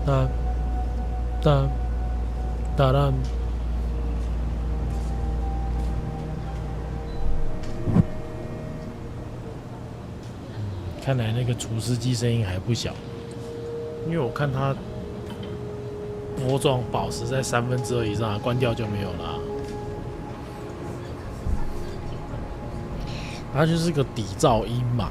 哒哒哒哒。看来那个除湿机声音还不小，因为我看它波状保持在2/3以上，关掉就没有了啊。它就是个底噪音嘛。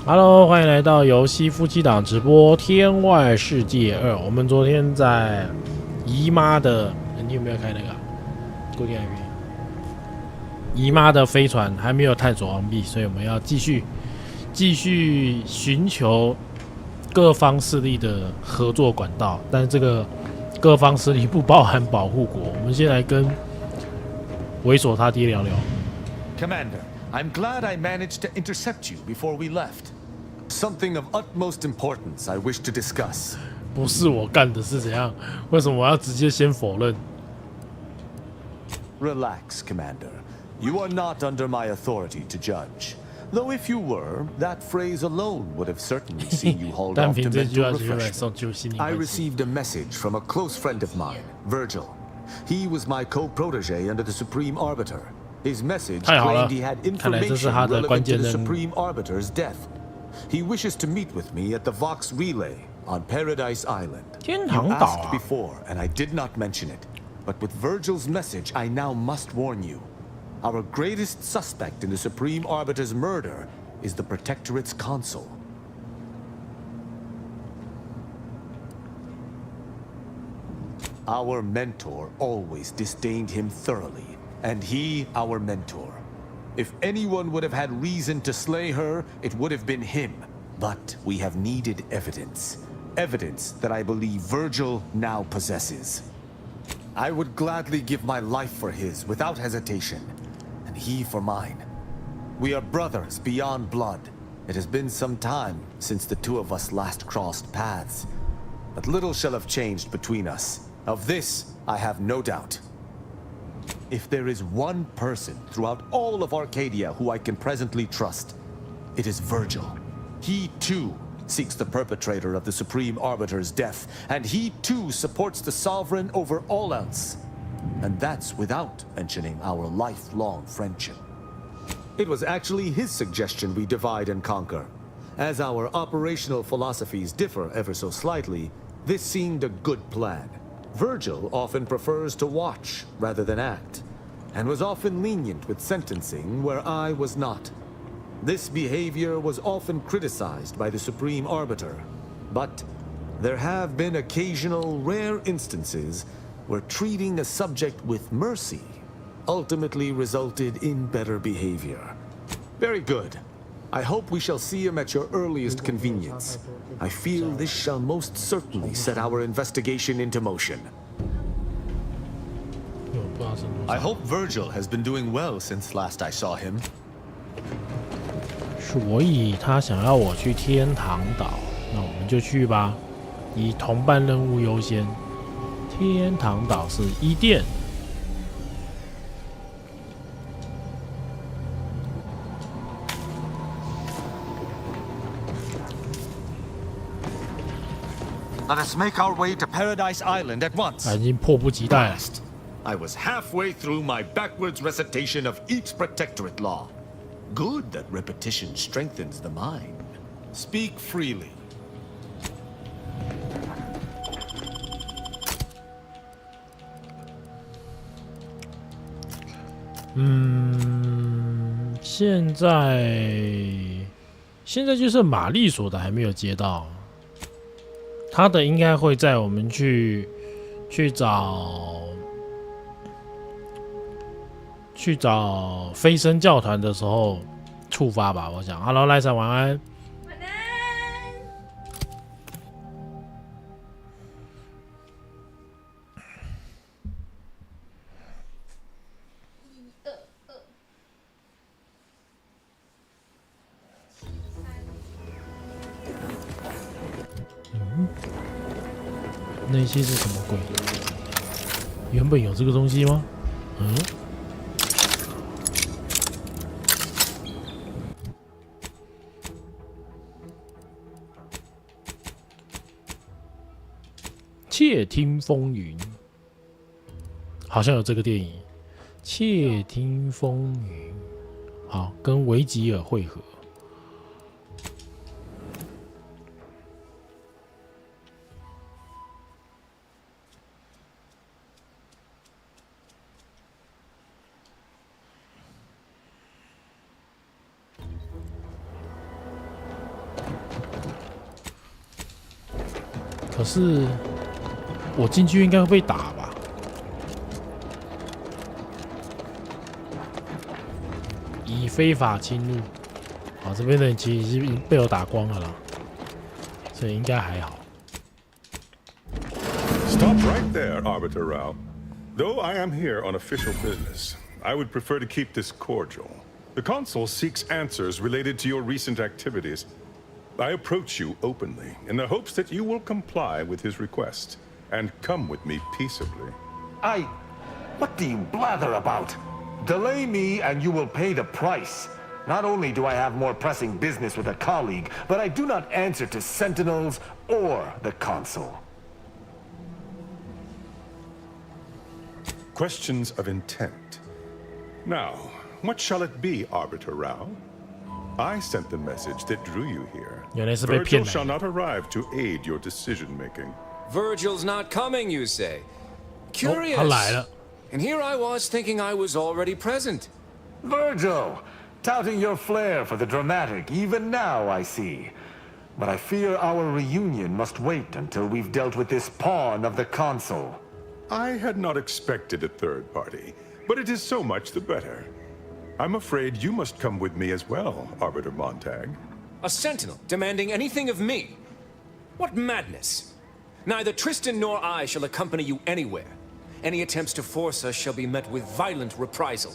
Hello， 欢迎来到游戏夫妻档直播《天外世界2》。我们昨天在姨妈的，你有没有开那个固定海域？姨妈的飞船还没有探索完毕，所以我们要继续寻求各方势力的合作管道，但这个各方势力不包含保护国。我们先来跟猥琐他爹聊聊。Commander, I'm glad I managed to intercept you before we left. Something of utmost importance I wish to discuss. 不是我干的是怎样？为什么我要直接先否认？ Relax, Commander. You are not under my authority to judge. Though if you were, that phrase alone would have certainly seen you hauled off to mental refreshment. I received a message from a close friend of mine, Virgil. He was my co-protege under the Supreme Arbiter. His message claimed he had information relevant to the Supreme Arbiter's death. He wishes to meet with me at the Vox Relay on Paradise Island. You asked before, and I did not mention it. But with Virgil's message, I now must warn you. Our greatest suspect in the Supreme Arbiter's murder is the Protectorate's consul. Our mentor always disdained him thoroughly, and he our mentor. If anyone would have had reason to slay her, it would have been him. But we have needed evidence. Evidence that I believe Virgil now possesses. I would gladly give my life for his without hesitation, and he for mine. We are brothers beyond blood. It has been some time since the two of us last crossed paths, but little shall have changed between us. Of this, I have no doubt. If there is one person throughout all of Arcadia who I can presently trust, it is Virgil. He too seeks the perpetrator of the Supreme Arbiter's death, and he too supports the Sovereign over all else. And that's without mentioning our lifelong friendship. It was actually his suggestion we divide and conquer. As our operational philosophies differ ever so slightly, this seemed a good plan. Virgil often prefers to watch rather than act, and was often lenient with sentencing where I was not. This behavior was often criticized by the Supreme Arbiter, but there have been occasional rare instances where treating a subject with mercy ultimately resulted in better behavior. Very good. I hope we shall see him at your earliest convenience. I feel this shall most certainly set our investigation into motion. I hope Virgil has been doing well since last I saw him. 所以他想要我去天堂岛，那我们就去吧，以同伴任务优先。天堂岛是伊甸。Let us make our way to Paradise Island at once. 已经迫不及待了。 I was halfway through my backwards recitation of each Protectorate law. Good that repetition strengthens the mind. Speak freely. Hmm, 现在就是玛丽所的还没有接到，他的应该会在我们去找飞升教团的时候触发吧，我想。Hello， 赖神晚安。晚安。1、2、2。那些是什么鬼？原本有这个东西吗？窃听风云》，好像有这个电影。窃听风云，好，跟维吉尔会合。可是我进去应该会被打吧？以非法侵入，好，这边的人其实已经被我打光了啦，所以应该还好。Stop right there, Arbiter Rao. Though I am here on official business, I would prefer to keep this cordial. The Consul seeks answers related to your recent activities. I approach you openly, in the hopes that you will comply with his request, and come with me peaceably. What do you blather about? Delay me and you will pay the price. Not only do I have more pressing business with a colleague, but I do not answer to sentinels or the Consul. Questions of intent. Now, what shall it be, Arbiter Rao? I sent the message that drew you here. Virgil shall not arrive to aid your decision-making. Virgil's not coming, you say? Curious. And here I was thinking I was already present. Virgil! Touting your flair for the dramatic, even now I see. But I fear our reunion must wait until we've dealt with this pawn of the Consul. I had not expected a third party, but it is so much the better. I'm afraid you must come with me as well, Arbiter Montag. A sentinel demanding anything of me? What madness! Neither Tristan nor I shall accompany you anywhere. Any attempts to force us shall be met with violent reprisal.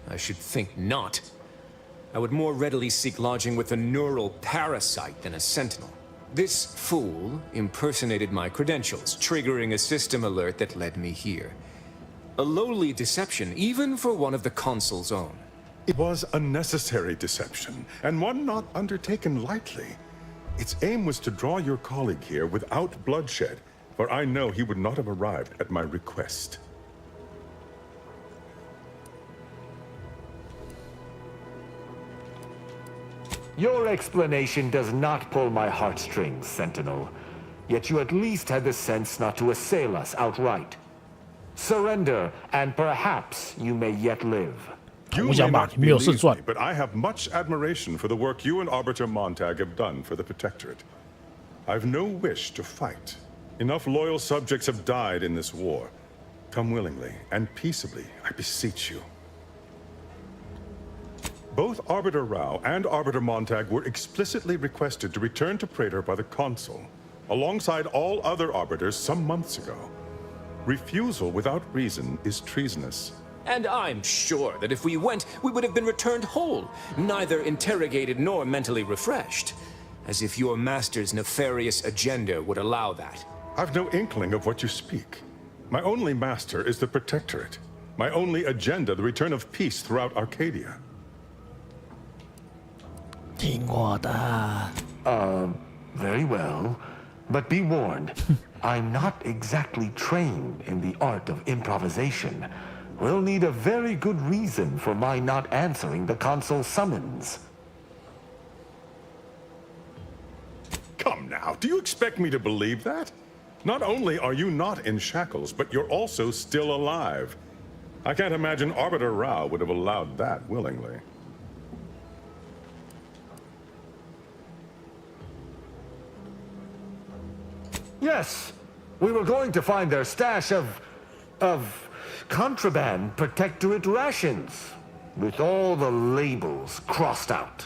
I should think not. I would more readily seek lodging with a neural parasite than a sentinel. This fool impersonated my credentials, triggering a system alert that led me here. A lowly deception, even for one of the Consul's own. It was a necessary deception, and one not undertaken lightly. Its aim was to draw your colleague here without bloodshed, for I know he would not have arrived at my request. Your explanation does not pull my heartstrings, Sentinel. Yet you at least had the sense not to assail us outright. Surrender, and perhaps you may yet live. You may not believe me, but I have much admiration for the work you and Arbiter Montag have done for the Protectorate. I've no wish to fight. Enough loyal subjects have died in this war. Come willingly and peaceably, I beseech you. Both Arbiter Rao and Arbiter Montag were explicitly requested to return to Praetor by the Consul, alongside all other Arbiters some months ago. Refusal without reason is treasonous. And I'm sure that if we went, we would have been returned whole, neither interrogated nor mentally refreshed. As if your master's nefarious agenda would allow that. I've no inkling of what you speak. My only master is the Protectorate. My only agenda, the return of peace throughout Arcadia. 听我的。 Very well. But be warned, I'm not exactly trained in the art of improvisation. We'll need a very good reason for my not answering the Consul's summons. Come now, do you expect me to believe that? Not only are you not in shackles, but you're also still alive. I can't imagine Arbiter Rao would have allowed that willingly. Yes, we were going to find their stash of contraband Protectorate rations, with all the labels crossed out.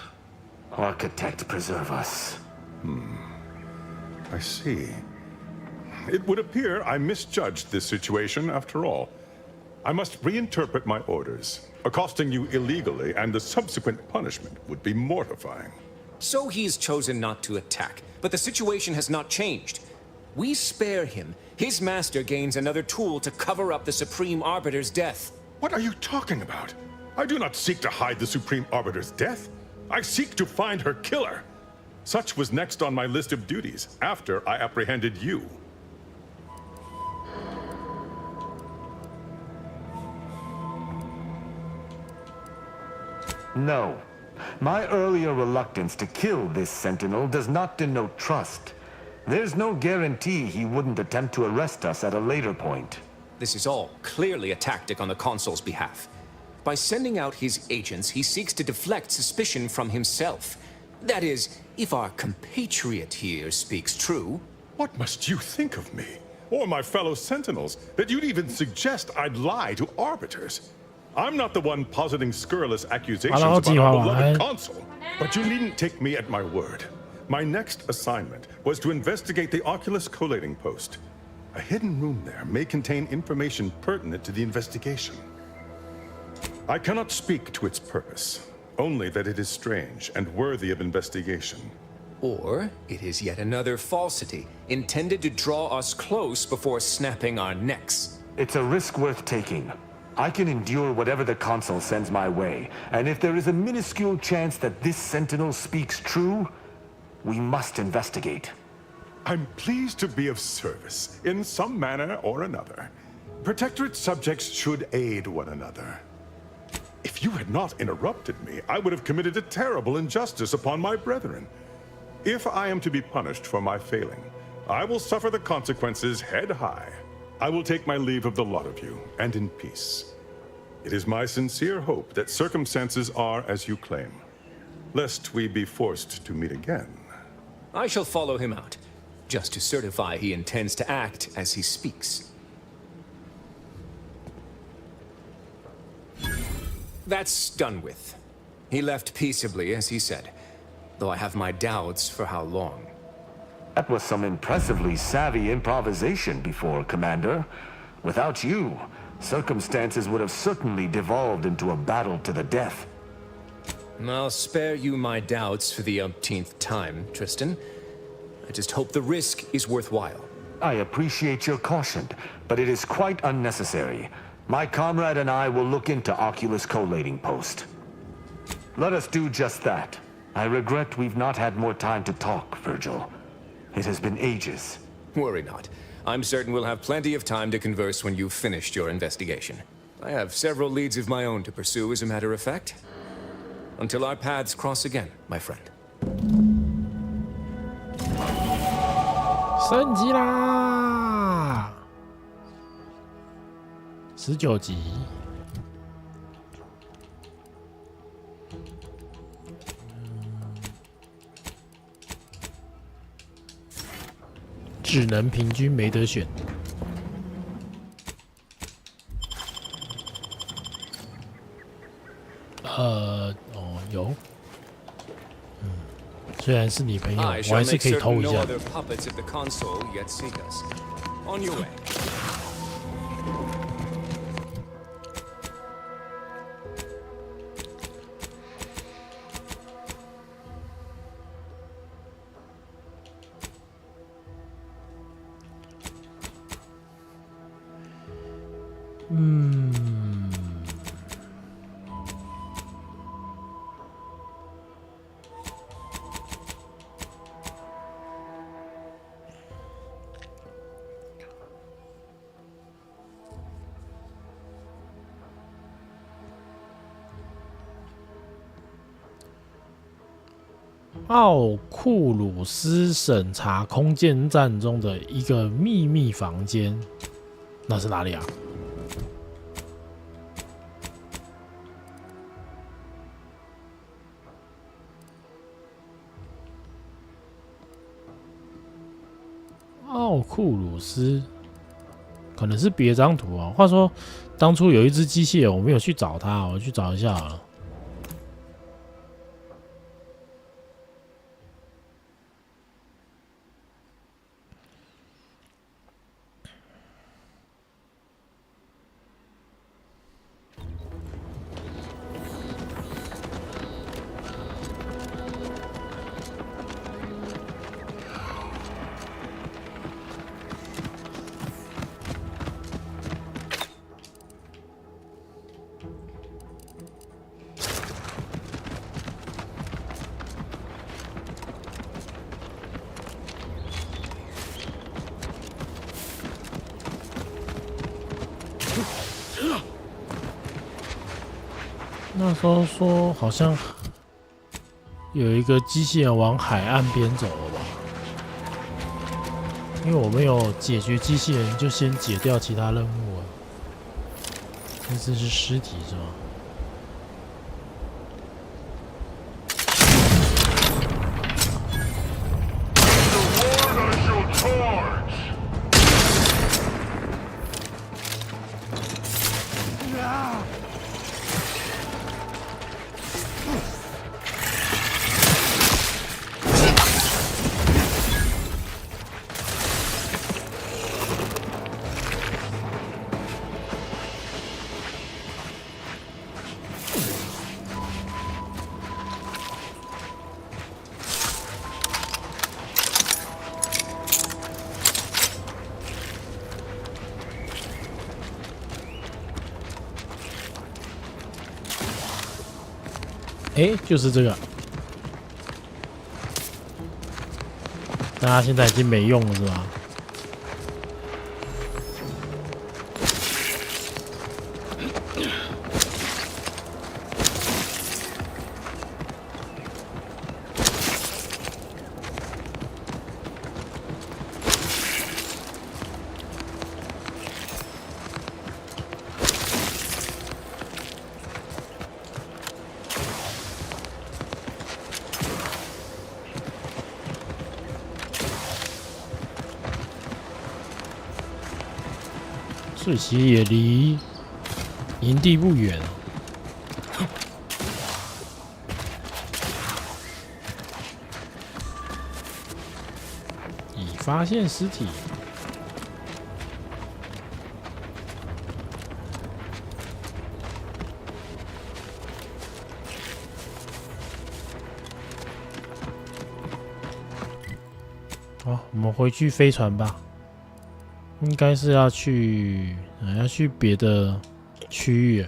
Architect preserve us. I see. It would appear I misjudged this situation after all. I must reinterpret my orders. Accosting you illegally and the subsequent punishment would be mortifying. So he's chosen not to attack, but the situation has not changed. We spare him. His master gains another tool to cover up the Supreme Arbiter's death. What are you talking about? I do not seek to hide the Supreme Arbiter's death. I seek to find her killer. Such was next on my list of duties after I apprehended you. No. My earlier reluctance to kill this sentinel does not denote trust. There's no guarantee he wouldn't attempt to arrest us at a later point. This is all clearly a tactic on the consul's behalf. By sending out his agents, he seeks to deflect suspicion from himself. That is, if our compatriot here speaks true. What must you think of me, or my fellow sentinels, that you'd even suggest I'd lie to arbiters? I'm not the one positing scurrilous accusations about our beloved consul, but you needn't take me at my word. My next assignment was to investigate the Oculus collating post. A hidden room there may contain information pertinent to the investigation. I cannot speak to its purpose, only that it is strange and worthy of investigation. Or it is yet another falsity, intended to draw us close before snapping our necks. It's a risk worth taking. I can endure whatever the consul sends my way, and if there is a minuscule chance that this sentinel speaks true, we must investigate. I'm pleased to be of service, in some manner or another. Protectorate subjects should aid one another. If you had not interrupted me, I would have committed a terrible injustice upon my brethren. If I am to be punished for my failing, I will suffer the consequences head high. I will take my leave of the lot of you, and in peace. It is my sincere hope that circumstances are as you claim, lest we be forced to meet again. I shall follow him out, just to certify he intends to act as he speaks. That's done with. He left peaceably, as he said, though I have my doubts for how long. That was some impressively savvy improvisation before, Commander. Without you, circumstances would have certainly devolved into a battle to the death. I'll spare you my doubts for the umpteenth time, Tristan. I just hope the risk is worthwhile. I appreciate your caution, but it is quite unnecessary. My comrade and I will look into Oculus collating post. Let us do just that. I regret we've not had more time to talk, Virgil. It has been ages. Worry not. I'm certain we'll have plenty of time to converse when you've finished your investigation. I have several leads of my own to pursue, as a matter of fact. Until our paths cross again, my friend. 升级啦！19集。智能平均没得选。有。虽然是你朋友，我还是可以偷一下。奥库鲁斯审查空间站中的一个秘密房间，那是哪里啊？奥库鲁斯可能是别张图啊。话说，当初有一只机械，我没有去找它，我去找一下好了。那时候说好像有一个机器人往海岸边走了吧？因为我没有解决机器人，就先解掉其他任务啊。这次是尸体是吗？就是这个，但它现在已经没用了，是吧？这其实也离营地不远。已发现尸体。好，我们回去飞船吧。应该是要去别的区域。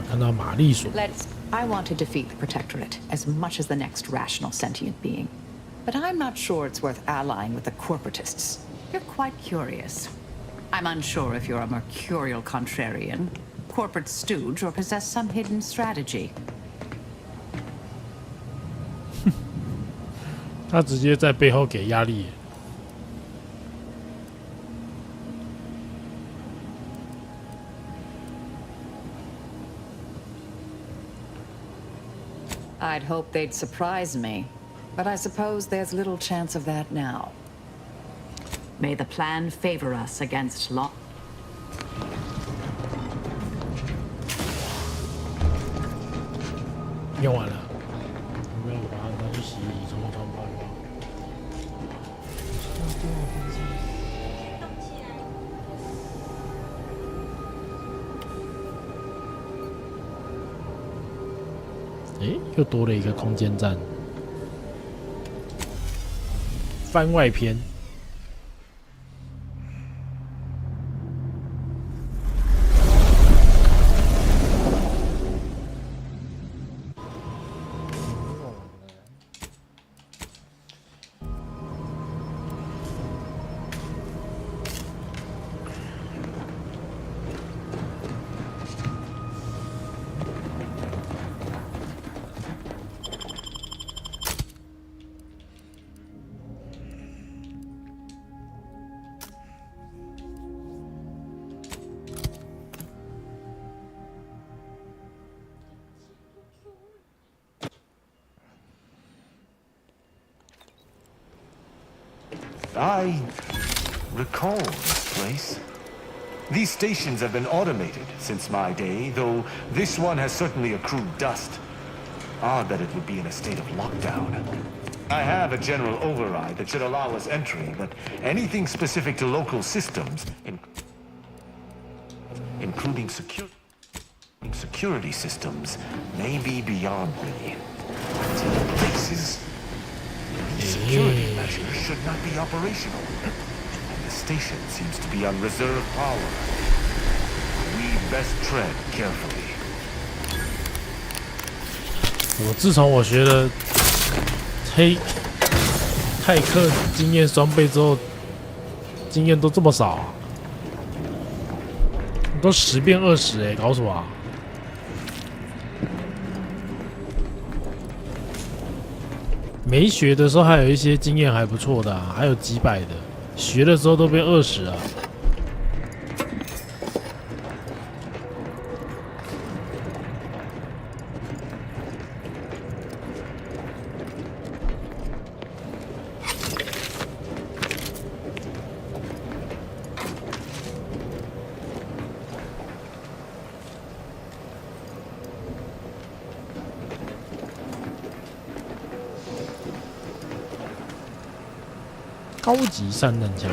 看到玛丽所。 I want to defeat the Protectorate as much as the next rational sentient being. But I'm not sure it's worth allying with the corporatists. You're quite curious. I'm unsure if you're a mercurial contrarian, corporate stooge, or possess some hidden strategy. 他直接在背后给压力。 I'd hope they'd surprise me, but I suppose there's little chance of that now. May the plan favor us against law. 用完了，有没有把它拿去洗一冲冲泡一泡？又多了一个空间站，番外篇。I recall this place. These stations have been automated since my day, though this one has certainly accrued dust. Odd that it would be in a state of lockdown. I have a general override that should allow us entry, but anything specific to local systems, including security systems, may be beyond me. Places, security measures should not be operational, and the station seems to be on reserve power. We best tread carefully. 我自从我学了泰克经验双倍之后，经验都这么少啊？都10变20哎，搞什么啊？没学的时候还有一些经验还不错的啊，还有几百的，学的时候都变20啊。高级散弹枪。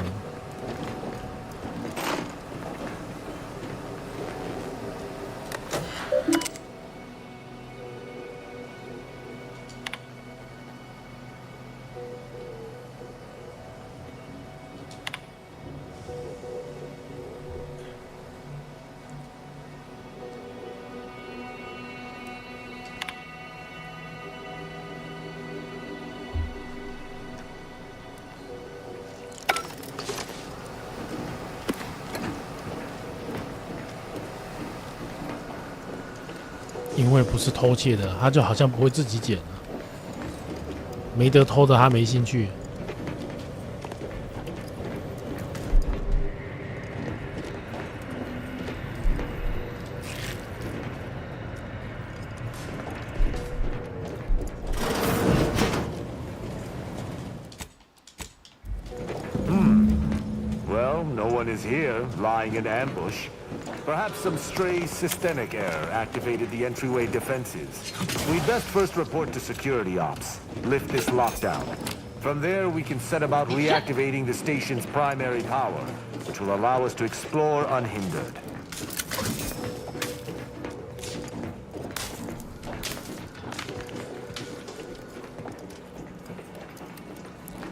因为不是偷窃的，他就好像不会自己捡了。没得偷的，他没兴趣。Well, no one is here, lying in ambush. Perhaps some stray systemic error activated the entryway defenses. We'd best first report to security ops. Lift this lockdown. From there, we can set about reactivating the station's primary power, which will allow us to explore unhindered.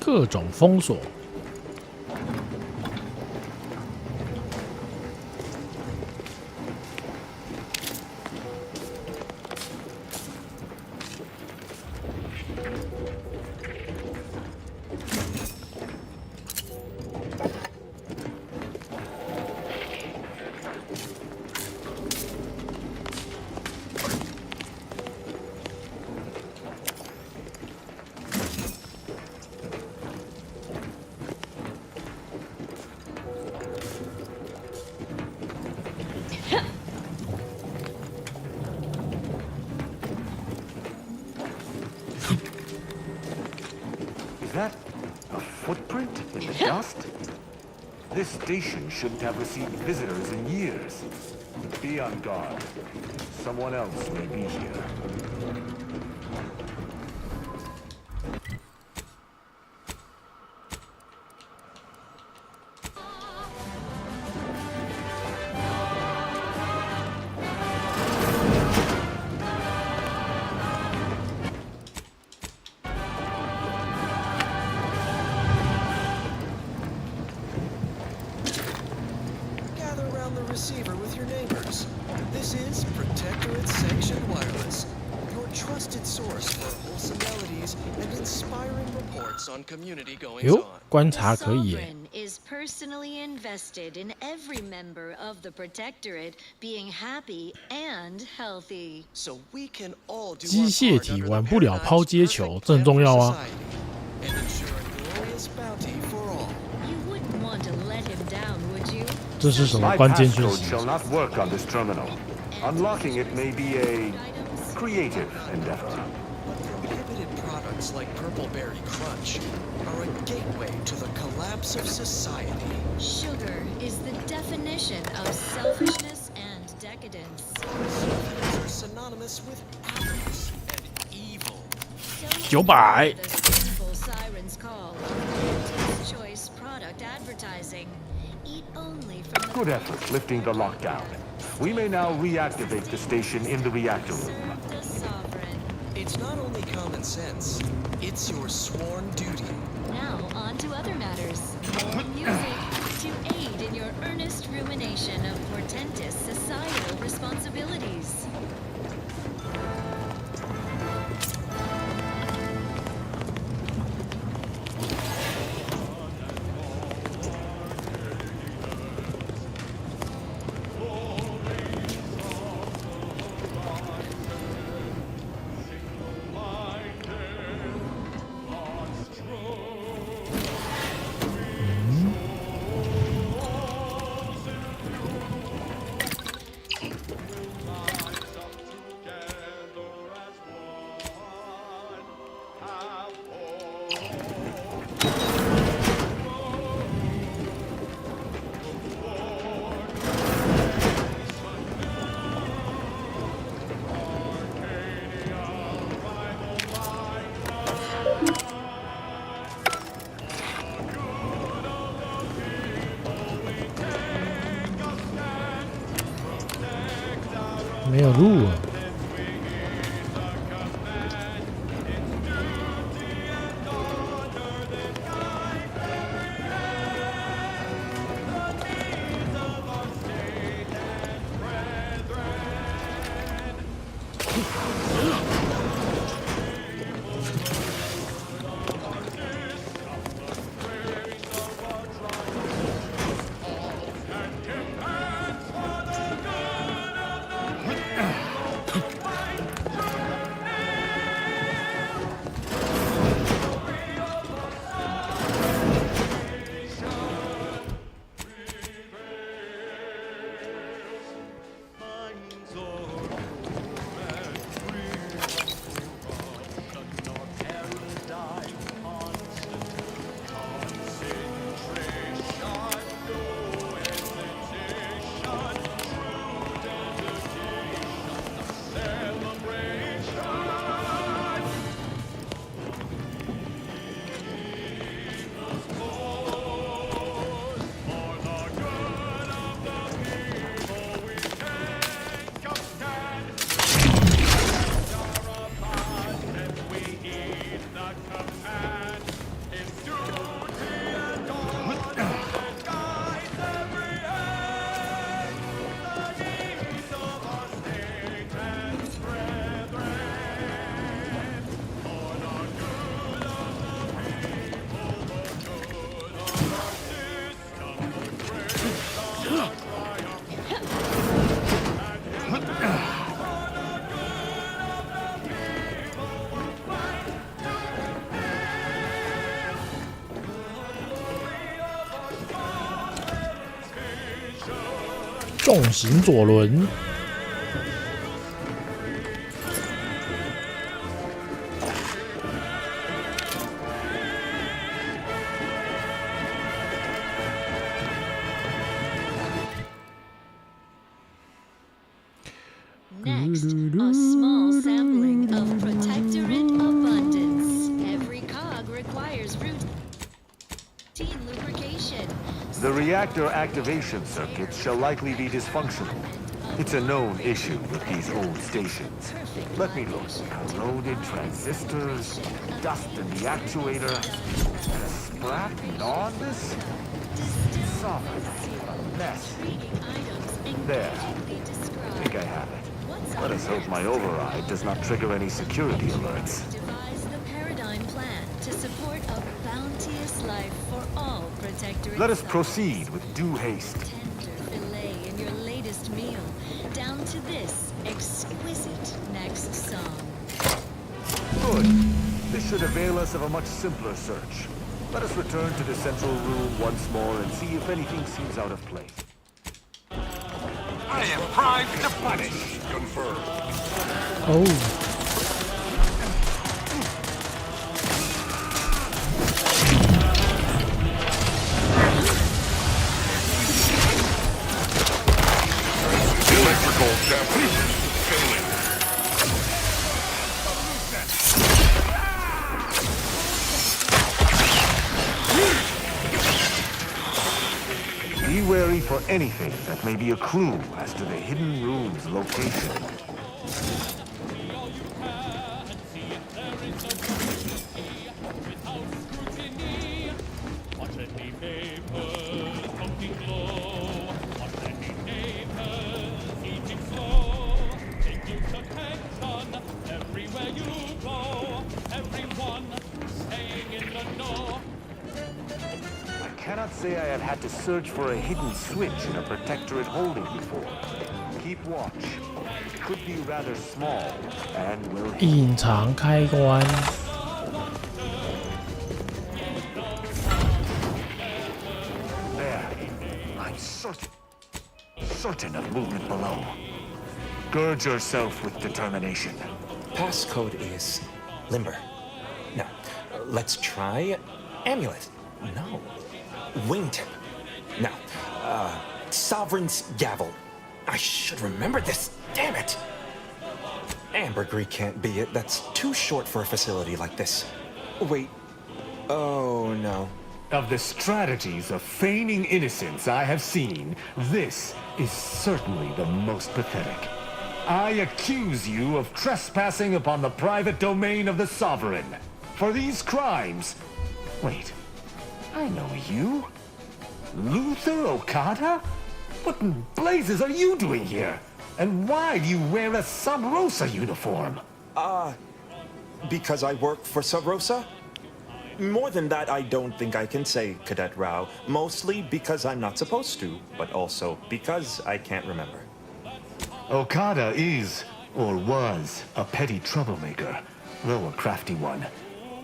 各种封锁。Is that a footprint in the dust? This station shouldn't have received visitors in years. Be on guard. Someone else may be here. Receiver with your neighbors. This is Protectorate Sanctioned Wireless, your trusted source for wholesome melodies and inspiring reports on community goings 哟 on. 观察可以耶。 Sovereign is personally invested in every member of the Protectorate being happy and healthy. So we can all do 机 our 械 part 体 under the 玩不了 paradigm's 抛接球， perfect 这很 plan 重 for 要啊。 society, and ensure a glorious bounty for all. You wouldn't want to let him down, would you? 这是什么 My 关键讯 passcode 息？ shall not work on this terminal. Unlocking it may be a creative endeavor. Prohibited products like Purple Berry Crunch are a gateway to the collapse of society. Sugar is the definition of selfishness and decadence. These are synonymous with avarice and evil. So 900 the sinful Good effort lifting the lockdown. We may now reactivate the station in the reactor room. The Sovereign. It's not only common sense, it's your sworn duty. Now on to other matters. More music to aid in your earnest rumination of portentous societal responsibilities. 没有路啊。重型左轮。Next, a small sampling of Protectorate abundance. Every cog requires routine lubrication. The reactor activation circuits shall likely be dysfunctional. It's a known issue with these old stations. Let me look. Corroded transistors, dust in the actuator, and a sprat on this? Sovereign. A mess. There. I think I have it. Let us hope my override does not trigger any security alerts. Devise the paradigm plan to support a bounteous life for all Protectorate. Let us proceed with due haste. Tender fillet in your latest meal, down to this exquisite next song. Good. This should avail us of a much simpler search. Let us return to the central room once more and see if anything seems out of place. I am primed to punish. Confirmed. Oh. Electrical damage failing. Be wary for anything that may be a clue as to the hidden room's location. I cannot say I have had to search for a hidden switch in a protectorate holding before. Keep watch. It could be rather small and will 隐藏开关。 There. I'm certain of movement below. Gird yourself with determination. Passcode is limber. No. Let's try amulet. No. Wingtip. No. Sovereign's gavel. I should remember this. Damn it. Ambergris can't be it. That's too short for a facility like this. Wait. Oh, no. Of the strategies of feigning innocence I have seen, this is certainly the most pathetic. I accuse you of trespassing upon the private domain of the Sovereign. For these crimes... Wait. I know you. Luther Okada? What in blazes are you doing here? And why do you wear a Sub Rosa uniform? Because I work for Sub Rosa? More than that, I don't think I can say, Cadet Rao. Mostly because I'm not supposed to, but also because I can't remember. Okada is, or was, a petty troublemaker, though a crafty one.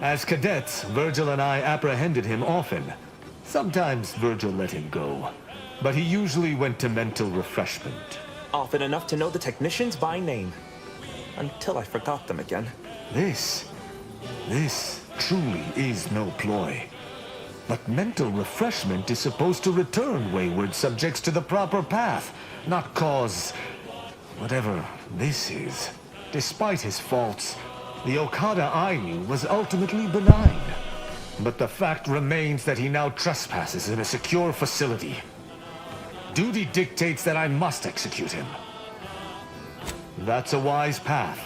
As cadets, Virgil and I apprehended him often. Sometimes Virgil let him go, but he usually went to mental refreshment. Often enough to know the technicians by name. Until I forgot them again. This truly is no ploy. But mental refreshment is supposed to return wayward subjects to the proper path, not cause whatever this is. Despite his faults, the Okada I knew was ultimately benign. But the fact remains that he now trespasses in a secure facility. Duty dictates that I must execute him. That's a wise path.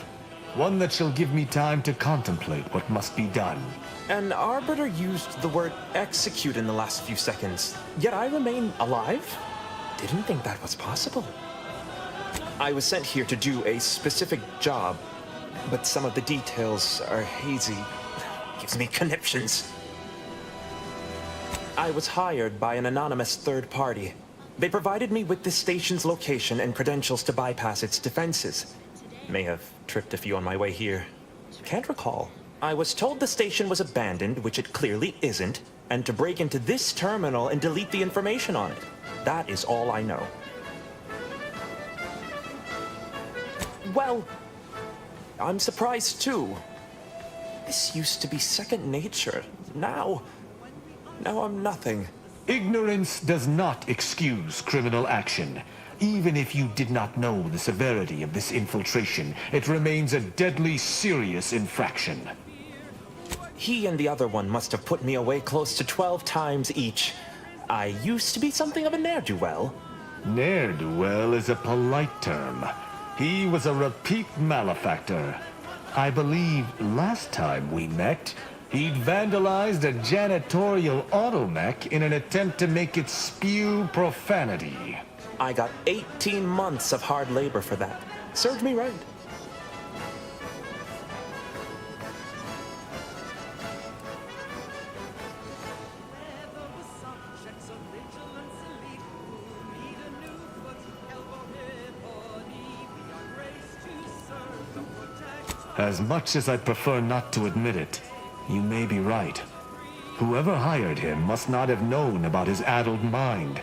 One that shall give me time to contemplate what must be done. An arbiter used the word execute in the last few seconds, yet I remain alive? Didn't think that was possible. I was sent here to do a specific job, but some of the details are hazy. Gives me conniptions. I was hired by an anonymous third party. They provided me with the station's location and credentials to bypass its defenses. May have tripped a few on my way here. Can't recall. I was told the station was abandoned, which it clearly isn't, and to break into this terminal and delete the information on it. That is all I know. Well, I'm surprised too. This used to be second nature. Now I'm nothing. Ignorance does not excuse criminal action. Even if you did not know the severity of this infiltration, it remains a deadly serious infraction. He and the other one must have put me away close to 12 times each. I used to be something of a ne'er-do-well. Ne'er-do-well is a polite term. He was a repeat malefactor. I believe last time we met, he'd vandalized a janitorial automech in an attempt to make it spew profanity. I got 18 months of hard labor for that. Served me right. As much as I prefer not to admit it, you may be right. Whoever hired him must not have known about his addled mind.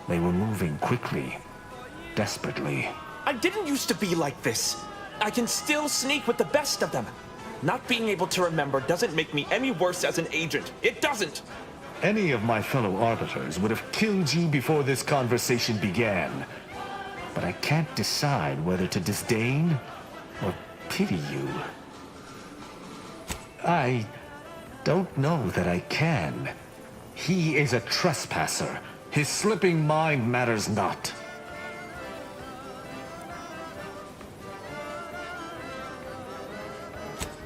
They were moving quickly, desperately. I didn't used to be like this. I can still sneak with the best of them. Not being able to remember doesn't make me any worse as an agent. It doesn't. Any of my fellow arbiters would have killed you before this conversation began. But I can't decide whether to disdain or pity you. I don't know that I can. He is a trespasser, His slipping mind matters not.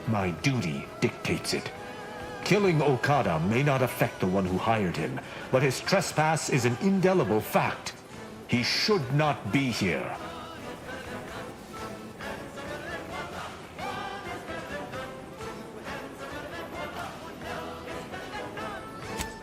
My duty dictates it. Killing Okada may not affect the one who hired him, but his trespass is an indelible fact. He should not be here.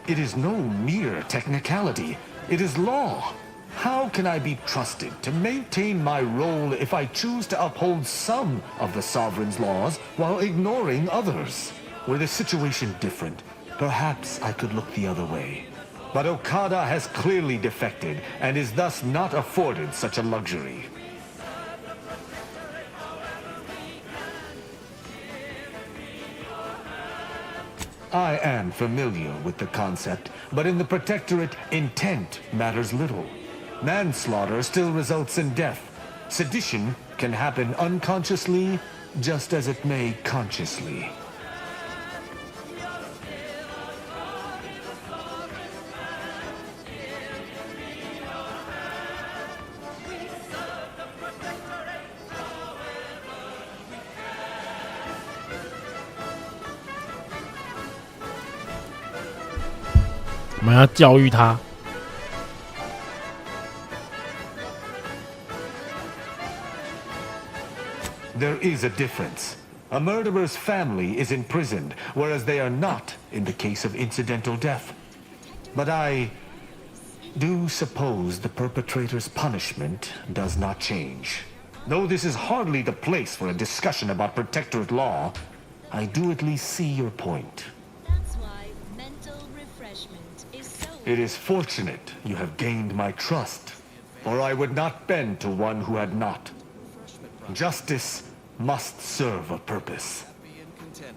It is no mere technicality. It is law. How can I be trusted to maintain my role if I choose to uphold some of the sovereign's laws while ignoring others? Were the situation different, perhaps I could look the other way. But Okada has clearly defected and is thus not afforded such a luxury. I am familiar with the concept, but in the Protectorate, intent matters little. Manslaughter still results in death. Sedition can happen unconsciously, just as it may consciously. There is a difference. A murderer's family is imprisoned, whereas they are not in the case of incidental death. But I do suppose the perpetrator's punishment does not change. Though this is hardly the place for a discussion about Protectorate law, I do at least see your point. That's why mental refreshment is so... It is fortunate you have gained my trust, or I would not bend to one who had not. Justice must serve a purpose.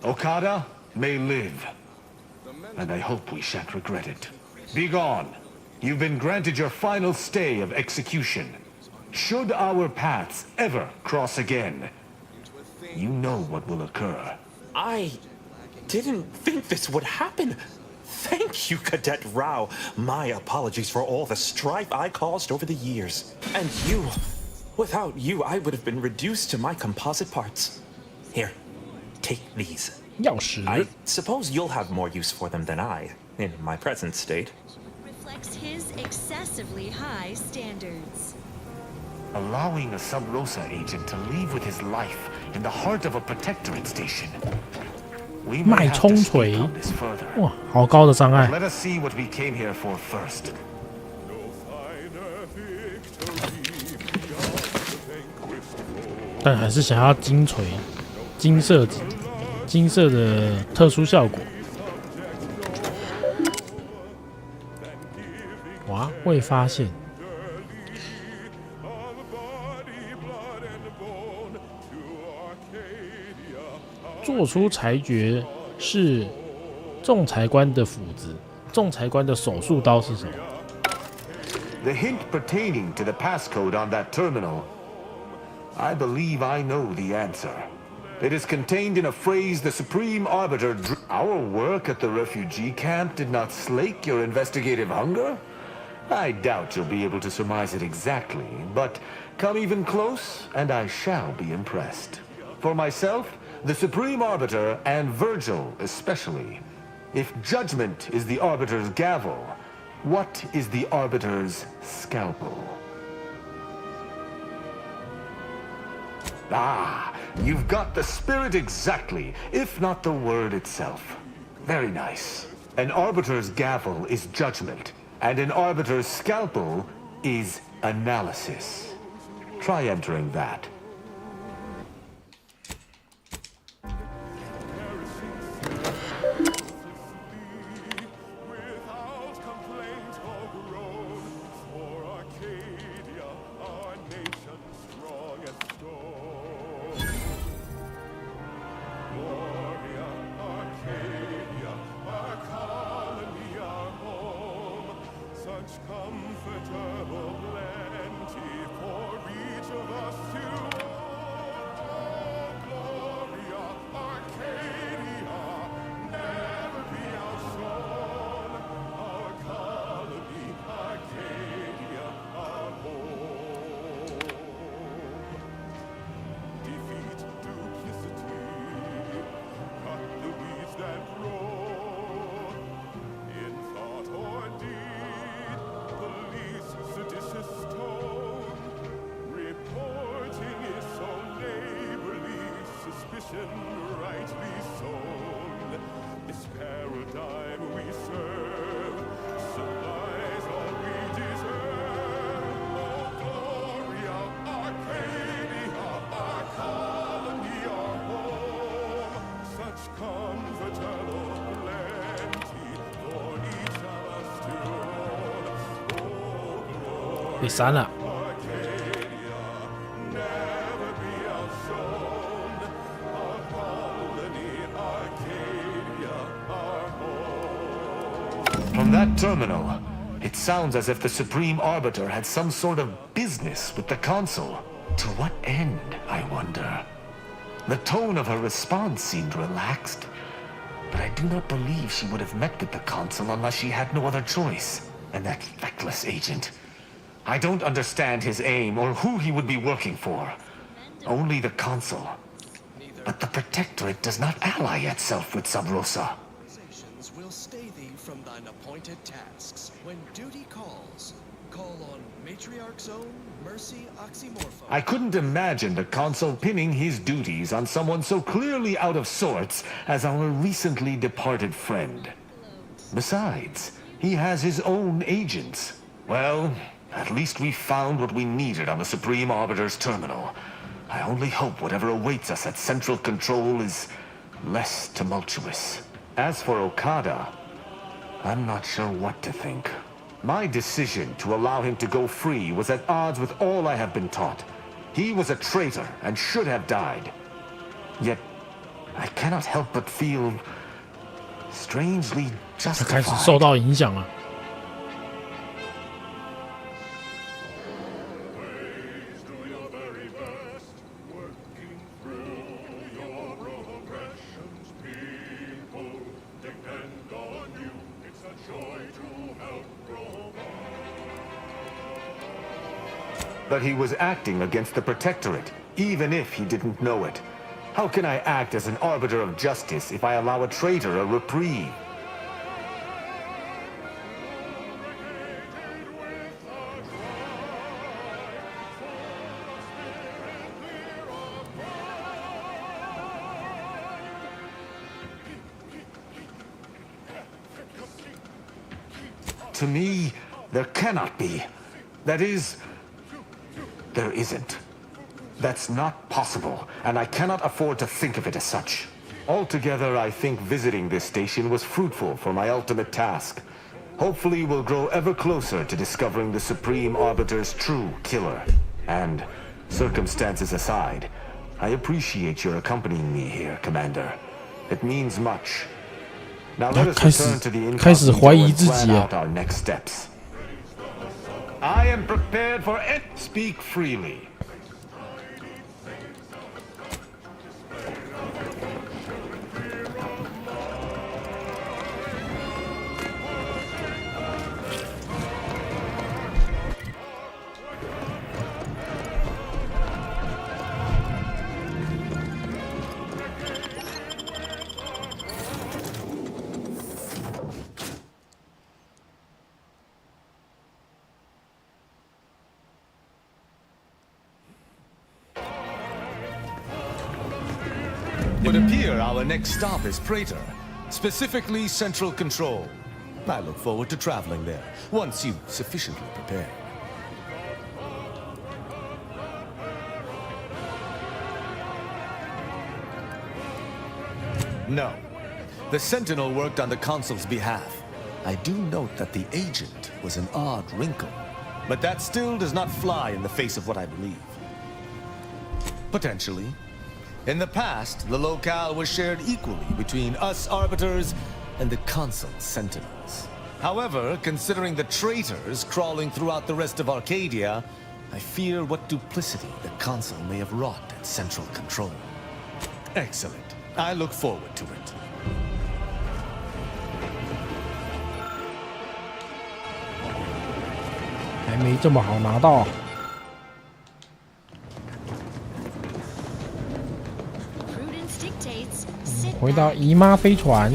Okada may live, and I hope we shan't regret it. Be gone. You've been granted your final stay of execution. Should our paths ever cross again, you know what will occur. I didn't think this would happen. Thank you, Cadet Rao. My apologies for all the strife I caused over the years. And you... Without you, I would have been reduced to my composite parts. Here, take these. I suppose you'll have more use for them than I, in my present state. Reflects his excessively high standards. Allowing a Sub Rosa agent to leave with his life in the heart of a Protectorate station. We may have to speak on this further. Let us see what we came here for first. 但还是想要金锤、金色的特殊效果。哇，未发现。做出裁决是仲裁官的斧子，仲裁官的手术刀是什么？ The hint pertaining to the passcode on that terminal. I believe I know the answer. It is contained in a phrase the Supreme Arbiter drew. Our work at the refugee camp did not slake your investigative hunger? I doubt you'll be able to surmise it exactly, but come even close, and I shall be impressed. For myself, the Supreme Arbiter, and Virgil especially, if judgment is the Arbiter's gavel, what is the Arbiter's scalpel? Ah, you've got the spirit exactly, if not the word itself. Very nice. An Arbiter's gavel is judgment, and an Arbiter's scalpel is analysis. Try entering that. 被删了。From that terminal, it sounds as if the Supreme Arbiter had some sort of business with the Consul. To what end, I wonder? The tone of her response seemed relaxed, but I do not believe she would have met with the Consul unless she had no other choice. And that feckless agent. I don't understand his aim or who he would be working for. Only the Consul. But the Protectorate does not ally itself with Sub Rosa. Will stay thee from thine appointed tasks. When duty calls, call on Matriarch's own Mercy Oxymorpho. I couldn't imagine the Consul pinning his duties on someone so clearly out of sorts as our recently departed friend. Besides, he has his own agents. Well, at least we found what we needed on the Supreme Arbiter's terminal. I only hope whatever awaits us at Central Control is less tumultuous. As for Okada, I'm not sure what to think. My decision to allow him to go free was at odds with all I have been taught. He was a traitor and should have died. Yet, I cannot help but feel strangely 他开始受到影响了。But he was acting against the Protectorate, even if he didn't know it. How can I act as an arbiter of justice if I allow a traitor a reprieve? To me, there cannot be. That is, there isn't. That's not possible, and I cannot afford to think of it as such. Altogether, I think visiting this station was fruitful for my ultimate task. Hopefully, we'll grow ever closer to discovering the Supreme Arbiter's true killer. And, circumstances aside, I appreciate your accompanying me here, Commander. It means much. Now let us return to the incognito and plan out our next steps. I am prepared for it. Speak freely. It would appear our next stop is Praetor, specifically Central Control. I look forward to traveling there, once you've sufficiently prepared. No. The Sentinel worked on the Consul's behalf. I do note that the agent was an odd wrinkle, but that still does not fly in the face of what I believe. Potentially. In the past, the locale was shared equally between us Arbiters and the Consul's Sentinels. However, considering the traitors crawling throughout the rest of Arcadia, I fear what duplicity the Consul may have wrought at Central Control. Excellent. I look forward to it.还没这么好拿到。回到姨妈飞船。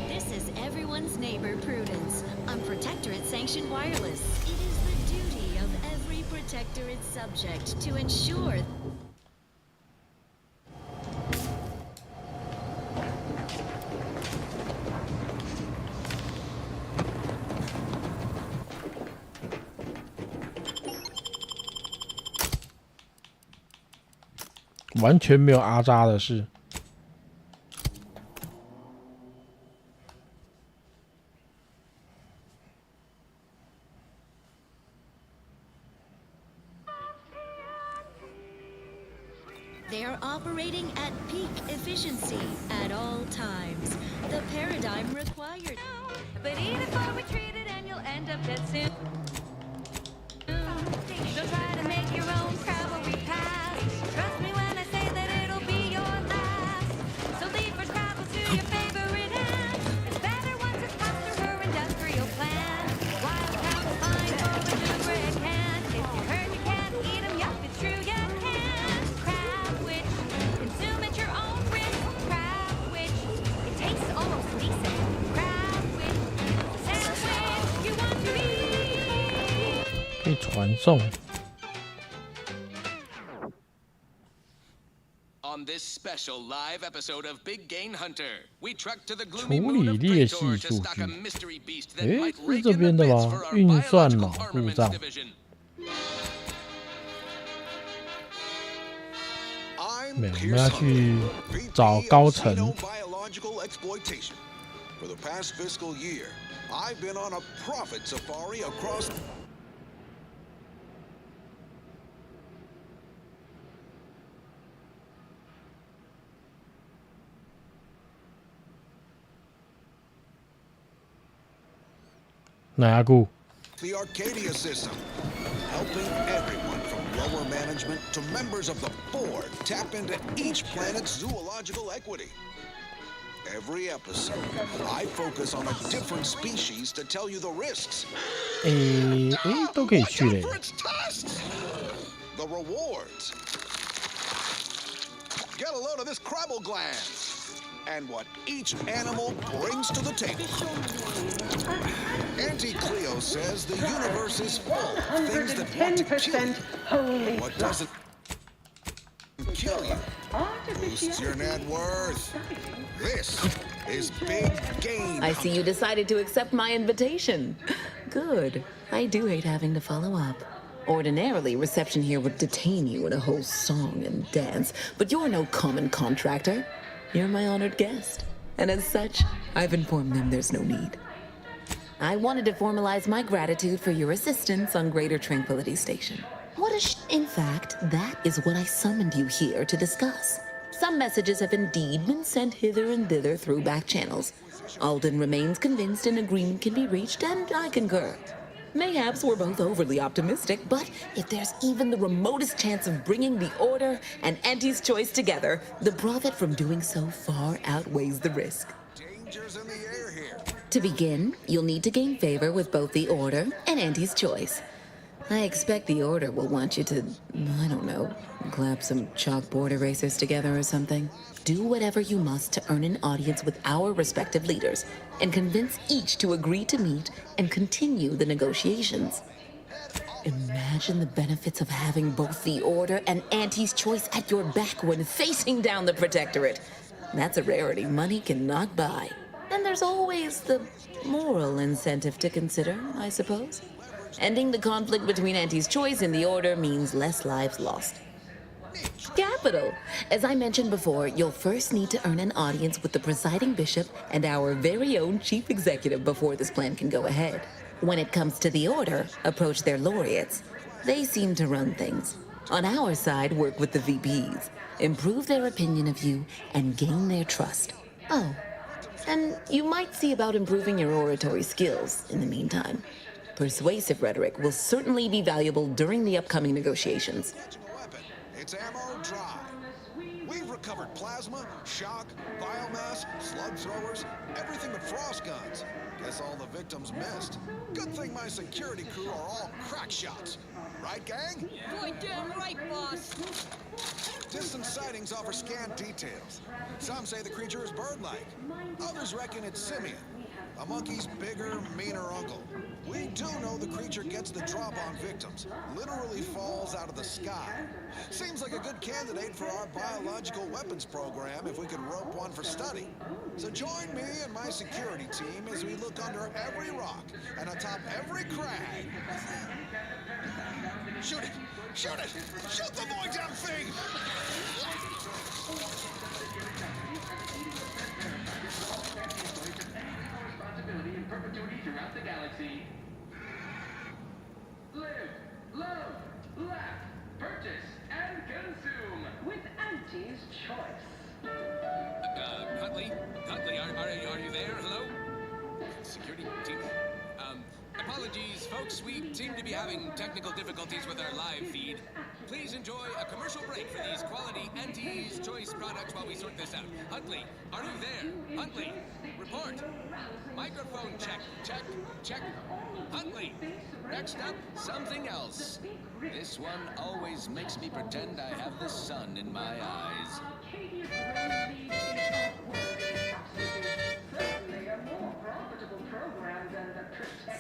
This is everyone's neighbor Prudence on Protectorate sanctioned wireless. It is the duty of every Protectorate subject to ensure. 完全没有阿扎的事。They are operating at peak efficiency at all times. The paradigm required. But eat it before we treat it and you'll end up dead soon. Don't try to make your own Crabble pass. Trust me when I say that it'll be your last. So leave for Crabble to your favorite hand. It's better once it's passed through her industrial plan. Wild Crabble fine over do where it can. If you heard you can't eat them, yup, it's true you can. Crab Witch, consume at your own risk. Crab Witch, it tastes almost decent. Crab Witch, sandwich you want to eat. 可以传送。 On this special live episode of Big Game Hunter, we trek to the 处 gloomy moon 理 of 列系 Praetor 数 to stock 据 a。mystery beast that 诶， might 是 rake 这 in the 边的 bits 吗 for？our 运算 biological 脑故 armaments 障。 division. 没有，我们要去找高层。 biological exploitation. For the past fiscal year, I've been on a profit safari across. The Arcadia system, helping everyone from lower management to members of the board tap into each planet's zoological equity. Every episode, I focus on a different species to tell you the risks. 都可以去嘞。 For its tests, the rewards. Get a load of this Crabble glands and what each animal brings to the table. Auntie Cleo says the universe is full of things that want to kill you. Holy What doesn't kill you boosts your net worth. This is Big Game. I see you decided to accept my invitation. Good. I do hate having to follow up. Ordinarily, reception here would detain you in a whole song and dance, but you're no common contractor. You're my honored guest. And as such, I've informed them there's no need. I wanted to formalize my gratitude for your assistance on Greater Tranquility Station. In fact, that is what I summoned you here to discuss. Some messages have indeed been sent hither and thither through back channels. Alden remains convinced an agreement can be reached, and I concur. Mayhaps we're both overly optimistic, but if there's even the remotest chance of bringing the Order and Auntie's Choice together, the profit from doing so far outweighs the risk. Dangers in the air here. To begin, you'll need to gain favor with both the Order and Auntie's Choice. I expect the Order will want you to, I don't know, clap some chalkboard erasers together or something. Do whatever you must to earn an audience with our respective leaders and convince each to agree to meet and continue the negotiations. Imagine the benefits of having both the Order and Auntie's Choice at your back when facing down the Protectorate. That's a rarity money cannot buy. And there's always the moral incentive to consider, I suppose. Ending the conflict between Auntie's Choice and the Order means less lives lost. Capital! As I mentioned before, you'll first need to earn an audience with the presiding bishop and our very own chief executive before this plan can go ahead. When it comes to the Order, approach their laureates. They seem to run things. On our side, work with the VPs, improve their opinion of you, and gain their trust. Oh, and you might see about improving your oratory skills in the meantime. Persuasive rhetoric will certainly be valuable during the upcoming negotiations. It's ammo dry. We've recovered plasma, shock, biomass, slug throwers, everything but frost guns. Guess all the victims missed. Good thing my security crew are all crack shots. Right, gang? Boy, damn right, boss. Distant sightings offer scant details. Some say the creature is bird-like. Others reckon it's simian. A monkey's bigger, meaner uncle. We do know the creature gets the drop on victims, literally falls out of the sky. Seems like a good candidate for our biological weapons program if we could rope one for study. So join me and my security team as we look under every rock and atop every crag. Shoot it! Shoot it! Shoot the boy damn thing! In perpetuity throughout the galaxy. Live, love, laugh, purchase, and consume with Huntley? Huntley, are you there? Hello? Security team? Apologies, folks. We seem to be having technical difficulties with our live feed. Please enjoy a commercial break for these quality Auntie's Choice products while we sort this out. Huntley, are you there? Huntley, report. Microphone check, check, check. Huntley. Next up, something else. This one always makes me pretend I have the sun in my eyes.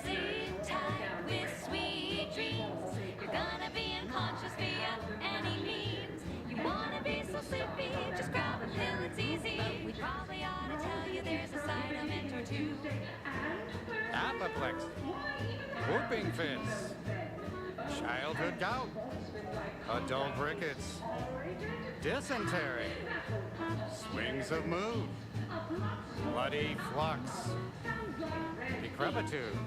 Sleep tight with sweet dreams. You're gonna be unconscious via any means. You wanna be so sleepy, just grab a pill, it's easy. We probably ought to tell you there's a side element or two. Apoplexy, whooping fits, childhood gout, adult rickets, dysentery, swings of mood, bloody flux, decrepitude,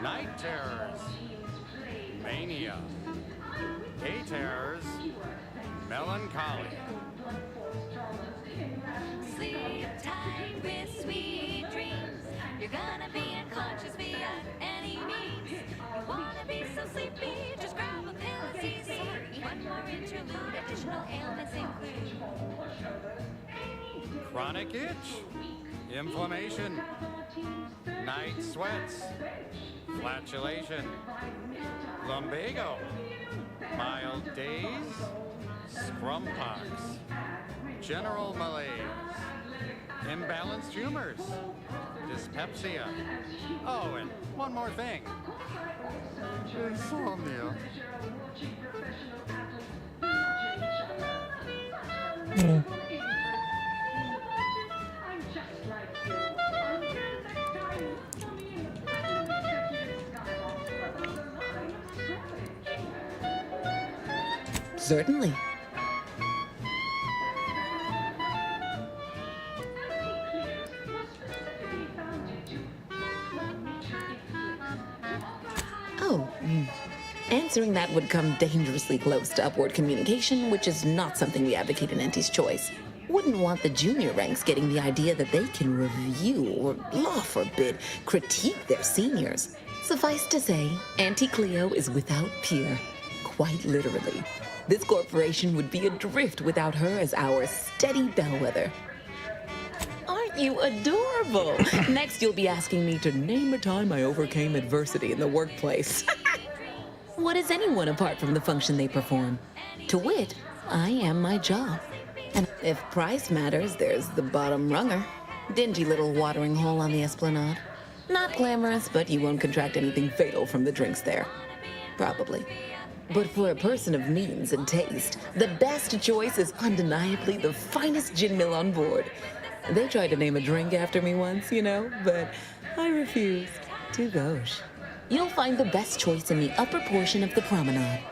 night terrors, mania, day terrors, melancholy. Sleep tight with sweet dreams. You're gonna be unconscious via any means. You wanna be so sleepy, just grab a pill, it's easy. One more interlude, additional ailments include Chronic itch, inflammation, night sweats, flatulation, lumbago, mild days, scrumpox, general malaise, imbalanced humors, dyspepsia. Oh, and one more thing. Insomnia. Certainly. Answering that would come dangerously close to upward communication, which is not something we advocate in Auntie's Choice. Wouldn't want the junior ranks getting the idea that they can review or, law forbid, critique their seniors. Suffice to say, Auntie Cleo is without peer, quite literally. This corporation would be adrift without her as our steady bellwether. Aren't you adorable? Next, you'll be asking me to name a time I overcame adversity in the workplace. What is anyone apart from the function they perform? To wit, I am my job. And if price matters, there's the bottom runger. Dingy little watering hole on the Esplanade. Not glamorous, but you won't contract anything fatal from the drinks there. Probably. But for a person of means and taste, the best choice is undeniably the finest gin mill on board. They tried to name a drink after me once, you know, but I refused. Too gauche. You'll find the best choice in the upper portion of the promenade.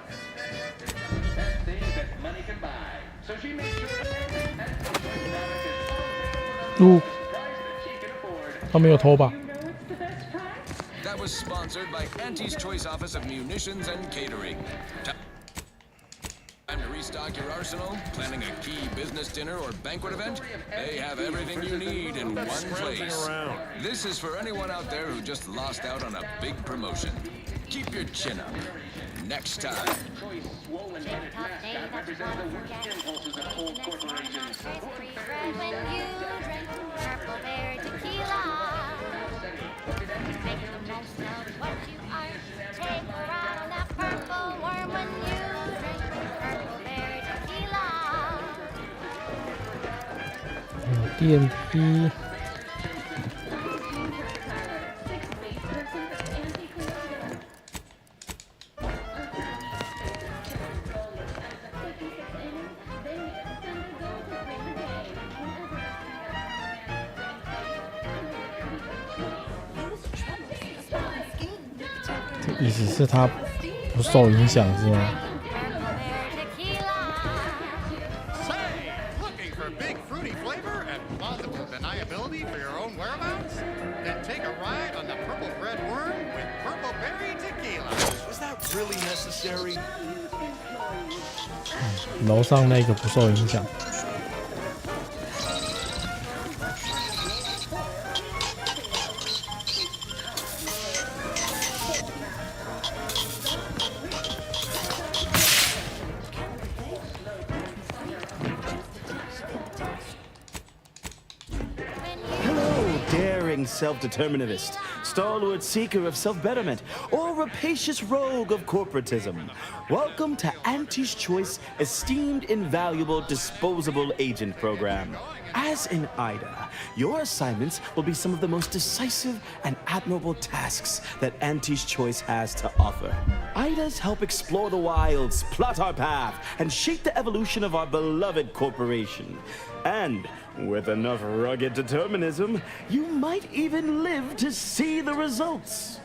That was sponsored by Auntie's Choice Office of Munitions and Catering. Time to restock your arsenal? Planning a key business dinner or banquet event? They have everything you need in one place. This is for anyone out there who just lost out on a big promotion. Keep your chin up. Next time. when you drink purple berry tequila. Make the most of what you are. Take a ride on that purple worm when you drink purple berry tequila. 电梯。意思是它不受影响是吗？ Say, looking for big fruity flavor and plausible deniability for your own whereabouts? Then take a ride on the purple bread worm with purple berry tequila. Was that really necessary? 楼上那个不受影响。self-determinativist, stalwart seeker of self-betterment, or rapacious rogue of corporatism. Welcome to Auntie's Choice Esteemed Invaluable Disposable Agent Program. As an IDA, your assignments will be some of the most decisive and admirable tasks that Auntie's Choice has to offer. IDAs help explore the wilds, plot our path, and shape the evolution of our beloved corporation. And with enough rugged determinism, you might even live to see the results.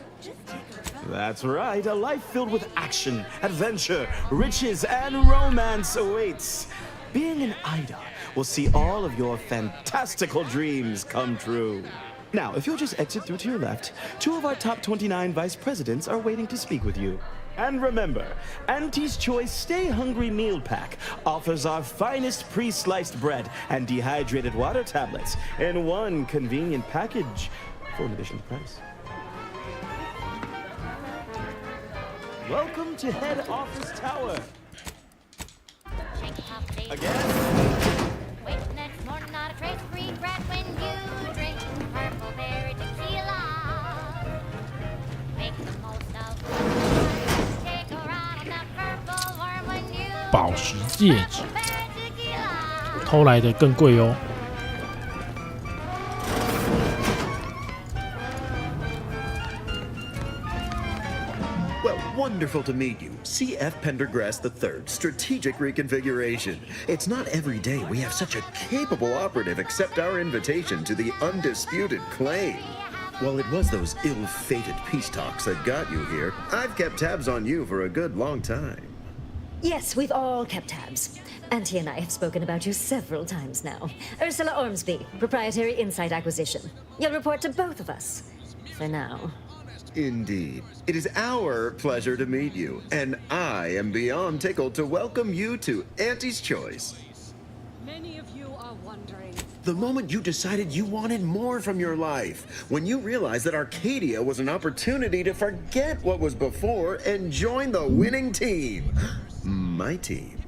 That's right, a life filled with action, adventure, riches, and romance awaits. Being an IDA will see all of your fantastical dreams come true. Now, if you'll just exit through to your left, 2 of our top 29 vice presidents are waiting to speak with you. And remember, Auntie's Choice Stay Hungry Meal Pack offers our finest pre-sliced bread and dehydrated water tablets in one convenient package for an additional price. Welcome to Head Office Tower. Again? Wait next morning, not a trace of regret when you drink purple berry tequila. Make the most of take a ride on that purple worm when you 宝石戒指，偷来的更贵哦。Well, wonderful to meet you. CF Pendergrass III, Strategic Reconfiguration. It's not every day we have such a capable operative accept our invitation to the undisputed claim. While it was those ill-fated peace talks that got you here, I've kept tabs on you for a good long time. Yes, we've all kept tabs. Auntie and I have spoken about you several times now. Ursula Ormsby, Proprietary Insight Acquisition. You'll report to both of us. For now. Indeed. It is our pleasure to meet you, and I am beyond tickled to welcome you to Auntie's Choice. Many of you are wondering. The moment you decided you wanted more from your life, when you realized that Arcadia was an opportunity to forget what was before and join the winning team. My team.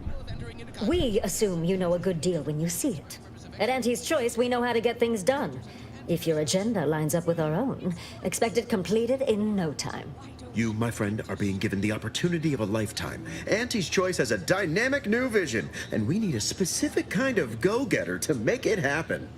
We assume you know a good deal when you see it. At Auntie's Choice, we know how to get things done. If your agenda lines up with our own, expect it completed in no time. You, my friend, are being given the opportunity of a lifetime. Auntie's Choice has a dynamic new vision, and we need a specific kind of go-getter to make it happen.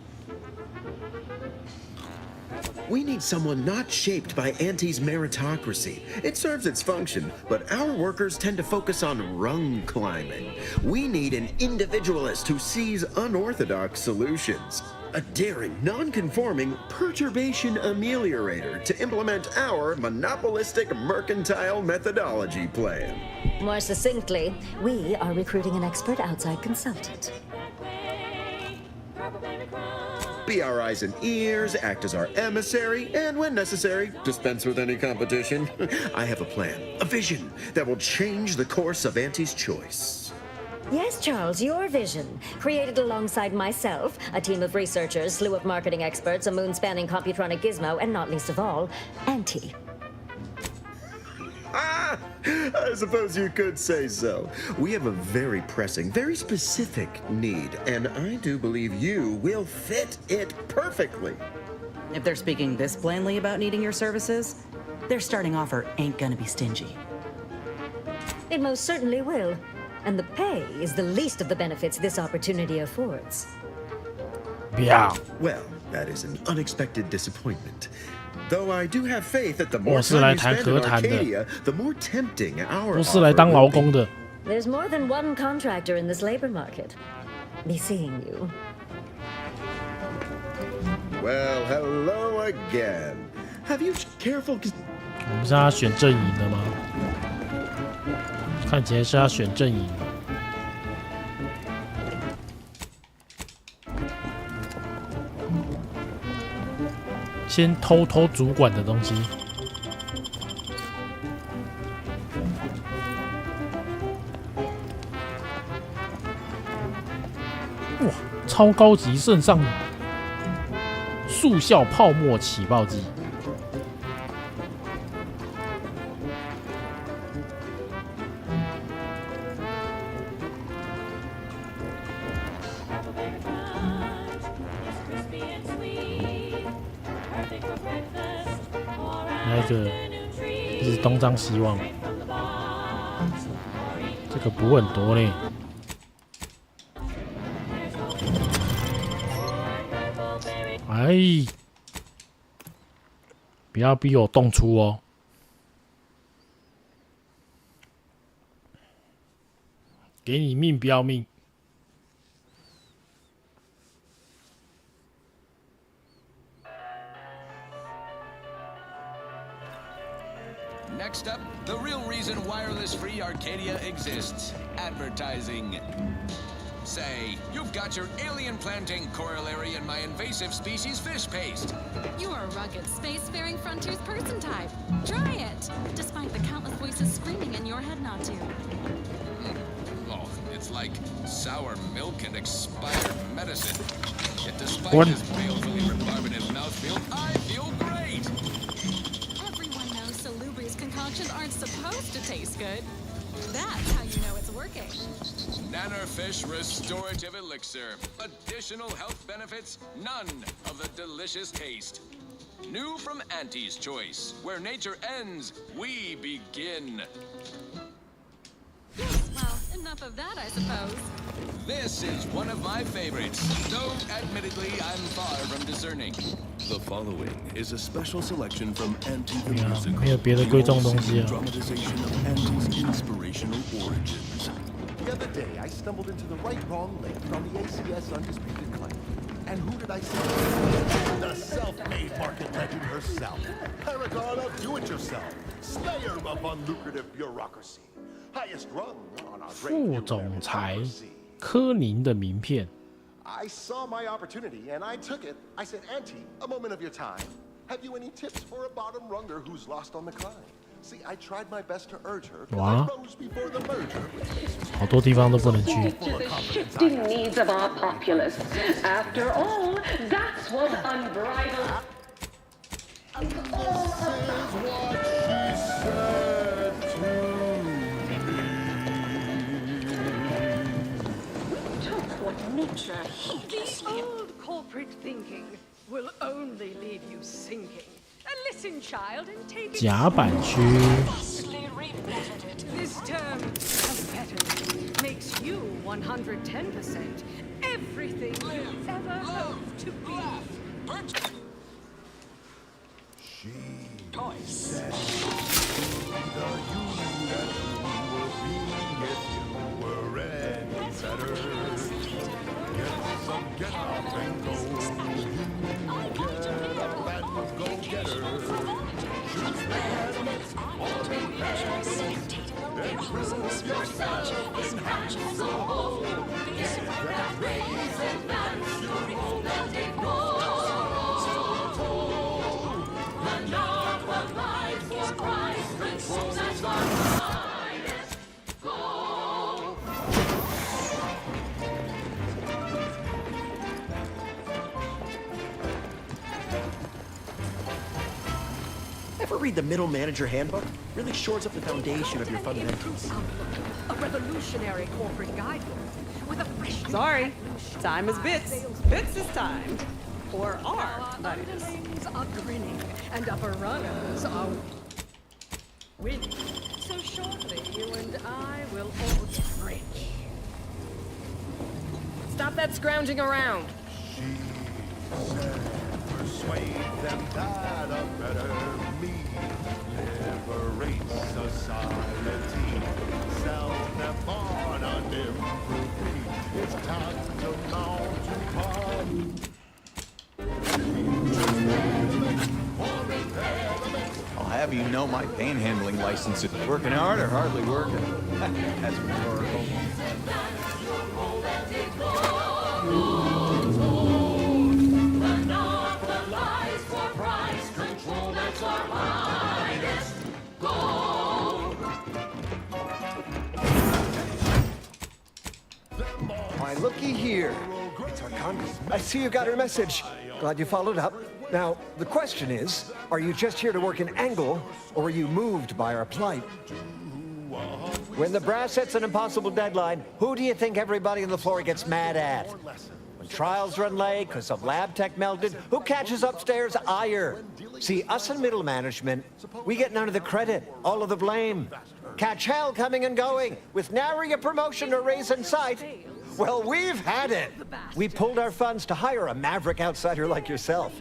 We need someone not shaped by Auntie's meritocracy. It serves its function, but our workers tend to focus on rung climbing. We need an individualist who sees unorthodox solutions. A daring, non-conforming perturbation ameliorator to implement our monopolistic mercantile methodology plan. More succinctly, we are recruiting an expert outside consultant. Be our eyes and ears, act as our emissary, and when necessary, dispense with any competition. I have a plan, a vision that will change the course of Auntie's Choice. Yes, Charles, your vision. Created alongside myself, a team of researchers, slew of marketing experts, a moon-spanning computronic gizmo, and not least of all, Auntie. Ah! I suppose you could say so. We have a very pressing, very specific need, and I do believe you will fit it perfectly. If they're speaking this plainly about needing your services, their starting offer ain't gonna be stingy. It most certainly will. And the pay is the least of the benefits this opportunity affords. Yeah. Well, that is an unexpected disappointment. Though I do have faith that the more time you spend in Arcadia, the more tempting our offer will be. There's more than one contractor in this labor market. Be seeing you. Well, hello again. Have you careful? 我们是要选阵营的吗？看起来是要选阵营。先偷主管的东西。哇，超高级圣上速效泡沫起爆剂。那个就是东张西望，这个补很多嘞。哎，不要逼我动粗哦！给你命不要命。 Next up, the real reason wireless-free Arcadia exists: advertising. Say, you've got your alien-planting corollary in my invasive species fish paste. You're a rugged, spacefaring frontiers person type. Try it, despite the countless voices screaming in your head not to. Oh, it's like sour milk and expired medicine. Yet despite his balefully rebarbative mouthfeel, I feel great! Everyone knows salubrious concoctions aren't supposed to taste good. That's how you know it's working. Nannerfish Restorative Elixir. Additional health benefits, none of the delicious taste. New from Auntie's Choice. Where nature ends, we begin. Well, enough of that, I suppose. This is one of my favorites, though admittedly I'm far from discerning. The following is a special selection from Auntie the 没有别的贵重东西啊。 dramatization of Auntie's inspirational origins. The other day, I stumbled into the right-wrong link on the ACS Undisputed Claim. And who did I see? The self-made market legend herself. Paragon of do-it-yourself. Slayer of unlucrative bureaucracy. Highest rung on our 副总裁柯宁的名片。 I saw my opportunity, and I took it. I said, Auntie, a moment of your time. Have you any tips for a bottom runger who's lost on the climb? See, I tried my best to urge her. Wow. I rose before the merger. 好多地方都不能去。 To the shifting needs of our populace. After all, that's what unbridled. The old corporate thinking will only leave you sinking. Listen, child, and take it. 甲板区。 This term, competitive, makes you 110% everything you ever hoped to be. She said, the you that you would be if you were any better. Get some get up and go. Get up and go get her. Choose the animals, all the animals. Then prove yourself in half the whole. Get that raise and balance stories that they go. The Lord will fight for Christ, control that's our highest goal. Ever read the Middle Manager Handbook? Really shores up the foundation of your fundamentals. A revolutionary corporate guidebook with a fresh. Sorry, time is bits. Bits is time. Or are, that is. Underlings are grinning, and upper runners are winning. So shortly, you and I will all get rich. Stop that scrounging around. She said, persuade them that a better me liberates society. Sell them on a different breed. It's time to mount to come. I'll have you know my panhandling license is working hard or hardly working. That's rhetorical. Why, looky here. I see you got her message. Glad you followed up. Now, the question is, are you just here to work an angle, or are you moved by our plight? When the brass sets an impossible deadline, who do you think everybody on the floor gets mad at? When trials run late because some lab tech melted, who catches upstairs? Ire. See, us in middle management, we get none of the credit, all of the blame. Catch hell coming and going, with nary a promotion or raise in sight. Well, we've had it. We pulled our funds to hire a maverick outsider like yourself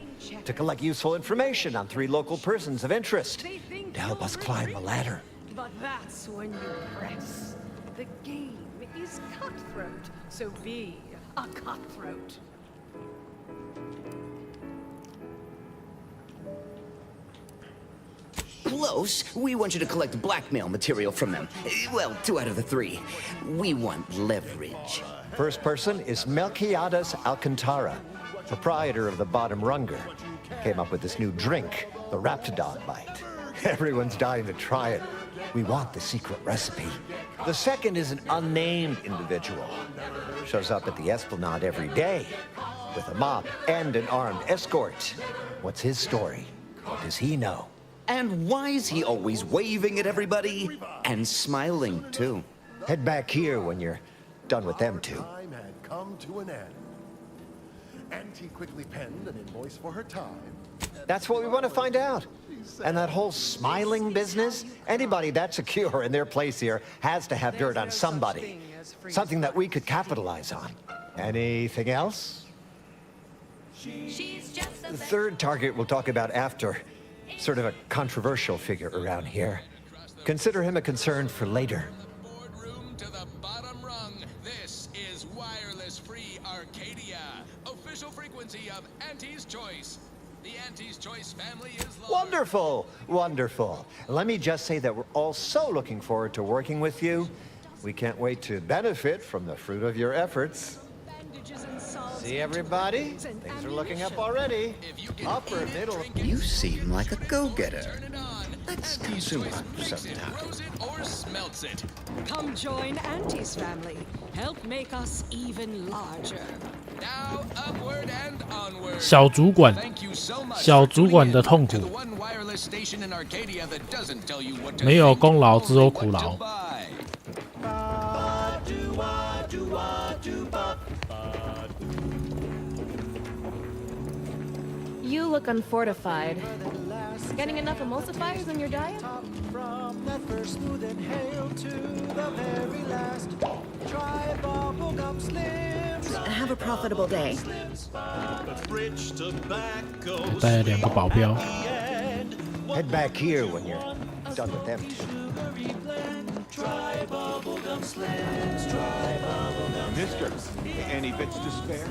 to collect useful information on 3 local persons of interest to help us climb the ladder. But that's when you press. The game is cutthroat, so be a cutthroat. Close. We want you to collect blackmail material from them. Well, 2 out of the 3. We want leverage. First person is Melquiades Alcantara, proprietor of the Bottom Runger. Came up with this new drink, the Raptidon Bite. Everyone's dying to try it. We want the secret recipe. The second is an unnamed individual. Shows up at the Esplanade every day with a mob and an armed escort. What's his story? What does he know? And why is he always waving at everybody? And smiling, too. Head back here when you're done with them two. Time had come to an end. Auntie quickly penned an invoice for her time. That's what we want to find out. And that whole smiling business, anybody that's secure in their place here has to have dirt on somebody. Something that we could capitalize on. Anything else? The third target we'll talk about after. Sort of a controversial figure around here. Consider him a concern for later. Boardroom to the bottom rung. This is wireless free Arcadia. Official frequency of Auntie's Choice. The Auntie's Choice family is large. Wonderful, wonderful. Let me just say that we're all so looking forward to working with you. We can't wait to benefit from the fruit of your efforts. See everybody? Things are looking up already. Upper, middle. You seem like a go-getter. Let's consume sometime. Or smelts it. Come join Auntie's family. Help make us even larger. Now upward and onward. 小主管， Thank you so much 小主管的痛苦 to the one wireless station in Arcadia that doesn't tell you what to 没有 think, 功劳，只有 only 苦 what 劳 to。buy. You look unfortified. Getting enough emulsifiers in your diet? Have a profitable day. 带了2个保镖。 Head back here when you're done with them two. Mister, any bits to spare?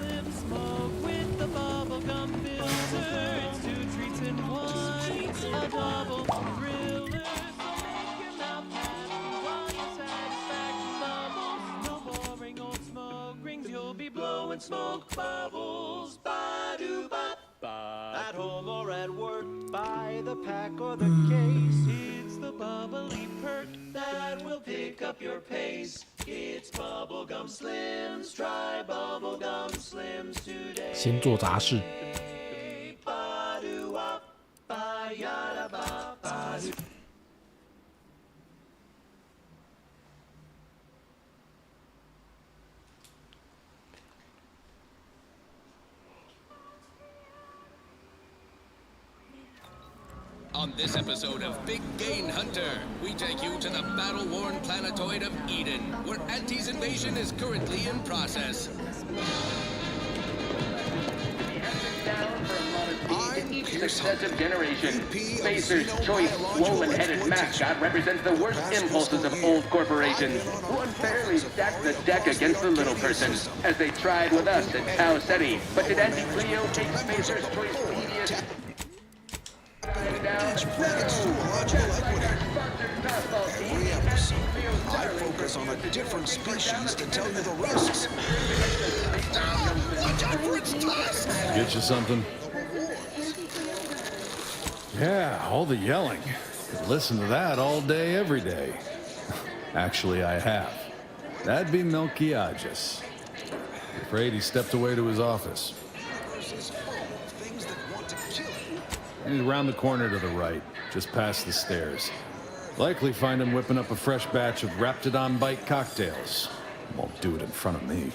Smoke bubbles, ba-do-bop. At home or at work, by the pack or the case, it's the bubbly perk that will pick up your pace. It's Bubblegum Slims, try Bubblegum Slims today. 先做杂事。 Ba-do-wop, ba-yada-bop, ba-do. On this episode of Big Gain Hunter, we take you to the battle-worn planetoid of Eden, where Auntie's invasion is currently in process. Each successive generation, Spacer's choice swollen-headed mascot represents the worst impulses of old corporations, who unfairly stacked the deck against the little person, as they tried with us at Tau Ceti. But did Auntie Cleo take Spacer's choice tedious? I focus on a different species to tell you the risks. Watch out for its tusks! Get you something? Yeah, all the yelling. Could listen to that all day, every day. Actually, I have. That'd be Melquiades. Afraid he stepped away to his office. He's around the corner to the right, just past the stairs. Likely find him whipping up a fresh batch of Raptidon Bite cocktails. Won't do it in front of me.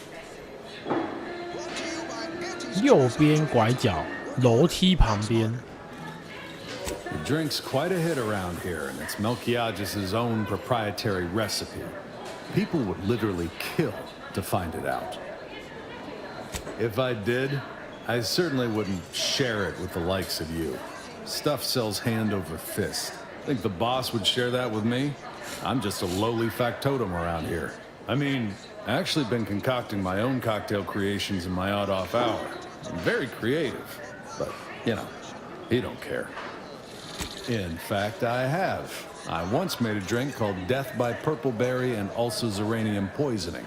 Brought to you by 右边拐角，楼梯旁边。 The drink's quite a hit around here, and it's Melquiades' own proprietary recipe. People would literally kill to find it out. If I did, I certainly wouldn't share it with the likes of you. Stuff sells hand over fist. Think the boss would share that with me? I'm just a lowly factotum around here. I mean, I actually been concocting my own cocktail creations in my odd-off hour. I'm very creative, but, you know, he don't care. In fact, I have. I once made a drink called Death by Purpleberry and Ulcizuranium Poisoning.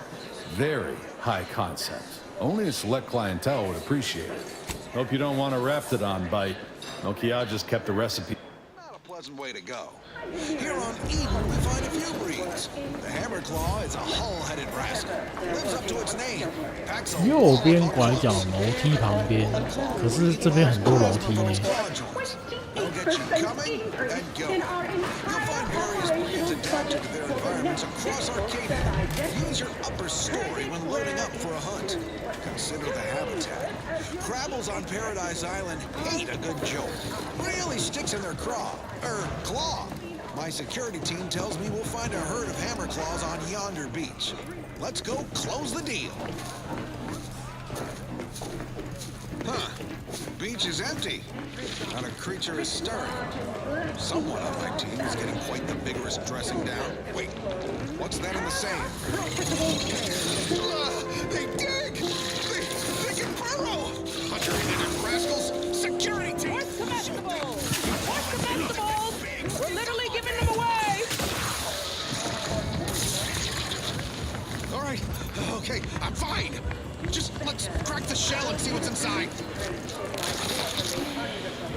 Very high concept. Only a select clientele would appreciate it. Hope you don't want a Raptidon bite. Melquiades kept a recipe. Not a pleasant way to go. Here on Eden, we find a few breeds. The Hammerclaw is a hull-headed rascal. Lives up to its name. Packs a 右边拐角楼梯旁边，可是这边很多楼梯呢。 They'll get you coming and going. You'll find various breeds adapted to their environments across Arcadia. Use your upper story when loading up for a hunt. Consider the habitat. Crabbles on Paradise Island hate a good joke. Really sticks in their claw. My security team tells me we'll find a herd of hammerclaws on yonder beach. Let's go close the deal. Huh. Beach is empty. Not a creature is stirring. Someone on my team is getting quite the vigorous dressing down. Wait, what's that in the sand? They dig! They can burrow! Hunter-handed rascals! Security team! What's the vegetables? What's the vegetables? We're literally giving them away! All right, okay, I'm fine. Just let's crack the shell and see what's inside.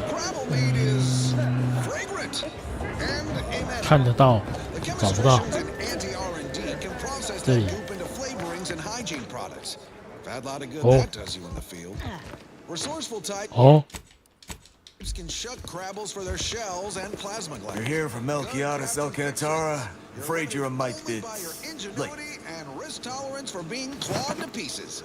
Crabble meat is fragrant and inedible. 看得到，找不到。 Anti-R&D can process that goop into flavorings and hygiene products. Bad lot of good that does you in the field. Resourceful type. Can shuck crabbles for their shells and plasma glands. You're here from Melquiades El Cantara. Afraid you're a mite bit late. And risk tolerance for being clawed to pieces.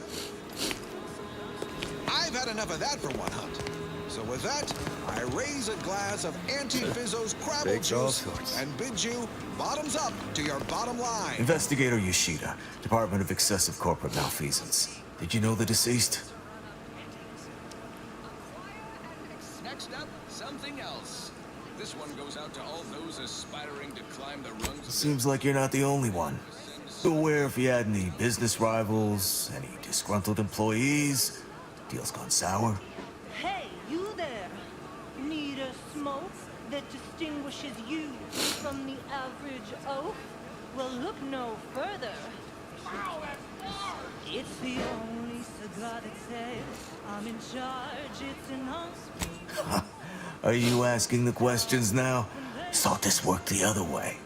I've had enough of that for one hunt. So with that, I raise a glass of Anti-Fizzo's Crabble Juice and bid you bottoms up to your bottom line. Investigator Yoshida, Department of Excessive Corporate Malfeasance. Did you know the deceased? Next up, something else. This one goes out to all those aspiring to climb the rungs of Seems like you're not the only one. Aware if you had any business rivals, any disgruntled employees, deals gone sour. Hey, you there! Need a smoke that distinguishes you from the average oaf? Well, look no further. It's the only cigar that says I'm in charge. It's an unspoken. Are you asking the questions now? Thought this worked the other way.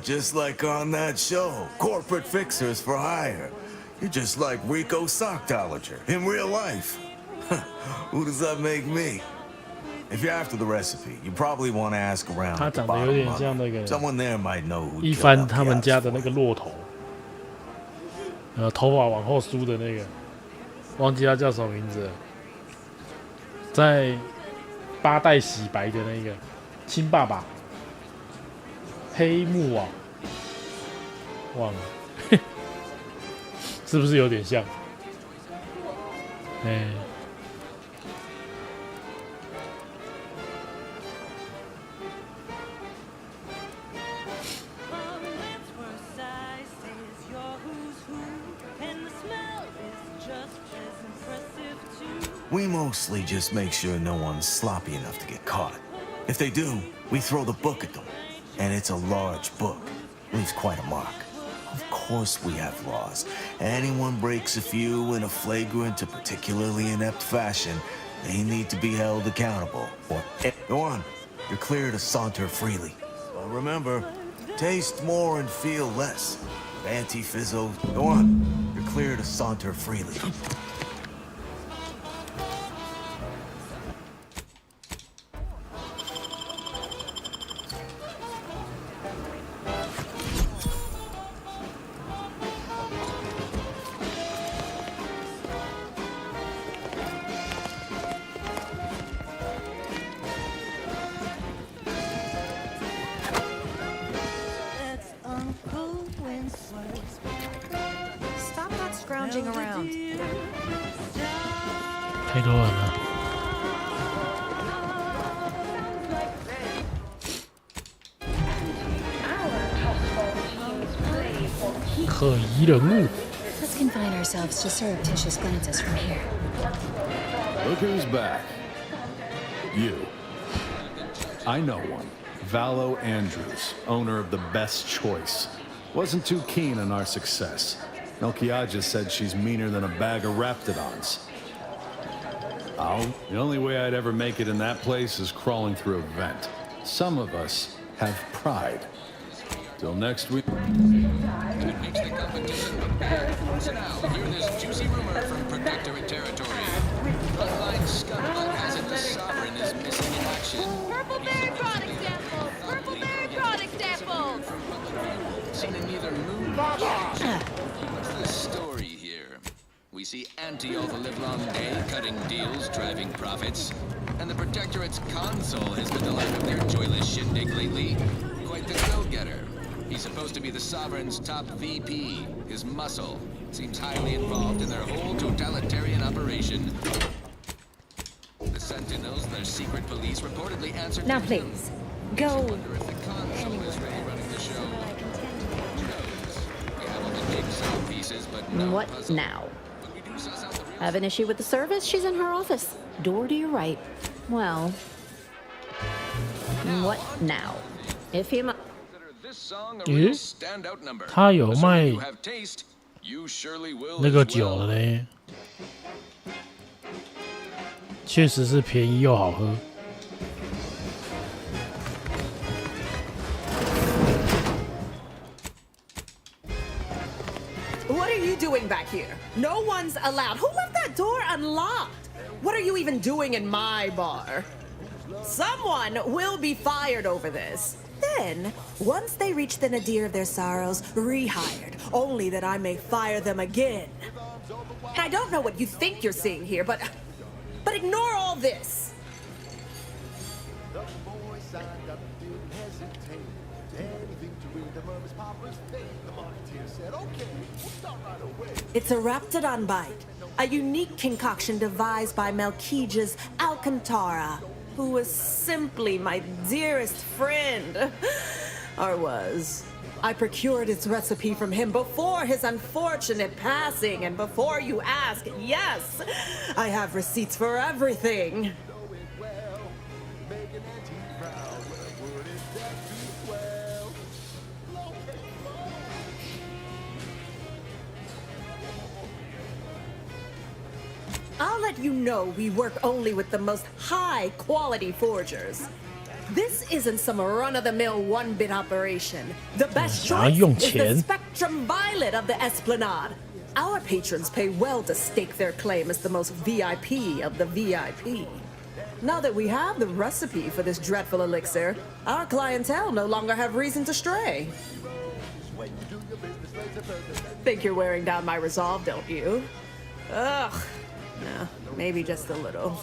Just like on that show, Corporate Fixers for Hire. You're just like Rico Sockdolager in real life. Who does that make me? If you're after the recipe, you probably want to ask around. 他长得有点像那个 Someone there might know who 一帆他们家的那个骆驼，头发往后梳的那个，忘记他叫什么名字了，在八代洗白的那个亲爸爸。 黑木啊，忘了，是不是有点像？哎，We mostly just make sure no one's sloppy enough to get caught. If they do, we throw the book at them. And it's a large book. Leaves quite a mark. Of course we have laws. Anyone breaks a few in a flagrant or particularly inept fashion, they need to be held accountable. Or go on. You're clear to saunter freely. But remember, taste more and feel less. Anti-Fizzo, go on. You're clear to saunter freely. Stop not scrounging around. 太多人了。可疑人物。 Let's confine ourselves to surreptitious glances from here. Look who's back. You. I know one. Valo Andrews, owner of the Best Choice. Wasn't too keen on our success. Melchiaja said she's meaner than a bag of raptidons. Oh, the only way I'd ever make it in that place is crawling through a vent. Some of us have pride. Till next week. It makes the competition prepare. So now, hear this juicy rumor from Protectorate territory. Bloodline scuttlebutt has it the Sovereign is missing in action. Purple berry product samples! Purple berry product samples! Seen in either moon. What's the story here? We see Auntie all the livelong day cutting deals, driving profits. And the Protectorate's console has been the life of their joyless shindig lately. Quite the go-getter. He's supposed to be the Sovereign's top VP. His muscle seems highly involved in their whole totalitarian operation. The Sentinels, their secret police, reportedly answered. Now, please, go What now? Have an issue with the service? She's in her office. Door to your right. Well, what now? If you must. 咦，他有卖那个酒的呢，确实是便宜又好喝。What are you doing back here? No one's allowed. Who left that door unlocked? What are you even doing in my bar? Someone will be fired over this. Then, once they reach the nadir of their sorrows, rehired, only that I may fire them again. And I don't know what you think you're seeing here, but ignore all this. It's a Raptidon bite, a unique concoction devised by Melchiaja's Alcantara, who was simply my dearest friend. Or was. I procured its recipe from him before his unfortunate passing, and before you ask, yes, I have receipts for everything. I'll let you know we work only with the most high-quality forgers. This isn't some run-of-the-mill one-bit operation. The best choice is the Spectrum Violet of the Esplanade. Our patrons pay well to stake their claim as the most VIP of the VIP. Now that we have the recipe for this dreadful elixir, our clientele no longer have reason to stray. Think you're wearing down my resolve, don't you? Ugh. No, maybe just a little.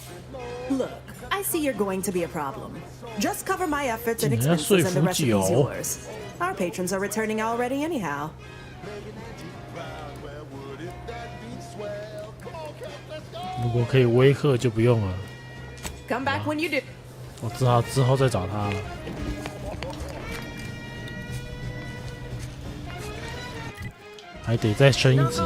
Look, I see you're going to be a problem. Just cover my efforts and expenses and the rest is yours. Our patrons are returning already anyhow. 如果可以威吓就不用了。 Come back when you do. 我只好之后再找他了。还得再升一级。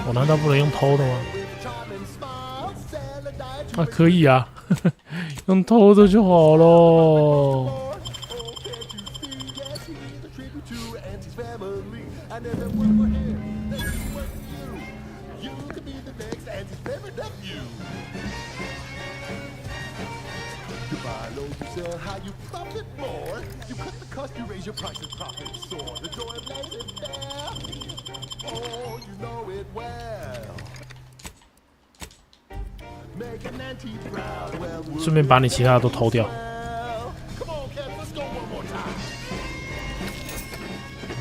我难道不能用偷的吗？啊，可以啊，用偷的就好咯。顺便把你其他的都偷掉。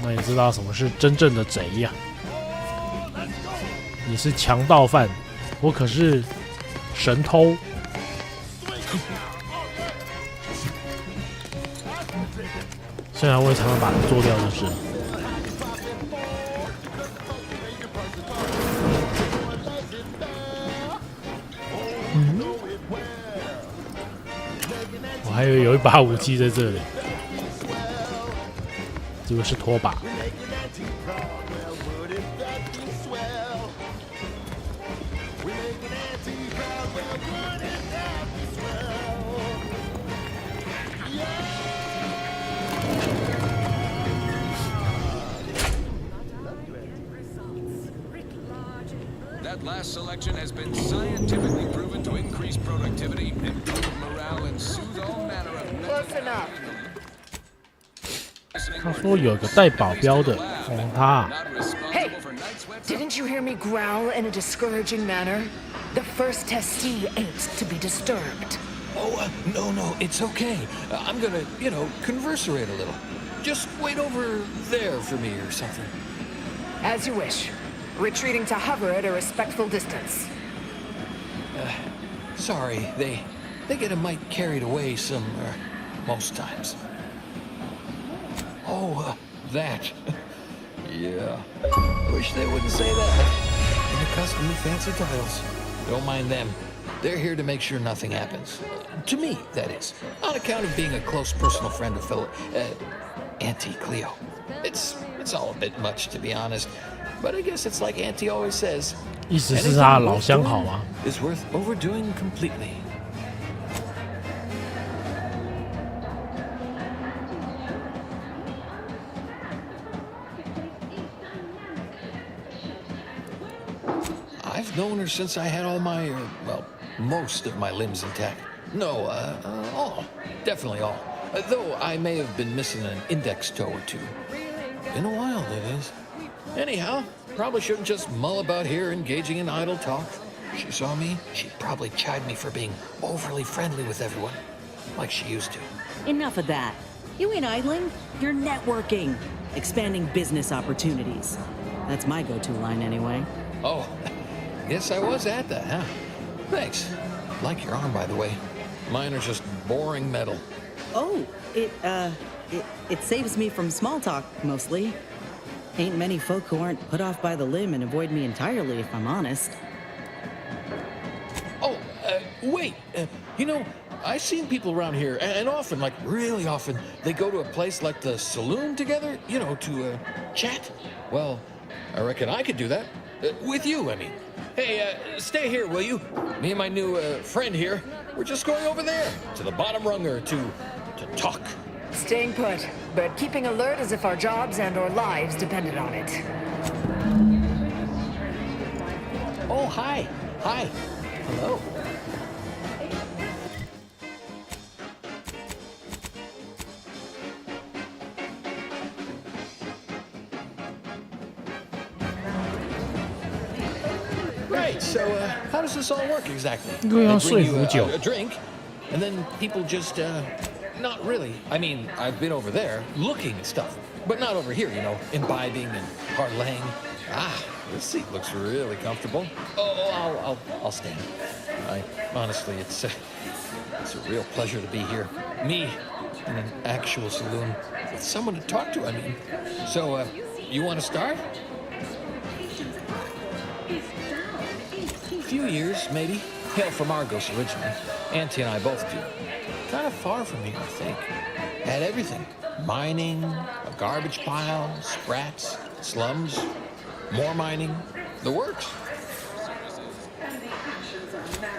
那你知道什么是真正的贼呀？你是强盗犯，我可是神偷。虽然我也常常把它做掉，就是了。我还以为有一把武器在这里，这个是拖把。That last selection has been scientifically proven to increase productivity, improve morale, and soothe all manner of Close enough. 他说有个带保镖的，哦，他。Hey, didn't you hear me growl in a discouraging manner? The first testee ain't to be disturbed. Oh, no, it's okay. I'm gonna, converserate a little. Just wait over there for me or something. As you wish. Retreating to hover at a respectful distance. Sorry, they get a mite carried away most times. Oh, that. Yeah. Wish they wouldn't say that. And the custom of fancy titles. Don't mind them. They're here to make sure nothing happens. To me, that is. On account of being a close personal friend of fellow Auntie Cleo. It's all a bit much, to be honest. But I guess it's like Auntie always says. 意思是他老相好吗 ？Is worth overdoing completely. I've known her since I had all my, most of my limbs intact. No, all. Definitely all. Though I may have been missing an index toe or two. Been a while, that is. Anyhow, probably shouldn't just mull about here engaging in idle talk. If she saw me, she'd probably chide me for being overly friendly with everyone, like she used to. Enough of that. You ain't idling, you're networking, expanding business opportunities. That's my go-to line anyway. Oh, guess I was at that, huh? Thanks. Like your arm, by the way. Mine are just boring metal. Oh, it saves me from small talk, mostly. Ain't many folk who aren't put off by the limb and avoid me entirely, if I'm honest. Oh, wait. I've seen people around here, and often, like really often, they go to a place like the saloon together, to chat. Well, I reckon I could do that. With you, I mean. Hey, stay here, will you? Me and my new friend here, we're just going over there, to the bottom runger, to talk. Staying put, but keeping alert as if our jobs and our lives depended on it. Oh, hi. Hi. Hello. Right, so how does this all work exactly? They bring you a drink, and then people just, not really. I mean, I've been over there looking at stuff, but not over here, imbibing and parlaying. Ah, this seat looks really comfortable. Oh, I'll stand. Honestly, it's a real pleasure to be here. Me in an actual saloon with someone to talk to, I mean. So, you want to start? A few years, maybe. Hail from Argos originally. Auntie and I both do. Kind of far from here, I think. Had everything. Mining, a garbage pile, sprats, slums, more mining, the works.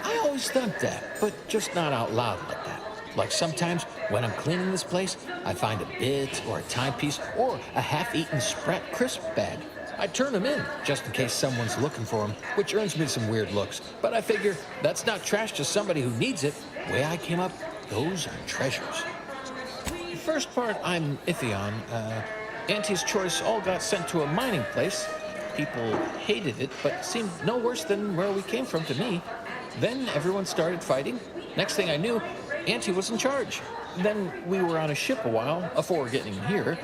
I always thought that, but just not out loud like that. Like sometimes when I'm cleaning this place, I find a bit or a timepiece or a half-eaten Sprat crisp bag. I turn them in just in case someone's looking for them, which earns me some weird looks. But I figure that's not trash to somebody who needs it. The way I came up, those are treasures. The first part I'm iffy on. Auntie's choice all got sent to a mining place. People hated it, but seemed no worse than where we came from to me. Then everyone started fighting. Next thing I knew, Auntie was in charge. Then we were on a ship a while before getting here.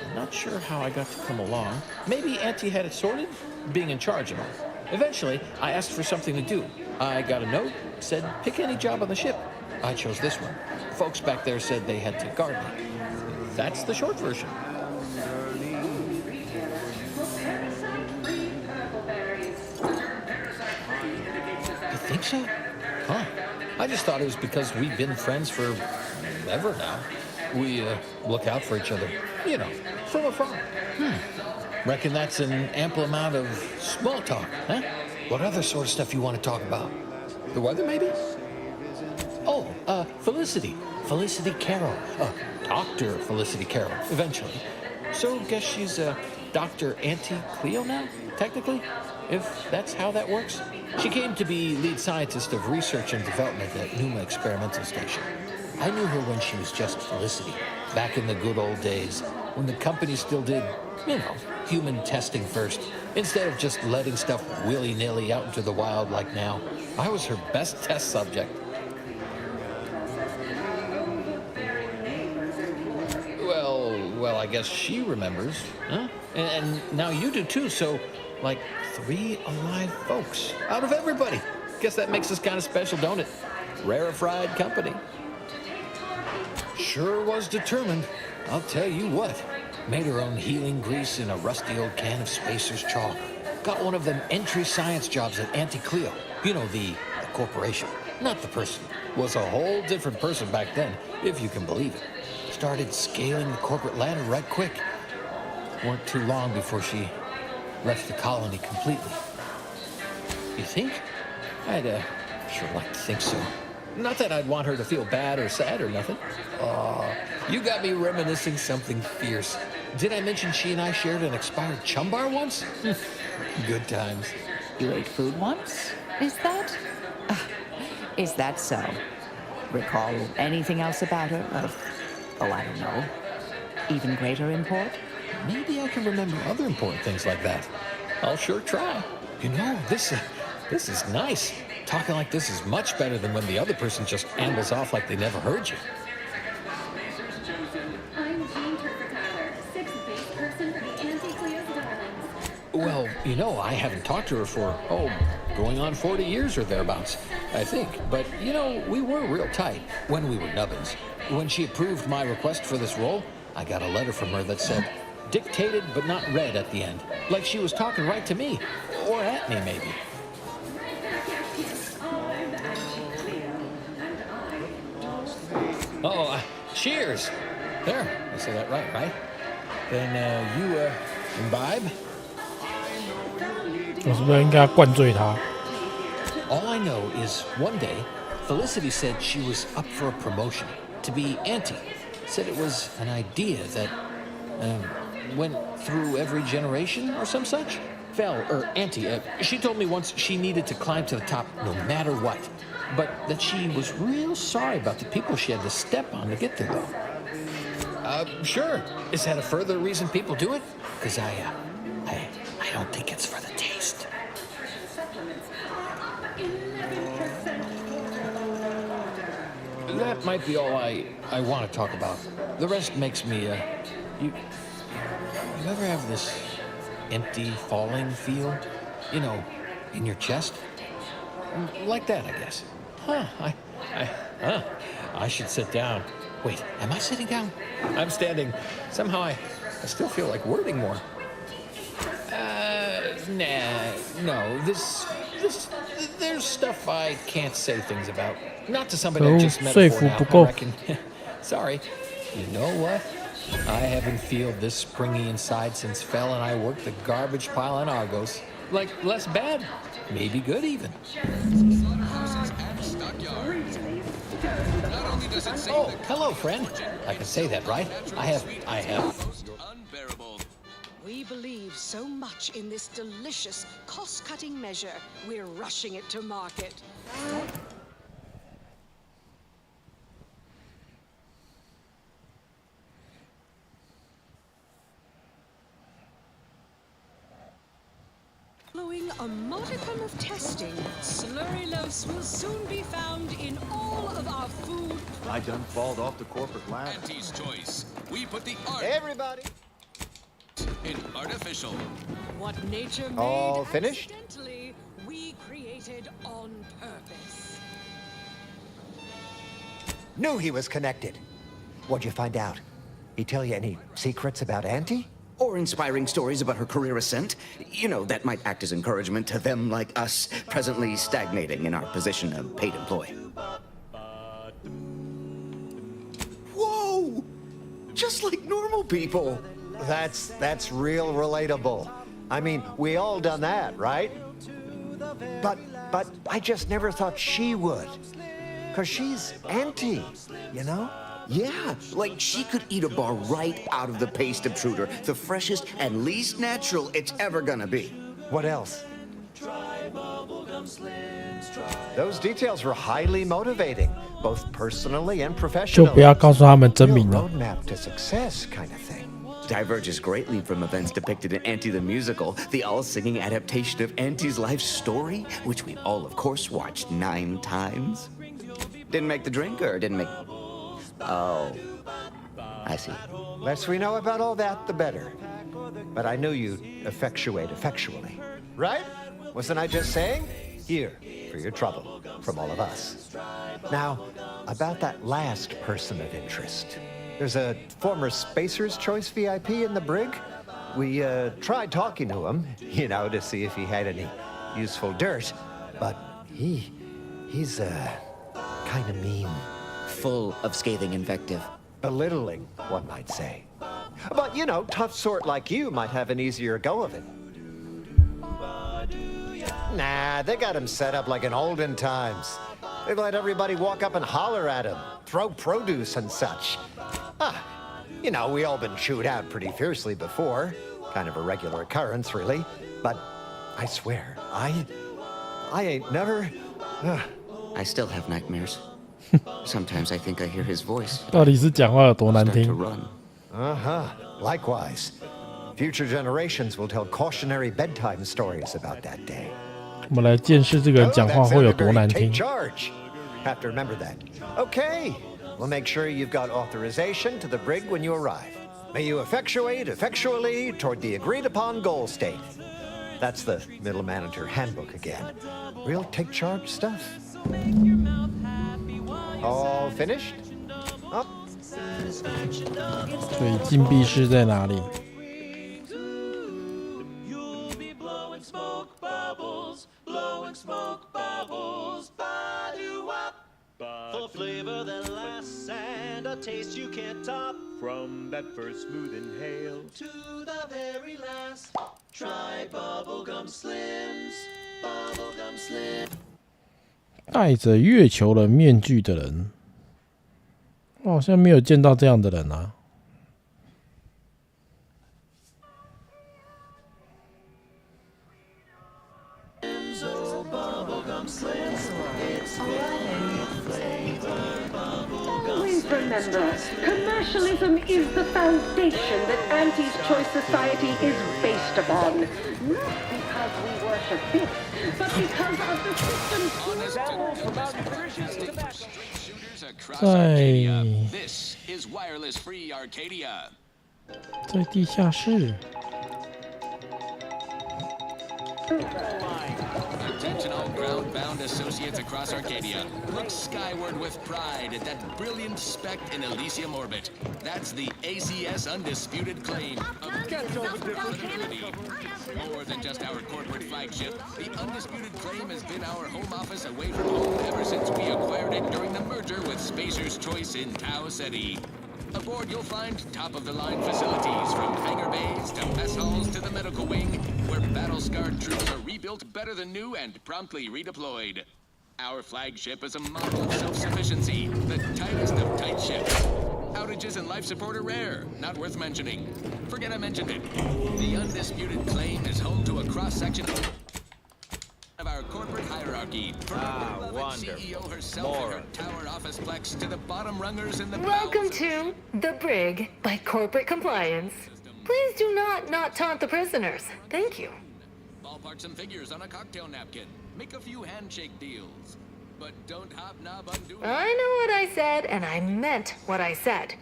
I'm not sure how I got to come along. Maybe Auntie had it sorted, being in charge and all. Eventually, I asked for something to do. I got a note, said pick any job on the ship. I chose this one. Folks back there said they had to guard me. That's the short version. You think so? Huh. I just thought it was because we've been friends for ever now. We look out for each other, you know, from afar. Reckon that's an ample amount of small talk, huh? What other sort of stuff you want to talk about? The weather, maybe? Oh, Felicity. Felicity Carroll. Dr. Felicity Carroll, eventually. So, guess she's Dr. Auntie Cleo now, technically? If that's how that works? She came to be lead scientist of research and development at Numa Experimental Station. I knew her when she was just Felicity, back in the good old days, when the company still did, you know, human testing first, instead of just letting stuff willy-nilly out into the wild like now. I was her best test subject. Well, I guess she remembers, huh? And now you do too, so, like, 3 alive folks out of everybody. Guess that makes us kind of special, don't it? Rarefied company. Sure was determined. I'll tell you what. Made her own healing grease in a rusty old can of Spacer's chalk. Got one of them entry science jobs at Auntie Cleo. You know, the corporation, not the person. Was a whole different person back then, if you can believe it. Started scaling the corporate ladder right quick. Weren't too long before she left the colony completely. You think? I'd sure like to think so. Not that I'd want her to feel bad or sad or nothing. You got me reminiscing something fierce. Did I mention she and I shared an expired chum bar once? Good times. You ate food once? Is that? Is that so? Recall anything else about her? Oh, I don't know. Even greater import? Maybe I can remember other important things like that. I'll sure try. You know, this is nice. Talking like this is much better than when the other person just ambles off like they never heard you. Well, you know, I haven't talked to her for, going on 40 years or thereabouts, I think. But, you know, we were real tight when we were nubbins. When she approved my request for this role, I got a letter from her that said, dictated but not read at the end. Like she was talking right to me. Or at me, maybe. Cheers! There, I said that right? Then, you, imbibe? 我是不是应该灌醉他？ All I know is one day, Felicity said she was up for a promotion to be Auntie. Said it was an idea that went through every generation or some such. Auntie, she told me once she needed to climb to the top no matter what. But that she was real sorry about the people she had to step on to get there, though. Sure. Is that a further reason people do it? Because I don't think it's for the taste. That might be all I want to talk about. The rest makes me, you ever have this empty, falling feel? You know, in your chest? Like that, I guess. I should sit down. Wait, am I sitting down? I'm standing. Somehow I still feel like wording more. No, there's stuff I can't say things about. Not to somebody I just met before now, I reckon. Sorry. You know what? I haven't felt this springy inside since Fel and I worked the garbage pile on Argos. Like, less bad. Maybe good, even. Oh, hello, friend. I can say that, right? I have. We believe so much in this delicious, cost-cutting measure, we're rushing it to market. Following a modicum of testing, slurry-loafs will soon be found in all of our food. I done falled off the corporate ladder. Auntie's choice. We put the art Everybody. in artificial. What nature made All finished? accidentally, we created on purpose. Knew he was connected. What'd you find out? He tell you any secrets about Auntie? Or inspiring stories about her career ascent. You know, that might act as encouragement to them like us, presently stagnating in our position of paid employee. Whoa! Just like normal people. That's real relatable. I mean, we all done that, right? But I just never thought she would. 'Cause she's Auntie, you know? Yeah, like she could eat a bar right out of the paste obtruder, the freshest and least natural it's ever gonna be. What else? Those details were highly motivating, both personally and 就 professionally. 不要告诉他们真名 Real 了。 roadmap to success kind of thing. Diverges greatly from events depicted in Auntie the Musical, the all-singing adaptation of Auntie's life story, which we all, of course, watched 9 times. Didn't make the drink, or didn't make... Oh, I see. Less we know about all that, the better. But I knew you'd effectuate effectually. Right? Wasn't I just saying? Here, for your trouble, from all of us. Now, about that last person of interest. There's a former Spacer's Choice VIP in the brig. We tried talking to him, you know, to see if he had any useful dirt. But he's kind of mean. Full of scathing invective. Belittling, one might say. But, you know, tough sort like you might have an easier go of it. Nah, they got him set up like in olden times. They let everybody walk up and holler at him, throw produce and such. You know, we all been chewed out pretty fiercely before. Kind of a regular occurrence, really. But I swear, I ain't never... I still have nightmares. Sometimes I think I hear his voice. 到底是讲话有多难听？ Likewise. Future generations will tell cautionary bedtime stories about that day. 我们来见识这个人讲话会有多难听。 Take charge. Have to remember that. Okay. We'll make sure you've got authorization to the brig when you arrive. May you effectuate effectually toward the agreed upon goal state. That's the middle manager handbook again. Real take charge stuff. All finished? Up. 所以禁闭室在哪里？ For flavor that lasts and a taste you can't top. From that first smooth inhale to the very last. Try bubblegum slims, bubblegum slim. 戴着月球人面具的人，我好像没有见到这样的人啊。Always remember, commercialism is the foundation that Auntie's Choice Society is based upon. Not because we worship this, but because of the system's This is wireless free Arcadia. 在地下室。 Attention all ground-bound associates across Arcadia. Look skyward with pride at that brilliant speck in Elysium orbit. That's the ACS Undisputed Claim of profitability. More than just our corporate flagship, the Undisputed Claim has been our home office away from home ever since we acquired it during the merger with Spacer's Choice in Tau Ceti. Aboard, you'll find top-of-the-line facilities, from hangar bays to mess halls to the medical wing, where battle-scarred troops are rebuilt better than new and promptly redeployed. Our flagship is a model of self-sufficiency, the tightest of tight ships. Outages and life support are rare, not worth mentioning. Forget I mentioned it. The Undisputed Claim is home to a cross-section of our corporate hierarchy. From our beloved CEO herself and her tower officeplex to the bottom rungers in the Welcome to The Brig by Corporate Compliance. Please do not taunt the prisoners. Thank you. Ballpark some figures on a cocktail napkin. Make a few handshake deals. But don't hobnob unduly. I know what I said, and I meant what I said.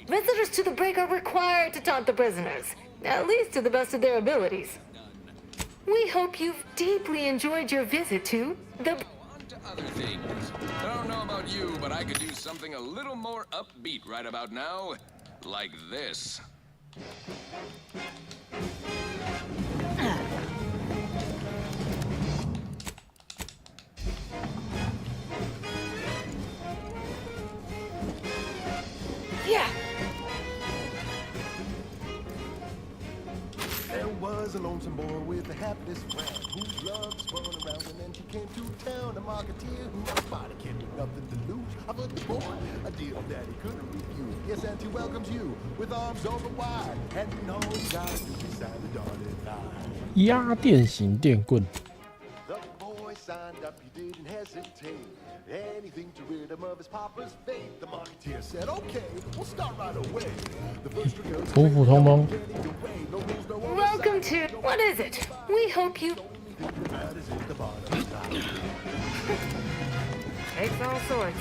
Visitors to the break are required to taunt the prisoners, at least to the best of their abilities. We hope you've deeply enjoyed your visit to the... On to other things. I don't know about you, but I could use something a little more upbeat right about now. Like this. Yeah. There was a lonesome boy with a hapless friend who loved to run around, and then she came to town, a marketeer who nobody cared with nothing to lose. I put the boy a deal that he couldn't refuse. Yes, and he welcomes you with arms open wide, and you know you gotta do beside the dotted line. 压电型电棍。 The boy signed up, he didn't hesitate. Anything to rid him of his papa's fate. The marketeer said, "Okay, we'll start right away." The first trigger. 普普通通。 Welcome to... What is it? We hope you... Takes all sorts.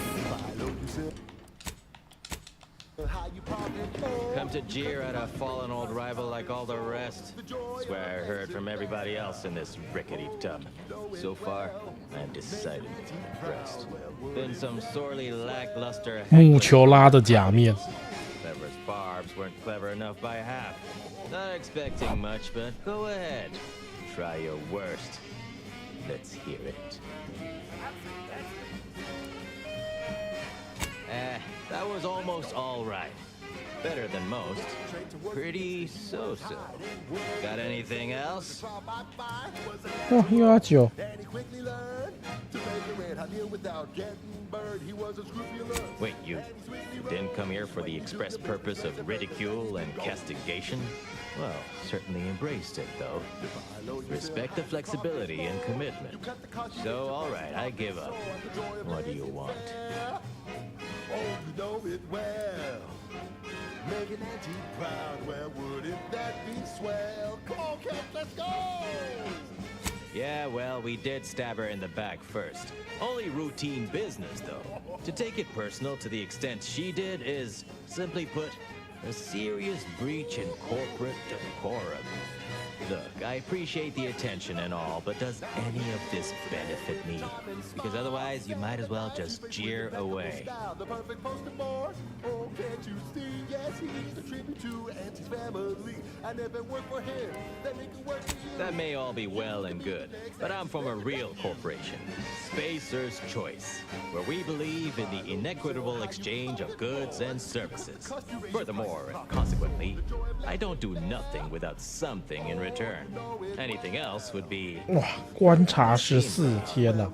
Come to jeer at a fallen old rival like all the rest. That's what I heard from everybody else in this rickety tub. So far, I'm decidedly impressed. Been some sorely lackluster. 木球拉的假面。 Clever as barbs weren't clever enough by half. Not expecting much, but go ahead. Try your worst. Let's hear it. That was almost all right. Better than most. Pretty so-so. Got anything else? 哇，又要酒。 Wait, you didn't come here for the express purpose of ridicule and castigation? Well, certainly embraced it, though. Respect the flexibility and commitment. So, all right, I give up. What do you want? Oh, you know it well. Making Auntie proud, well, wouldn't that be swell? Come on, Cap, let's go! Yeah, well, we did stab her in the back first. Only routine business, though. To take it personal to the extent she did is, simply put, a serious breach in corporate decorum. Look, I appreciate the attention and all, but does any of this benefit me? Because otherwise, you might as well just jeer away. The perfect poster boy. Oh, can't you see? Yes, he's a tribute to Auntie's family. I never worked for him. That make it work for you. That may all be well and good, but I'm from a real corporation, Spacer's Choice, where we believe in the inequitable exchange of goods and services. Furthermore, and consequently, I don't do nothing without something in return. Anything else would be... 哇，观察14天了。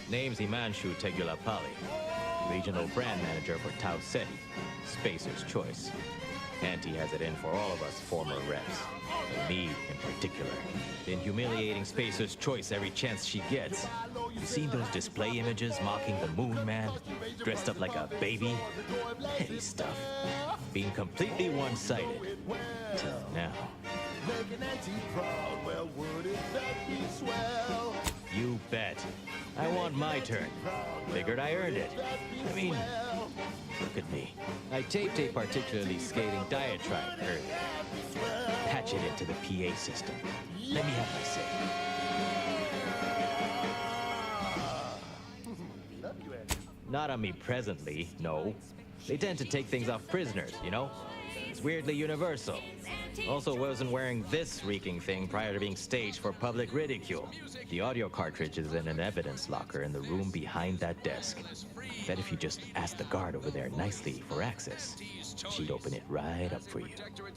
Name's Himanshu Tegulapalli, Regional Brand Manager for Tau Ceti, Spacer's Choice. Auntie has it in for all of us former reps, and me in particular. Been humiliating Spacer's Choice every chance she gets. You seen those display images mocking the Moon Man, dressed up like a baby? Petty stuff. Being completely one-sided. Till now. You bet. I want my turn. Figured I earned it. I mean, look at me. I taped a particularly scathing diatribe earlier. Patch it into the PA system. Let me have my say. Not on me presently, no. They tend to take things off prisoners, you know? It's weirdly universal. Also wasn't wearing this reeking thing prior to being staged for public ridicule. The audio cartridge is in an evidence locker in the room behind that desk. Bet if you just asked the guard over there nicely for access, she'd open it right up for you.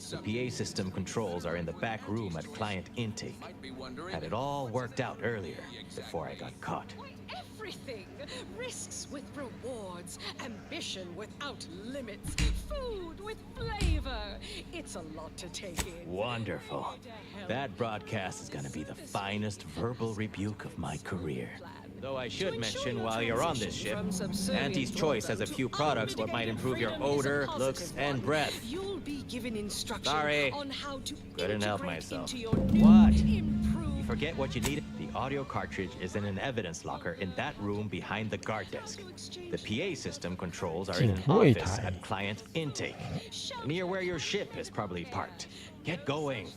The PA system controls are in the back room at client intake. Had it all worked out earlier, before I got caught. Everything. Risks with rewards, ambition without limits, food with flavor. It's a lot to take in. Wonderful. That broadcast is going to be the finest verbal rebuke of my career. Though I should mention while you're on this ship, Auntie's Choice has a few products what might improve your odor, looks, and breath. You'll be given instructions Sorry. on how to Couldn't help integrate myself. into your What? improved. You forget what you need? The audio cartridge is in an evidence locker in that room behind the guard desk. The PA system controls are in an office at client intake, near where your ship is probably parked. Get going.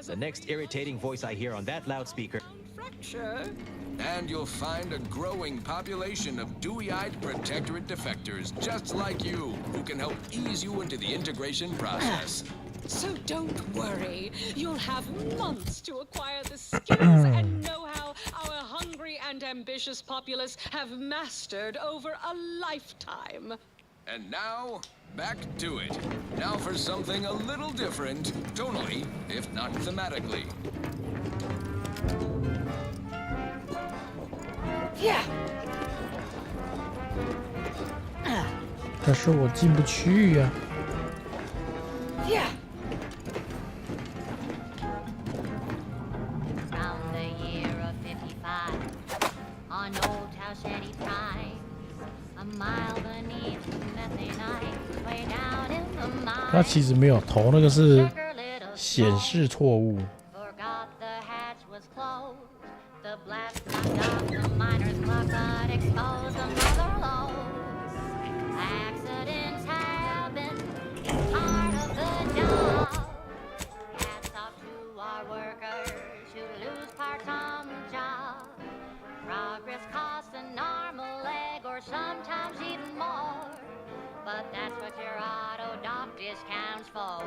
The next irritating voice I hear on that loudspeaker. And you'll find a growing population of dewy-eyed protectorate defectors just like you, who can help ease you into the integration process. So don't worry. You'll have months to acquire the skills and know-how our hungry and ambitious populace have mastered over a lifetime. And now, back to it. Now for something a little different, tonally, if not thematically. Yeah. 可是我进不去呀。Yeah. Round the year of 55, on old Towshanty Prime, a mile beneath the methane ice, way down in the mine. 它其实没有投，那个是显示错误。 Forgot the hatch was closed. The blast knocked off the miner's luck, but exposed the mother loads. Accidents happen, it's part of the job. Hats off to our workers who lose parts on the job. Progress costs an arm, a leg, or sometimes even more. But that's what your auto dock discounts for.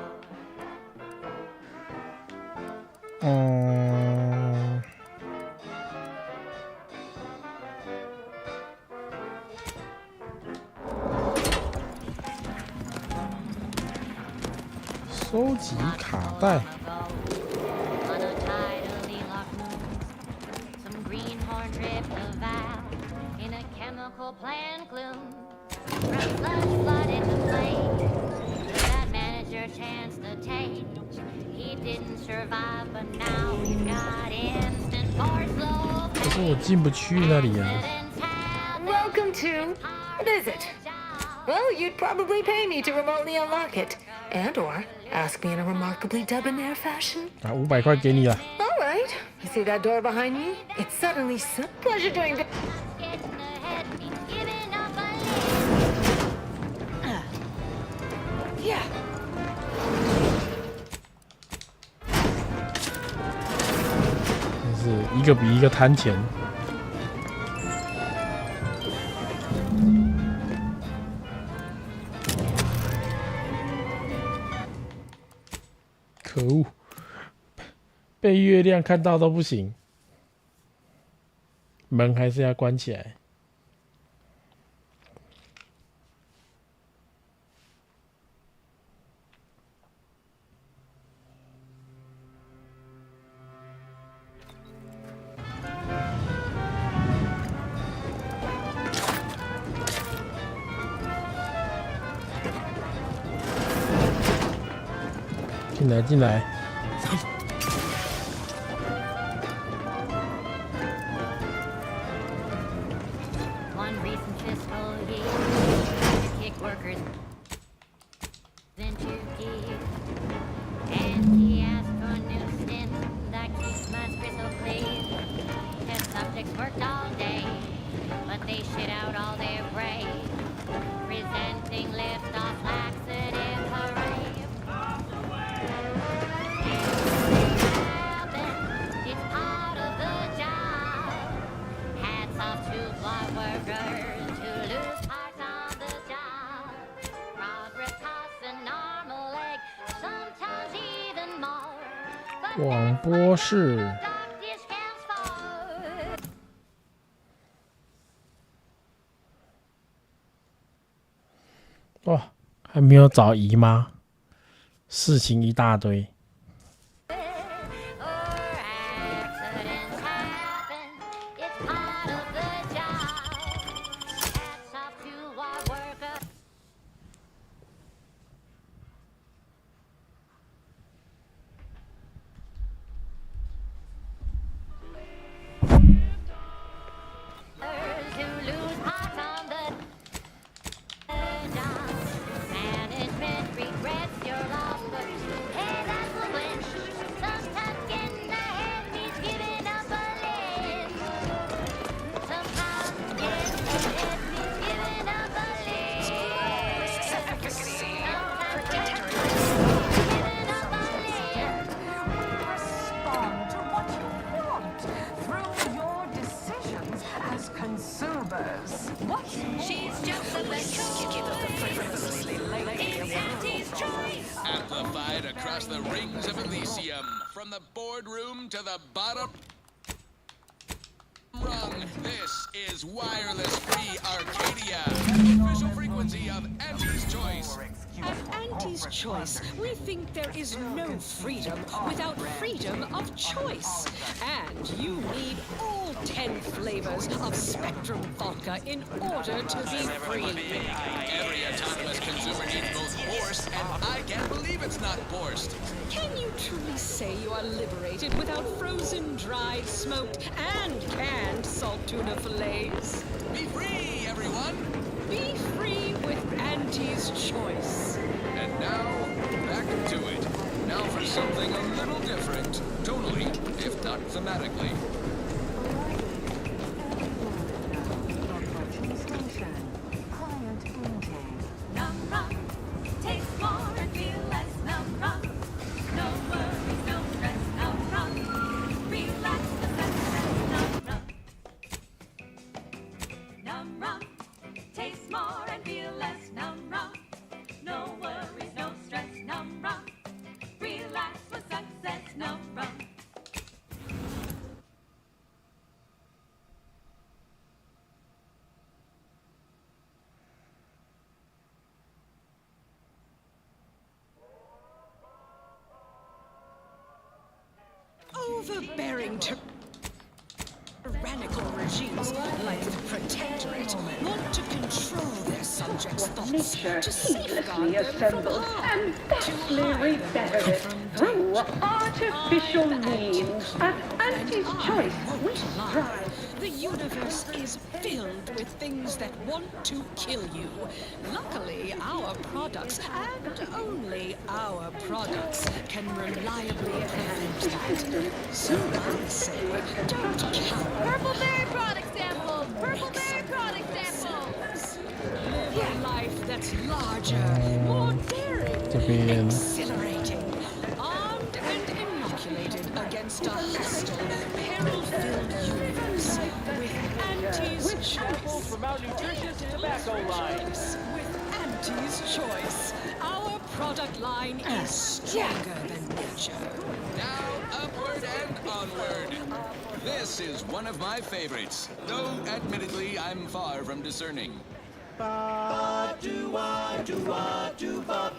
收集卡带。 Some greenhorn dripped a valve in a chemical plant gloom. From sludge flooded the place. That manager chance to take. He didn't survive, but now we've got instant force flow. 可是我进不去那里啊。 Welcome to Visit. Well, you'd probably pay me to remotely unlock it, and/or ask me in a remarkably debonair fashion. 啊，500块给你了。 All right. You see that door behind me? It's suddenly so pleasure doing. Yeah. 真是一个比一个贪钱。 可恶，被月亮看到都不行，门还是要关起来。进来，进来。 One recent fiscal year, kick workers into gear. And he asked for new skin that keeps mud crystal clear. Test subjects worked all day, but they shit out all their brave. Presenting lift-off laxative parade. It's part of the job. Hats off to our workers who lose parts on the job. Progress costs an arm, a leg, sometimes even more. 广播室。哇，还没有找姨妈，事情一大堆。 Hats yours. What? She's just a It's Auntie's choice. Amplified across the rings of Elysium, from the boardroom to the bottom rung. This is wireless free Arcadia, the official frequency of Auntie's Choice. At Auntie's Choice, we think there is no freedom without freedom of choice. And you need all 10 flavors of Spectrum vodka in order to be free. Every autonomous consumer needs both Borst, and I can't believe it's not Borst. Can you truly say you are liberated without frozen, dried, smoked, and canned salt tuna fillets? Be free, everyone! Be free with Auntie's Choice. And now, back to it. Now for something a little different, tonally, if not thematically. Num rum, taste more and feel less. Num rum, no worries, no stress. Num rum, relax the senses. Num rum, num rum, taste more and feel less. Num rum, no worries, no stress. Num rum, relax with success. Num rum. Overbearing tyrannical regimes like the Protectorate want to control their subjects' thoughts, Nature to safeguard heedlessly them from assembled harm, and vastly rebettered through artificial means. At Auntie's Choice, we strive. The universe is filled with things that want to kill you. Luckily, our products, and only our products, can reliably prevent that. So I say, don't count. Purple berry product sample! Purple berry product sample! Live a life that's larger, more daring, exhilarating, armed and inoculated against a hostile, peril-filled universe. With Auntie's Choice. From our nutritious tobacco lines. With Auntie's Choice, our product line is stronger than nature. Now, upward and onward. This is one of my favorites, though admittedly I'm far from discerning. Ba-do-wa-do-wa-do-ba.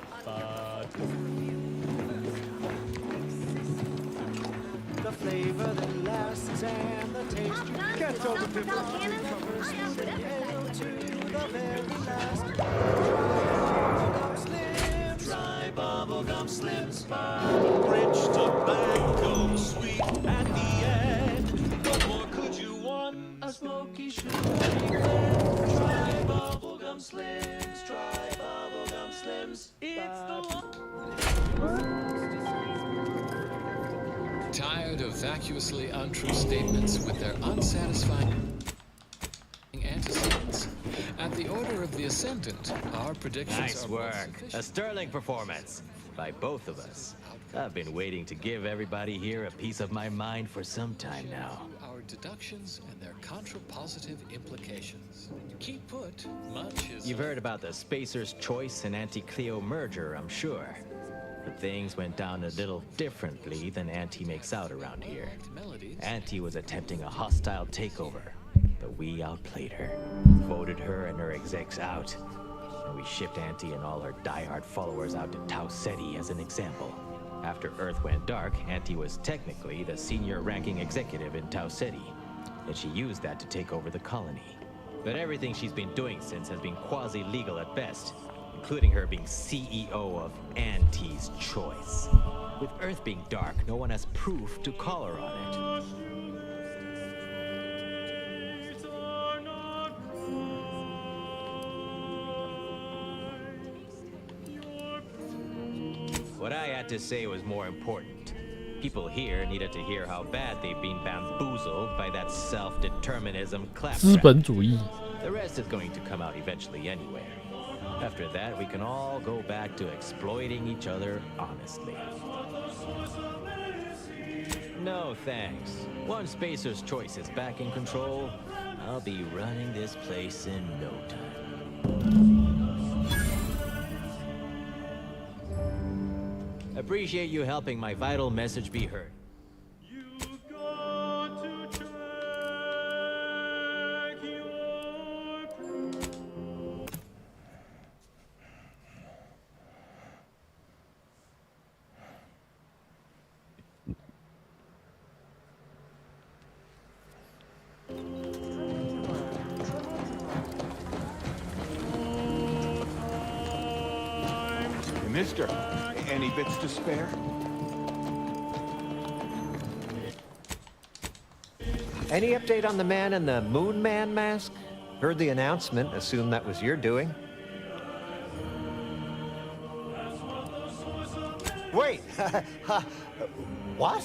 The flavor that lasts and the taste you get over people covers the air to the very last. Try bubblegum slims. Rich tobacco, sweet at the end. What more could you want? A smoky sugar. Try bubblegum slims. Try bubblegum slims. It's the one. Tired of vacuously untrue statements with their unsatisfying antecedents? At the order of the Ascendant, our predictions Nice are work. A sterling performance by both of us. I've been waiting to give everybody here a piece of my mind for some time now. our deductions and their contrapositive implications. Keep put, much is... You've heard about the Spacer's Choice and Anti-Cleo merger, I'm sure. But things went down a little differently than Auntie makes out around here. Auntie was attempting a hostile takeover, but we outplayed her, voted her and her execs out, and we shipped Auntie and all her diehard followers out to Tau Ceti as an example. After Earth went dark, Auntie was technically the senior-ranking executive in Tau Ceti, and she used that to take over the colony. But everything she's been doing since has been quasi-legal at best, including her being CEO of Auntie's Choice. With Earth being dark, no one has proof to call her on it. What I had to say was more important. People here needed to hear how bad they've been bamboozled by that self-determinism claptrap. 资本主义。 The rest is going to come out eventually anyway. After that, we can all go back to exploiting each other honestly. No thanks. Once Spacer's Choice is back in control, I'll be running this place in no time. Appreciate you helping my vital message be heard. Mister, any bits to spare? Any update on the man in the Moon Man mask? Heard the announcement, assumed that was your doing. Wait, what?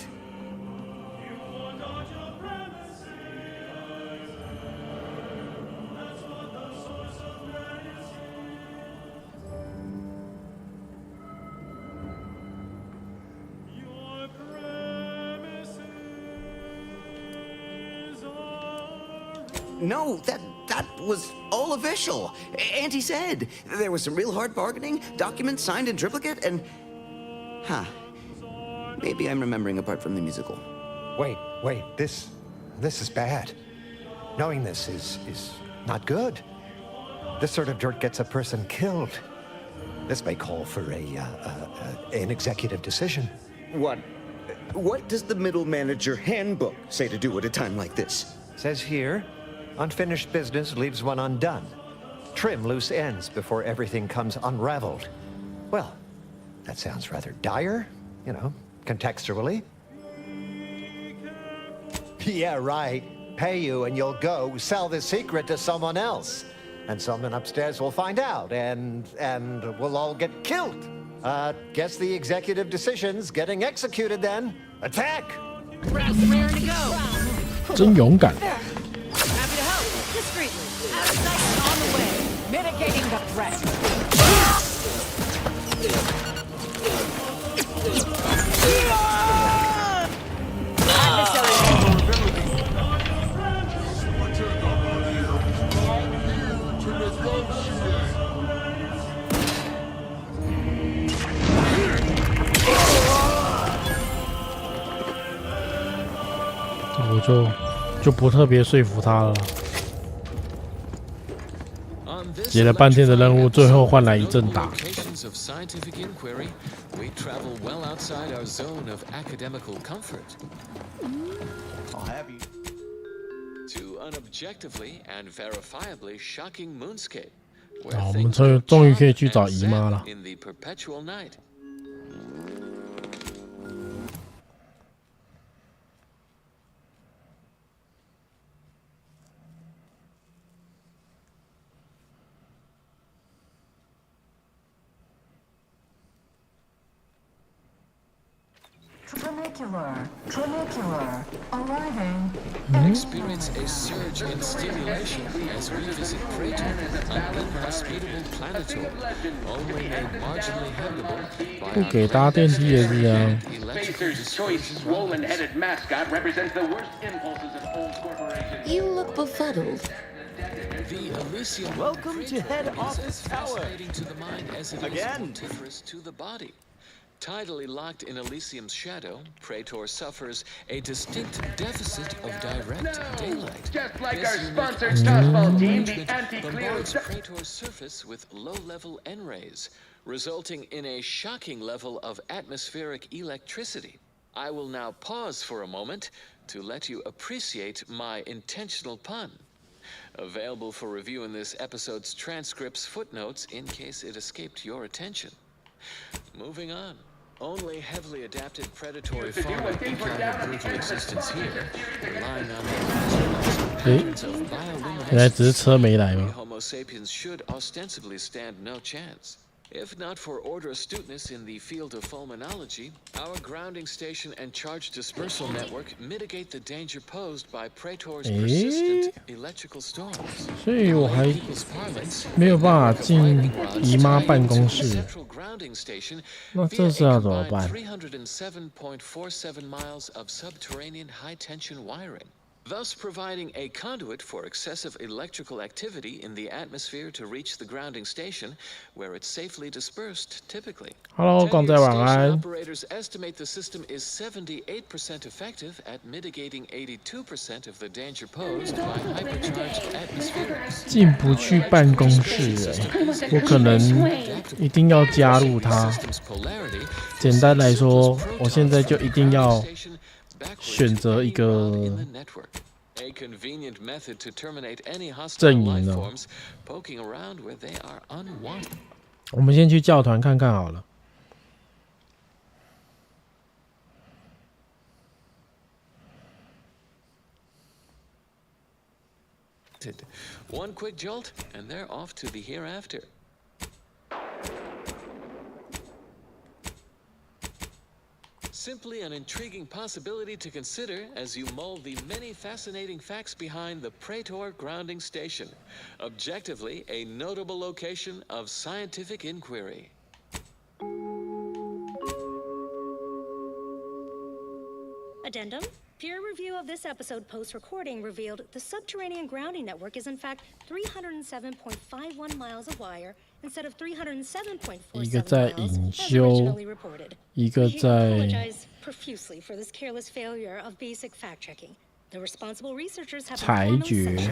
No, that was all official. Auntie said there was some real hard bargaining, documents signed in triplicate, and... Maybe I'm remembering a part from the musical. Wait, this is bad. Knowing this is not good. This sort of dirt gets a person killed. This may call for an executive decision. What does the middle manager handbook say to do at a time like this? Says here, unfinished business leaves one undone. Trim loose ends before everything comes unraveled. Well, that sounds rather dire, you know, contextually. Yeah, right. Pay you and you'll go sell the secret to someone else. And someone upstairs will find out, and we'll all get killed. Guess the executive decision's getting executed then. Attack! Raring to go. 真勇敢。 Happy to help. Discreetly. Out of sight and on the way. Mitigating the threat.我就不特别说服他了。解了半天的任务，最后换来一阵打。 We travel well outside our zone of academical comfort. I'll have you. To an objectively and verifiably shocking moonscape, 我们终于可以去找姨妈了。 in the perpetual night. Trinicular, arriving. Experience a surge in stimulation as we visit Praetor, an inhospitable planetoid, only made marginally habitable by 不给搭电梯也是这样。 Chaser's choice swollen-headed mascot represents the worst impulses of old corporations. You look befuddled. The Elysium Welcome to head office tower. Fascinating to the mind as it is multifarious to the body. Tidally locked in Elysium's shadow, Praetor suffers a distinct deficit of direct daylight. Just like This our unique sponsored optical dodgeball team, the arrangement Anti-Cleo. bombards Praetor's surface with low-level N-rays, resulting in a shocking level of atmospheric electricity. I will now pause for a moment to let you appreciate my intentional pun. Available for review in this episode's transcripts footnotes in case it escaped your attention. Moving on. Only heavily adapted predatory fauna eke out a brutal existence here, relying on the patterns of bioluminescence. 原来只是车没来吗？ Homo sapiens should ostensibly stand no chance. If not for order astuteness in the field of fulminology, our grounding station and charge dispersal network mitigate the danger posed by Praetor's persistent electrical storms. 所以我还没有办法进姨妈办公室。那这是要怎么办？ 307.47 miles of subterranean high-tension wiring. thus providing a conduit for excessive electrical activity in the atmosphere to reach the grounding station, where it's safely dispersed typically. Hello， 广仔晚安。 Operators estimate the system is 78% effective at mitigating 82% of the danger posed by hypercharged atmosphere. 进不去办公室我可能一定要加入它。简单来说，我现在就一定要选择一个阵营了。我们先去教团看看好了。 One quick jolt, and they're off to the hereafter. Simply an intriguing possibility to consider as you mull the many fascinating facts behind the Praetor grounding station. Objectively, a notable location of scientific inquiry. Addendum. Peer review of this episode post-recording revealed the subterranean grounding network is in fact 307.51 miles of wire instead of 307.47 miles as originally reported. We apologize profusely for this careless failure of basic fact-checking. The responsible researchers have informed us.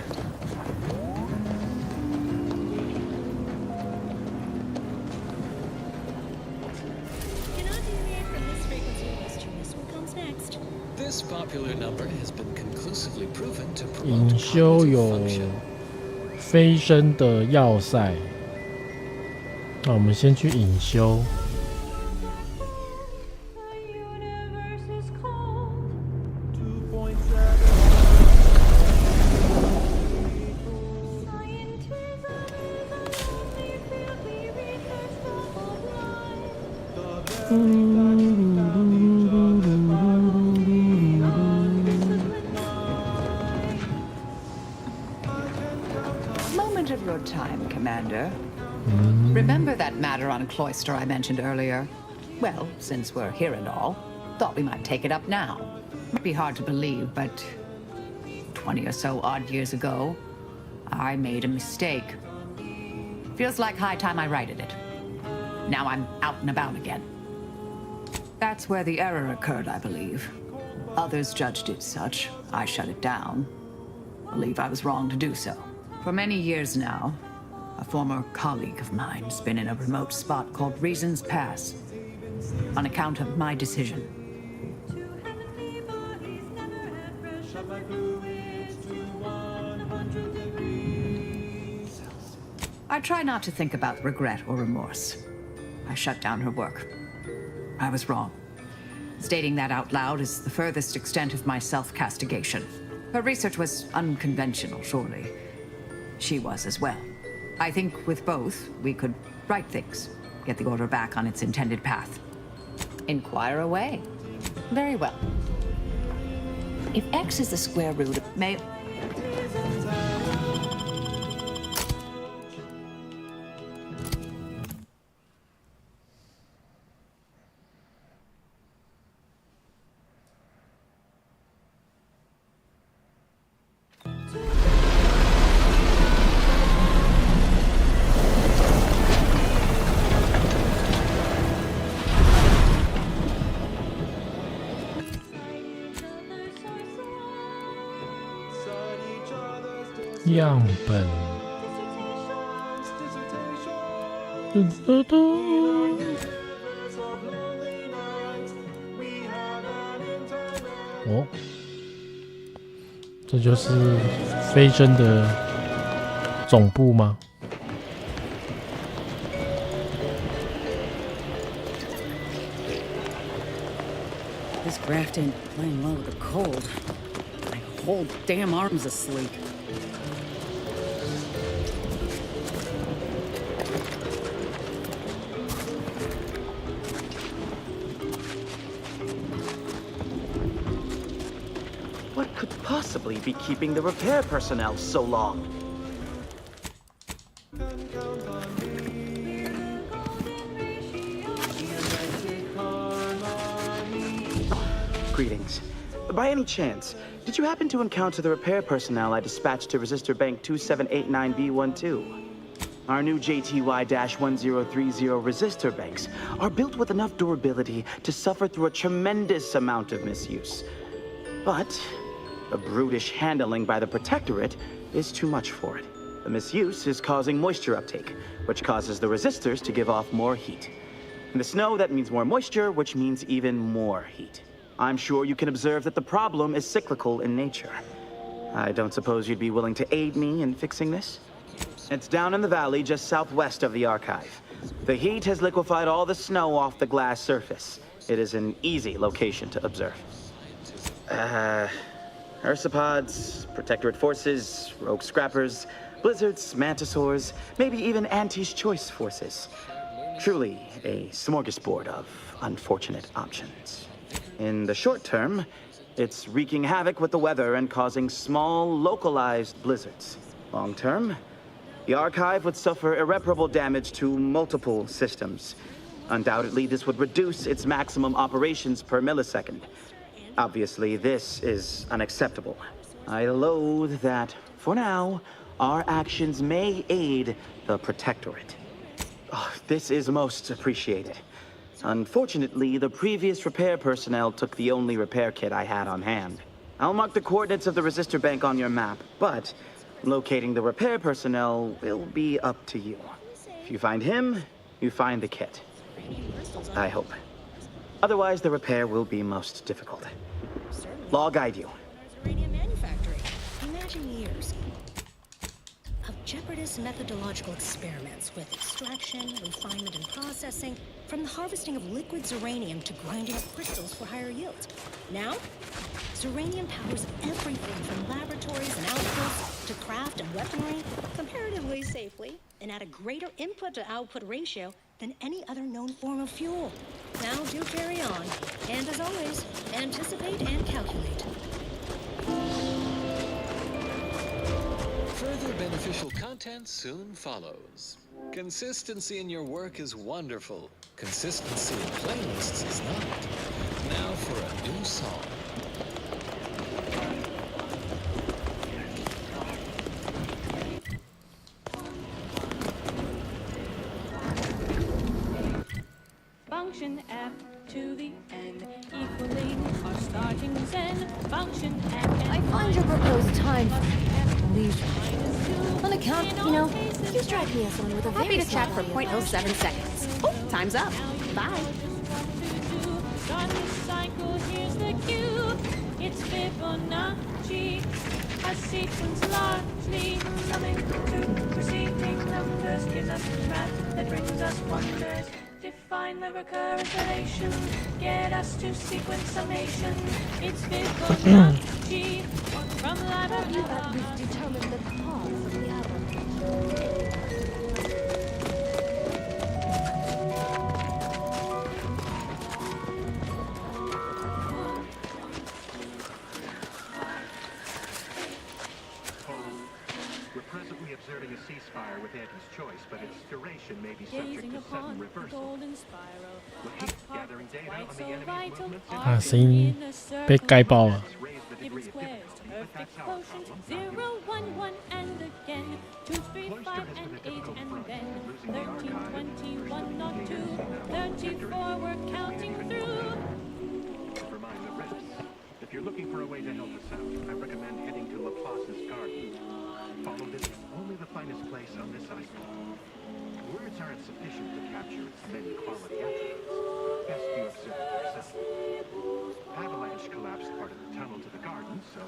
This popular number has been conclusively proven to 隐 promote 修 cognitive 有 function. 飞升的要塞，那我们先去隐修。 Moment of your time, Commander. Remember that matter on Cloister I mentioned earlier? Well, since we're here and all, thought we might take it up now. Might be hard to believe, but 20 or so odd years ago, I made a mistake. Feels like high time I righted it. Now I'm out and about again. That's where the error occurred, I believe. Others judged it such. I shut it down. Believe I was wrong to do so. For many years now, a former colleague of mine's been in a remote spot called Reasons Pass, on account of my decision. I try not to think about regret or remorse. I shut down her work. I was wrong. Stating that out loud is the furthest extent of my self-castigation. Her research was unconventional, surely. She was as well. I think with both, we could right things, get the order back on its intended path. Inquire away. Very well. If X is the square root of may...样本，哦，这就是飞升的总部吗？ This graft ain't playing well with the cold. My whole damn arm's asleep. What could possibly be keeping the repair personnel so long? Greetings. By any chance, Did you happen to encounter the repair personnel I dispatched to Resistor Bank 2789B12? Our new JTY-1030 resistor banks are built with enough durability to suffer through a tremendous amount of misuse. But the brutish handling by the Protectorate is too much for it. The misuse is causing moisture uptake, which causes the resistors to give off more heat. In the snow, that means more moisture, which means even more heat. I'm sure you can observe that the problem is cyclical in nature. I don't suppose you'd be willing to aid me in fixing this? It's down in the valley just southwest of the archive. The heat has liquefied all the snow off the glass surface. It is an easy location to observe. Ursopods, Protectorate forces, rogue scrappers, blizzards, mantisaurs, maybe even Auntie's choice forces. Truly a smorgasbord of unfortunate options. In the short term, it's wreaking havoc with the weather and causing small, localized blizzards. Long term, the archive would suffer irreparable damage to multiple systems. Undoubtedly, this would reduce its maximum operations per millisecond. Obviously, this is unacceptable. I loathe that, for now, our actions may aid the Protectorate. Oh, this is most appreciated. Unfortunately, the previous repair personnel took the only repair kit I had on hand. I'll mark the coordinates of the resistor bank on your map, but locating the repair personnel will be up to you. If you find him, you find the kit. I hope. Otherwise, the repair will be most difficult. I'll guide you. Uranium manufacturing. Imagine years of jeopardous methodological experiments with extraction, refinement, and processing, from the harvesting of liquid uranium to grinding up crystals for higher yields. Now, uranium powers everything from laboratories and outposts to craft and weaponry comparatively safely and at a greater input to output ratio than any other known form of fuel. Now do carry on, and as always, anticipate and calculate. Further beneficial content soon follows. Consistency in your work is wonderful. Consistency in playlists is not. Now for a new song. Function F to the N equaling our starting zen. Function F. I find your proposed time leisure. On account, you strike me as someone with a Happy very to chat small for body of 0.07 seconds. Oh, time's up. Bye. Start this cycle, here's the cue. It's Fibonacci, a sequence largely summing to preceding numbers gives us a trap that brings us wonders. Define the recurrence relation, get us to sequence summation. It's Fibonacci from library. You at least determine the cause of the aberration. We're presently observing a ceasefire with Auntie's choice, but its duration may be subject to sudden reversal. With heat gathering data on the enemy's movements and 啊，声音被盖爆了。 Given squares, perfect quotient, 0, 1, 1, and again, 2, 3, 5, and 8, and then 13, 21, not 2, 34, we're counting through. Remind the rest. If you're looking for a way to help us out, I recommend heading to Laplace's garden. Follow this, only the finest place on this island. Words aren't sufficient to capture its many quality attributes. Best you observe yourself. Avalanche collapsed part of the tunnel to the garden, so...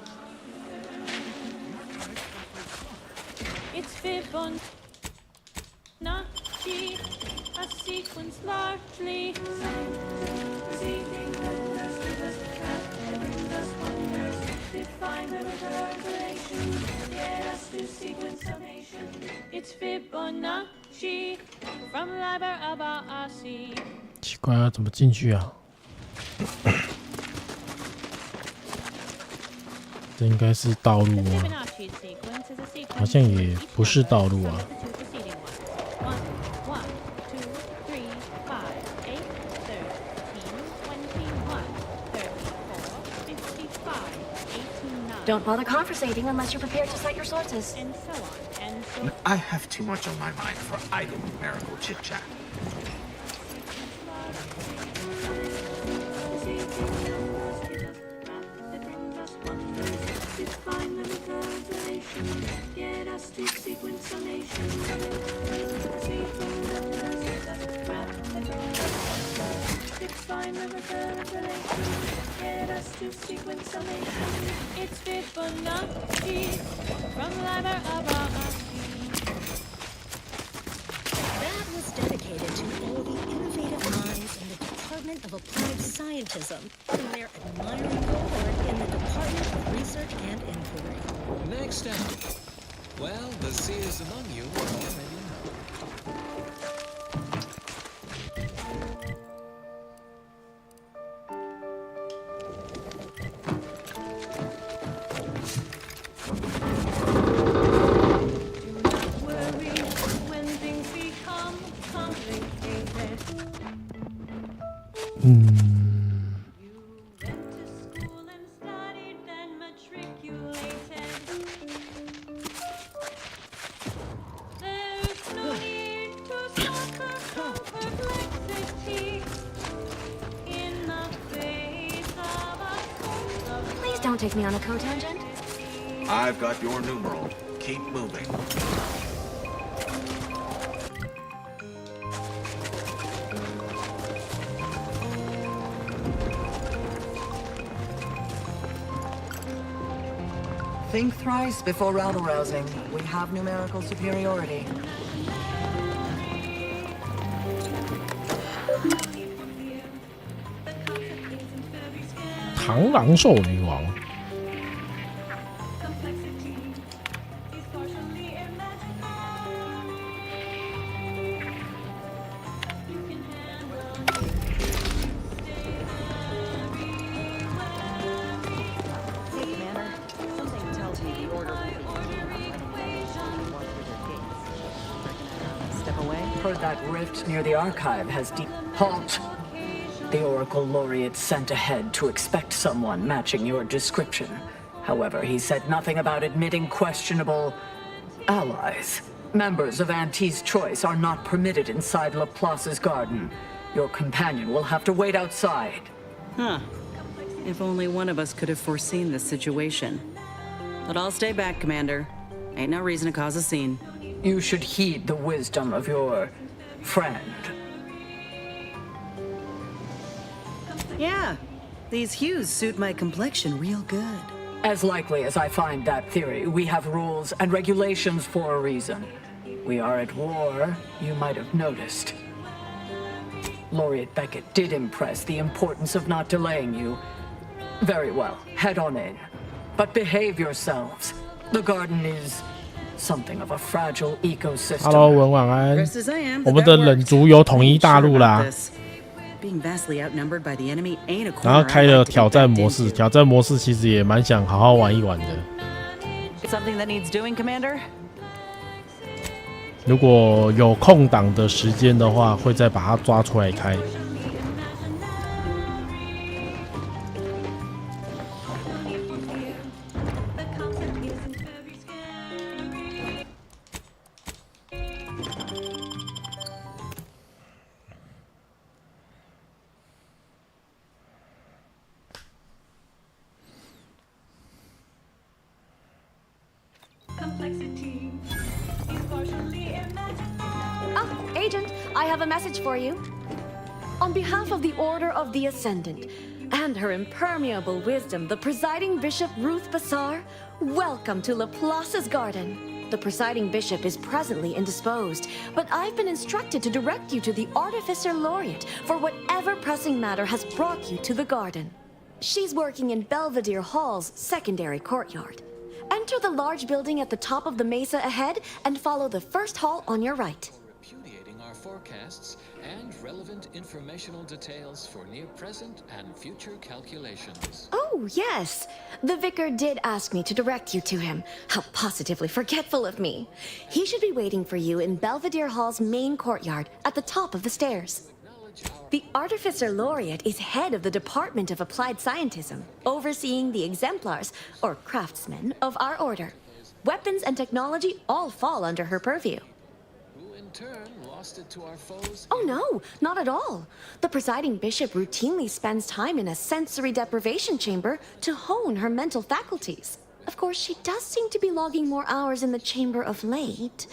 It's Fibonacci, a sequence largely preceding numbers give us a trap that brings us wonders. Define the recurrent relation, get us to sequence summation. It's Fibonacci from liber abaci. 奇怪啊，怎么进去啊？这应该是道路啊，好像也不是道路啊。Don't bother conversating unless you're prepared to cite your sources. And so on, and so on. I have too much on my mind for idle numerical chit-chat. It's Fibonacci from Liber That was dedicated to all the innovative minds in the Department of Applied Scientism and their admiring cohort in the Department of Research and Inquiry. Next up. Well, the seers among you already know. Don't take me on a cotangent. I've got your numeral. Keep moving. Think thrice before rabble-rousing. We have numerical superiority. 螳螂兽女王。Heard that rift near the archive has deep... Halt! The Oracle Laureate sent ahead to expect someone matching your description. However, he said nothing about admitting questionable allies. Members of Auntie's Choice are not permitted inside Laplace's garden. Your companion will have to wait outside. Huh. If only one of us could have foreseen this situation. But I'll stay back, Commander. Ain't no reason to cause a scene. You should heed the wisdom of your friend. Yeah, these hues suit my complexion real good. As likely as I find that theory, we have rules and regulations for a reason. We are at war, you might have noticed. Laureate Beckett did impress the importance of not delaying you. Very well, head on in. But behave yourselves. The garden is something of a fragile ecosystem. Hello， 文晚安。我们的冷族有统一大陆啦。然后开了挑战模式，挑战模式其实也蛮想好好玩一玩的。如果有空档的时间的话，会再把它抓出来开。Agent, I have a message for you. On behalf of the Order of the Ascendant and her impermeable wisdom, the presiding bishop Ruth Bassar, welcome to Laplace's garden. The presiding bishop is presently indisposed, but I've been instructed to direct you to the Artificer Laureate for whatever pressing matter has brought you to the garden. She's working in Belvedere Hall's secondary courtyard. Enter the large building at the top of the mesa ahead and follow the first hall on your right. Repudiating our forecasts and relevant informational details for near present and future calculations. Oh, yes. The vicar did ask me to direct you to him. How positively forgetful of me. He should be waiting for you in Belvedere Hall's main courtyard at the top of the stairs. The Artificer Laureate is head of the Department of Applied Scientism, overseeing the exemplars, or craftsmen, of our order. Weapons and technology all fall under her purview. Who in turn lost it to our foes? Oh no, not at all. The presiding bishop routinely spends time in a sensory deprivation chamber to hone her mental faculties. Of course, she does seem to be logging more hours in the chamber of late,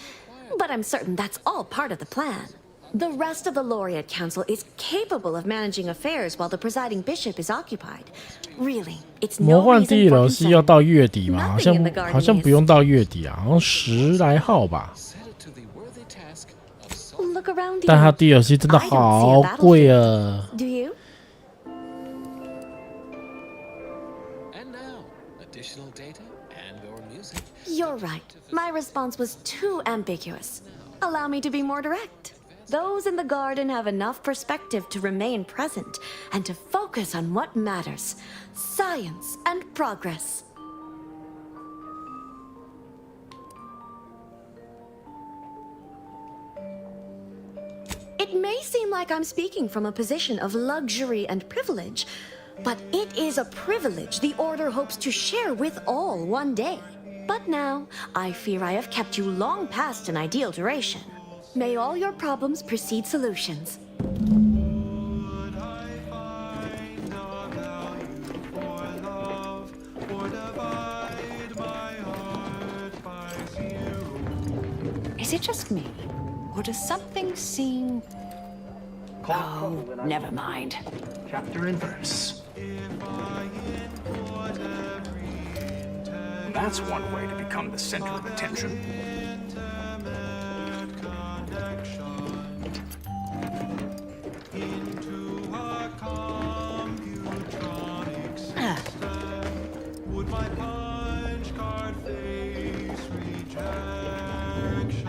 but I'm certain that's all part of the plan. The rest of the Laureate Council is capable of managing affairs while the presiding bishop is occupied. Really, it's 魔 no 幻 reason 第一 for 游戏要 concern. 到月底嘛？好 Nothing 像 in the garden 好像 is. 不用到月底啊，好像10来号吧。 Look around 但它 you. DLC 真的 I don't see a 好 battlefield. 贵啊！ Do you? And now, additional data and/or music. You're right. My response was too ambiguous. Allow me to be more direct. Those in the garden have enough perspective to remain present and to focus on what matters: science and progress. It may seem like I'm speaking from a position of luxury and privilege, but it is a privilege the Order hopes to share with all one day. But now, I fear I have kept you long past an ideal duration. May all your problems precede solutions. Is it just me? Or does something seem... Oh, never mind. Chapter and verse. That's one way to become the center of attention. Would my punch card face rejection?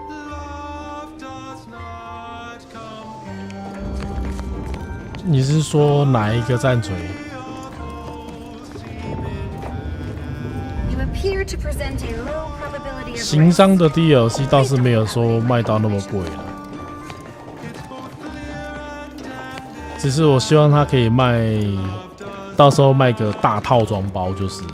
Love does not compute. 你是说哪一个战锤？ You appear to present a low probability of 行商的 DLC 倒是没有说卖到那么贵了，只是我希望它可以卖，到时候卖个大套装包就是了。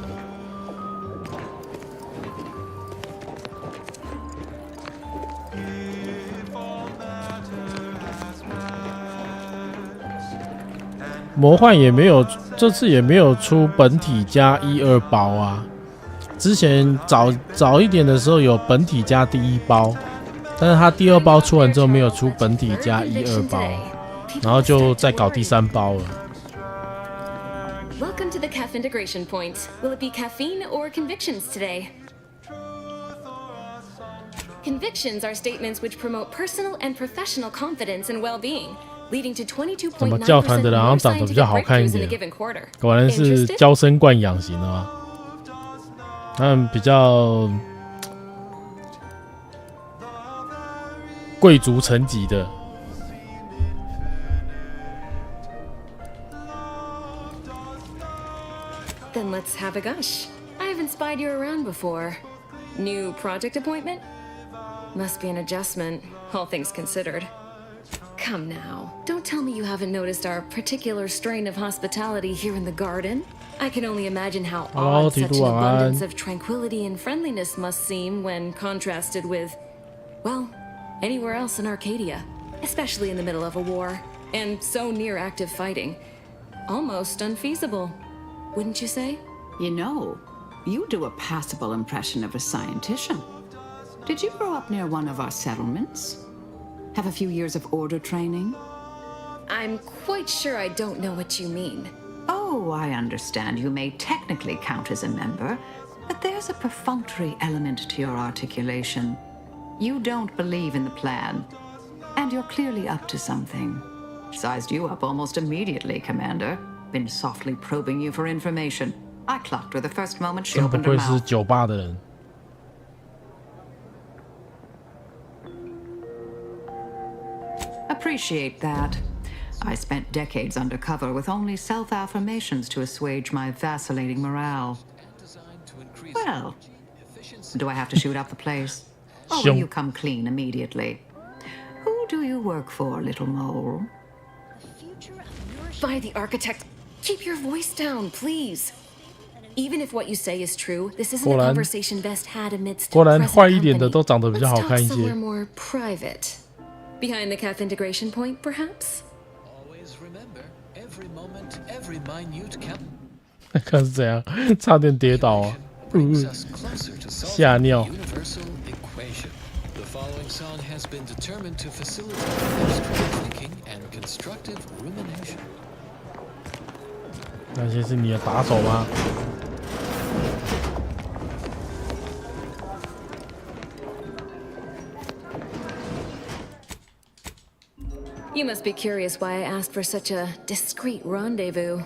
魔幻也没有，这次也没有出本体加1、2包啊。之前早一点的时候有本体加第1包，但是它第2包出完之后没有出本体加1、2包，然后就再搞第3包了。 Welcome to the CAF integration point. Will it be caffeine or convictions today? Convictions are statements which promote personal and professional confidence and well-being, leading to 怎么 22.9% 教团的人好像 more 长得比较 scientific 好看一 breakthroughs in a 点 given quarter. 果然是 Interested? 娇生惯养型的吗？他们比较贵族层级的。 Then let's have a gush. I haven't spied you around before. New project appointment? Must be an adjustment, all things considered. Come now, don't tell me you haven't noticed our particular strain of hospitality here in the garden. I can only imagine how Hello, odd such an Titu, abundance An. of tranquility and friendliness must seem when contrasted with, well, anywhere else in Arcadia, especially in the middle of a war, and so near active fighting. Almost unfeasible, wouldn't you say? You know, you do a passable impression of a scientician. Did you grow up near one of our settlements? Have a few years of order training? I'm quite sure I don't know what you mean. Oh, I understand you may technically count as a member, but there's a perfunctory element to your articulation. You don't believe in the plan, and you're clearly up to something. Sized you up almost immediately, Commander. Been softly probing you for information. I clocked her the first moment she 真不 opened her 愧是 mouth. 酒吧的人。 Appreciate that. I spent decades undercover with only self-affirmations to assuage my vacillating morale. Well, do I have to shoot up the place? Or will you come clean immediately? Who do you work for, little mole? By the architect, keep your voice down, please. Even if what you say is true, this isn't a conversation best had amidst 果然坏一点的都长得比较好看一 Let's talk 些。 somewhere more private. Behind the calf integration point, perhaps? Always remember, every moment, every minute count. 看是怎样，差点跌倒啊！吓尿。 Universal equation. The following song has been determined to facilitate abstract thinking and constructive rumination. 那些是你的打手吗？ You must be curious why I asked for such a discreet rendezvous.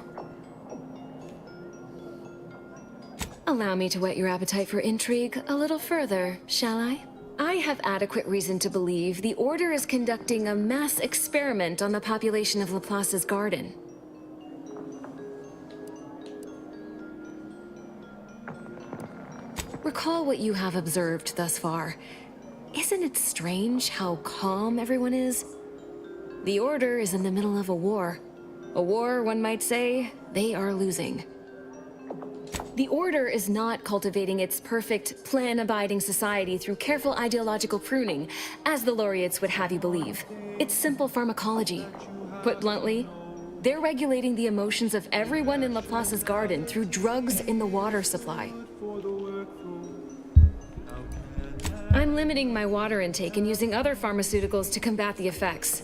Allow me to whet your appetite for intrigue a little further, shall I? I have adequate reason to believe the Order is conducting a mass experiment on the population of Laplace's garden. Recall what you have observed thus far. Isn't it strange how calm everyone is? The Order is in the middle of a war. A war, one might say, they are losing. The Order is not cultivating its perfect, plan-abiding society through careful ideological pruning, as the laureates would have you believe. It's simple pharmacology. Put bluntly, they're regulating the emotions of everyone in Laplace's garden through drugs in the water supply. I'm limiting my water intake and using other pharmaceuticals to combat the effects.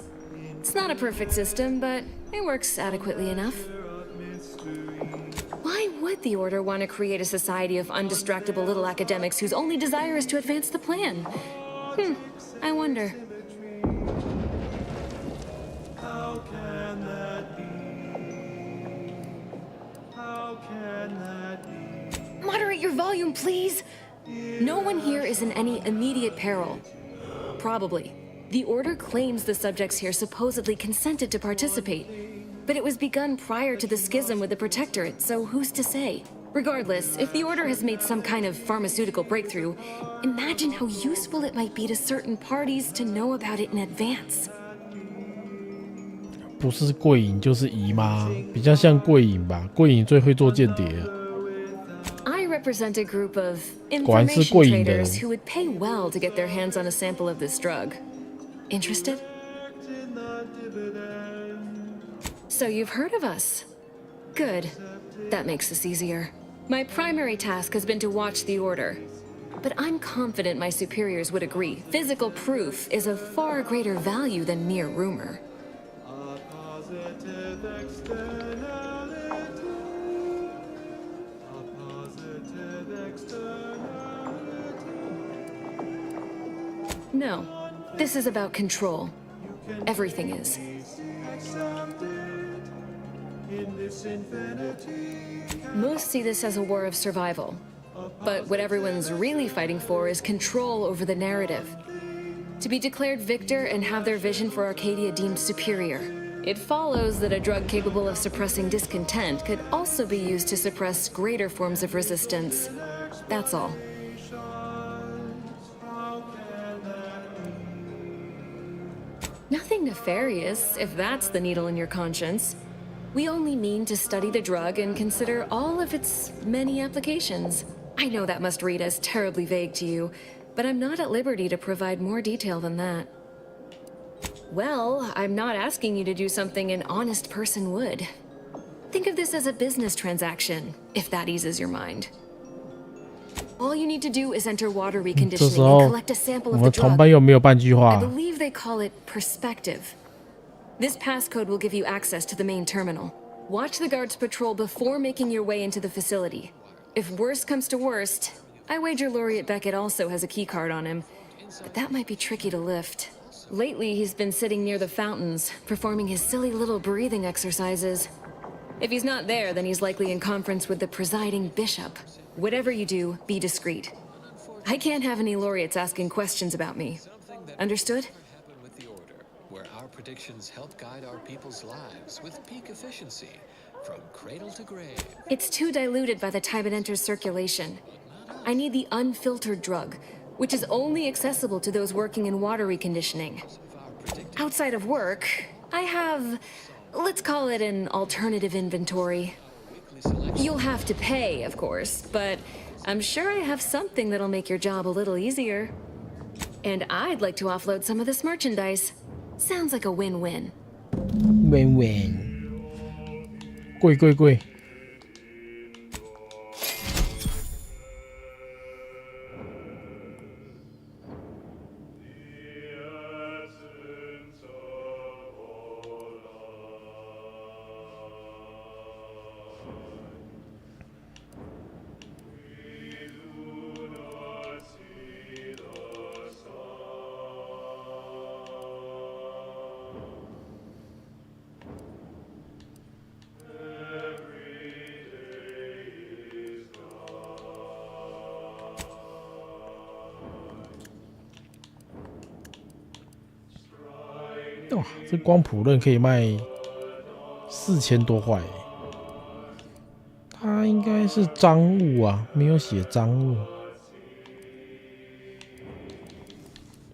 It's not a perfect system, but it works adequately enough. Why would the Order want to create a society of undistractable little academics whose only desire is to advance the plan? I wonder. How can that be? How can that be? Moderate your volume, please. No one here is in any immediate peril. Probably. The Order claims the subjects here supposedly consented to participate, but it was begun prior to the schism with the Protectorate, so who's to say? Regardless, if the Order has made some kind of pharmaceutical breakthrough, imagine how useful it might be to certain parties to know about it in advance. 不是桂隐就是姨妈，比较像桂隐吧？桂隐最会做间谍。 I represent a group of 果然是 information 桂隐的 traders who would pay well to get their hands on a sample of this drug. Interested? So you've heard of us. Good. That makes this easier. My primary task has been to watch the Order. But I'm confident my superiors would agree. Physical proof is of far greater value than mere rumor. No. This is about control. Everything is. Most see this as a war of survival. But what everyone's really fighting for is control over the narrative. To be declared victor and have their vision for Arcadia deemed superior. It follows that a drug capable of suppressing discontent could also be used to suppress greater forms of resistance. That's all. Nothing nefarious, if that's the needle in your conscience. We only mean to study the drug and consider all of its many applications. I know that must read as terribly vague to you, but I'm not at liberty to provide more detail than that. Well, I'm not asking you to do something an honest person would. Think of this as a business transaction, if that eases your mind. All you need to do is enter water 这 reconditioning 时候 and collect a sample 我 of 们 the 同 drug. 班又没有半句 I 话。 believe they call it perspective. This passcode will give you access to the main terminal. Watch the guards patrol before making your way into the facility. If worst comes to worst, I wager Laureate Beckett also has a keycard on him, but that might be tricky to lift. Lately, he's been sitting near the fountains, performing his silly little breathing exercises. If he's not there, then he's likely in conference with the presiding bishop. Whatever you do, be discreet. I can't have any laureates asking questions about me. Understood? With the Order, where our predictions help guide our people's lives with peak efficiency, from cradle to grave. It's too diluted by the time it enters circulation. I need the unfiltered drug, which is only accessible to those working in water reconditioning. outside of work, I have, let's call it an alternative inventory. You'll have to pay, of course, but I'm sure I have something that'll make your job a little easier. And I'd like to offload some of this merchandise. Sounds like a win-win. Win-win. 贵。哇，这光谱刃可以卖4000多块，它应该是赃物啊，没有写赃物，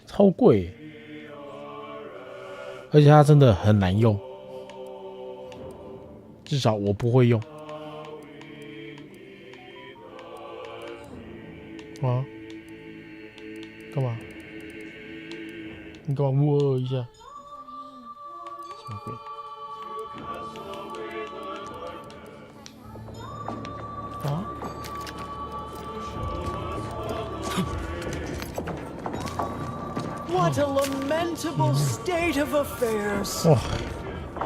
超贵，而且它真的很难用，至少我不会用。啊？干嘛？你干嘛摸我一下？什么鬼？啊？What a lamentable state of affairs! 哇，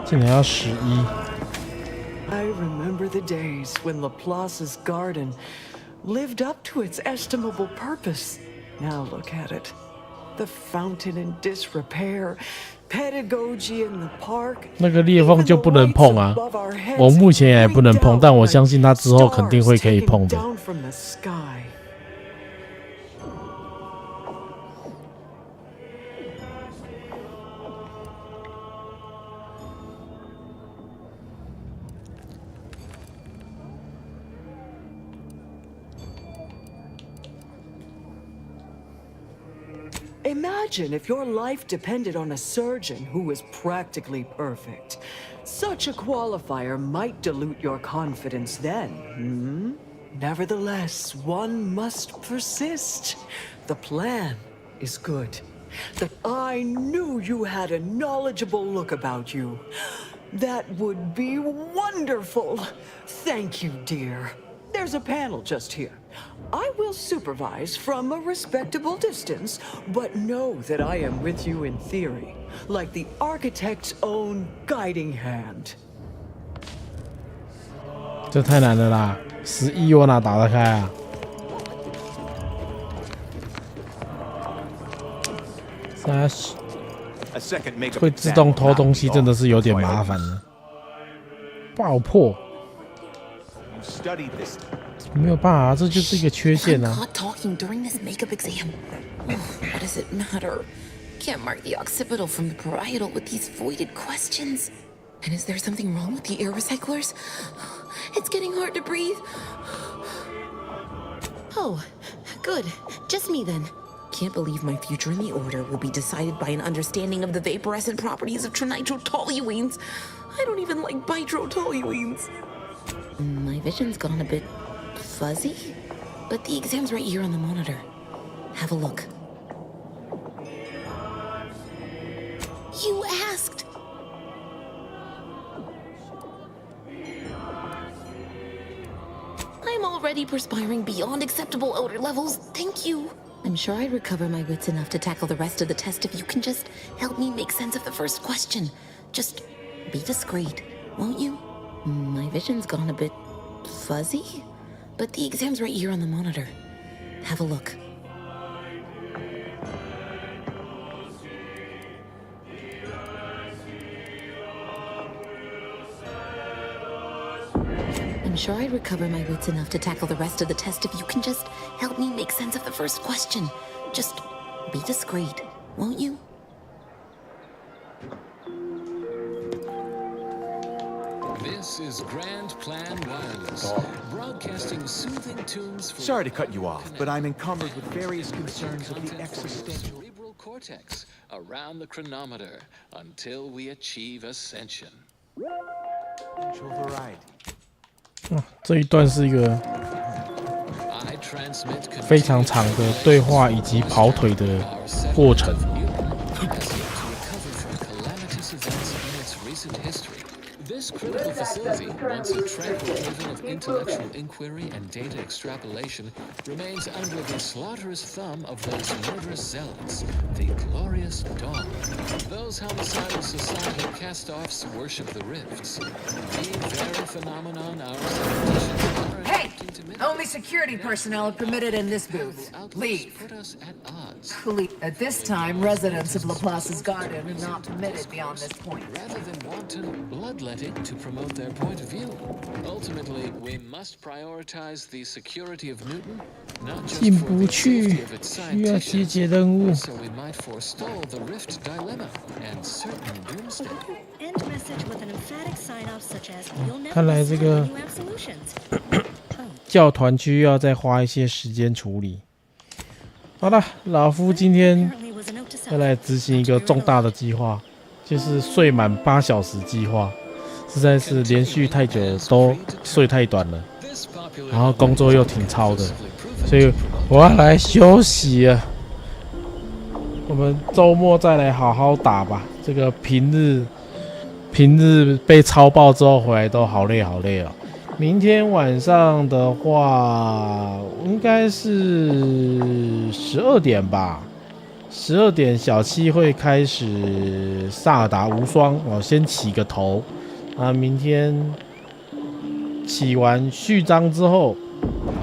竟然要11！ I remember the days when Laplace's garden lived up to its estimable purpose. Now look at it. The fountain in disrepair, pedagogy in the park. 那个裂缝就不能碰啊，我目前也不能碰，但我相信它之后肯定会可以碰的。Imagine if your life depended on a surgeon who was practically perfect. Such a qualifier might dilute your confidence then. Nevertheless, one must persist. The plan is good. I knew you had a knowledgeable look about you. That would be wonderful. Thank you, dear. There's a panel just here. I will supervise from a respectable distance, but know that I am with you in theory, like the architect's own guiding hand. 这太难了啦！11我哪打得开啊？会自动偷东西真的是有点麻烦了。爆破。没有办法，这就是一个缺陷啊。 talking during this makeup exam. What does it matter? Can't mark the occipital from the parietal with these voided questions. And is there something wrong with the air recyclers? It's getting hard to breathe. Oh, good. Just me then. Can't believe my future in the Order will be decided by an understanding of the vaporescent properties of trinitrotoluenes. I don't even like bitrotoluenes. My vision's gone a bit fuzzy, but the exam's right here on the monitor. Have a look. You asked! I'm already perspiring beyond acceptable odor levels, thank you. I'm sure I'd recover my wits enough to tackle the rest of the test if you can just help me make sense of the first question. Just be discreet, won't you? My vision's gone a bit fuzzy, but the exam's right here on the monitor. Have a look. I'm sure I'd recover my wits enough to tackle the rest of the test if you can just help me make sense of the first question. Just be discreet, won't you? This is Grand Plan Wireless, broadcasting soothing tunes for... Sorry to cut you off, but I'm encumbered with various concerns of the existential... cortex, around the chronometer, until we achieve ascension. 这一段是一个非常长的对话以及跑腿的过程。This critical facility, once a tranquil haven of intellectual inquiry and data extrapolation, remains under the slaughterous thumb of those murderous zealots, the glorious dawn. Those homicidal societal cast-offs worship the rifts. The very phenomenon our statisticians are attempting to mitigate. Only security personnel are permitted in this booth. Leave. Put us at odds. At this time, residents of Laplace's garden are not permitted beyond this point. Rather than wanton bloodletting to promote their point of view. Ultimately, we must prioritize the security of Newton, not just for the safety of its scientists, so we might forestall the rift dilemma and certain doomsday. End message with an emphatic sign-off such as "You'll never 看来这个 new app solutions." 教团区要再花一些时间处理。好了，老夫今天要来执行一个重大的计划，就是睡满8小时计划。实在是连续太久都睡太短了，然后工作又挺超的，所以我要来休息了。我们周末再来好好打吧。这个平日被超爆之后回来都好累好累哦。明天晚上的话，应该是12点吧。12点小七会开始萨尔达无双，我先起个头。明天起完序章之后，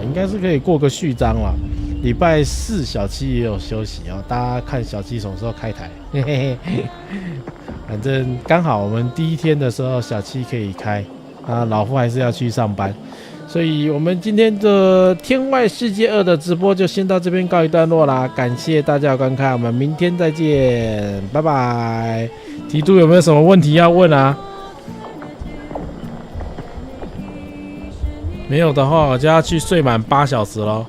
应该是可以过个序章了。礼拜4小七也有休息哦，大家看小七什么时候开台，嘿嘿嘿。反正刚好我们第一天的时候小七可以开，老夫还是要去上班，所以我们今天的《天外世界2》的直播就先到这边告一段落啦，感谢大家的观看，我们明天再见，拜拜。提督有没有什么问题要问啊？没有的话，我就要去睡满8小时咯。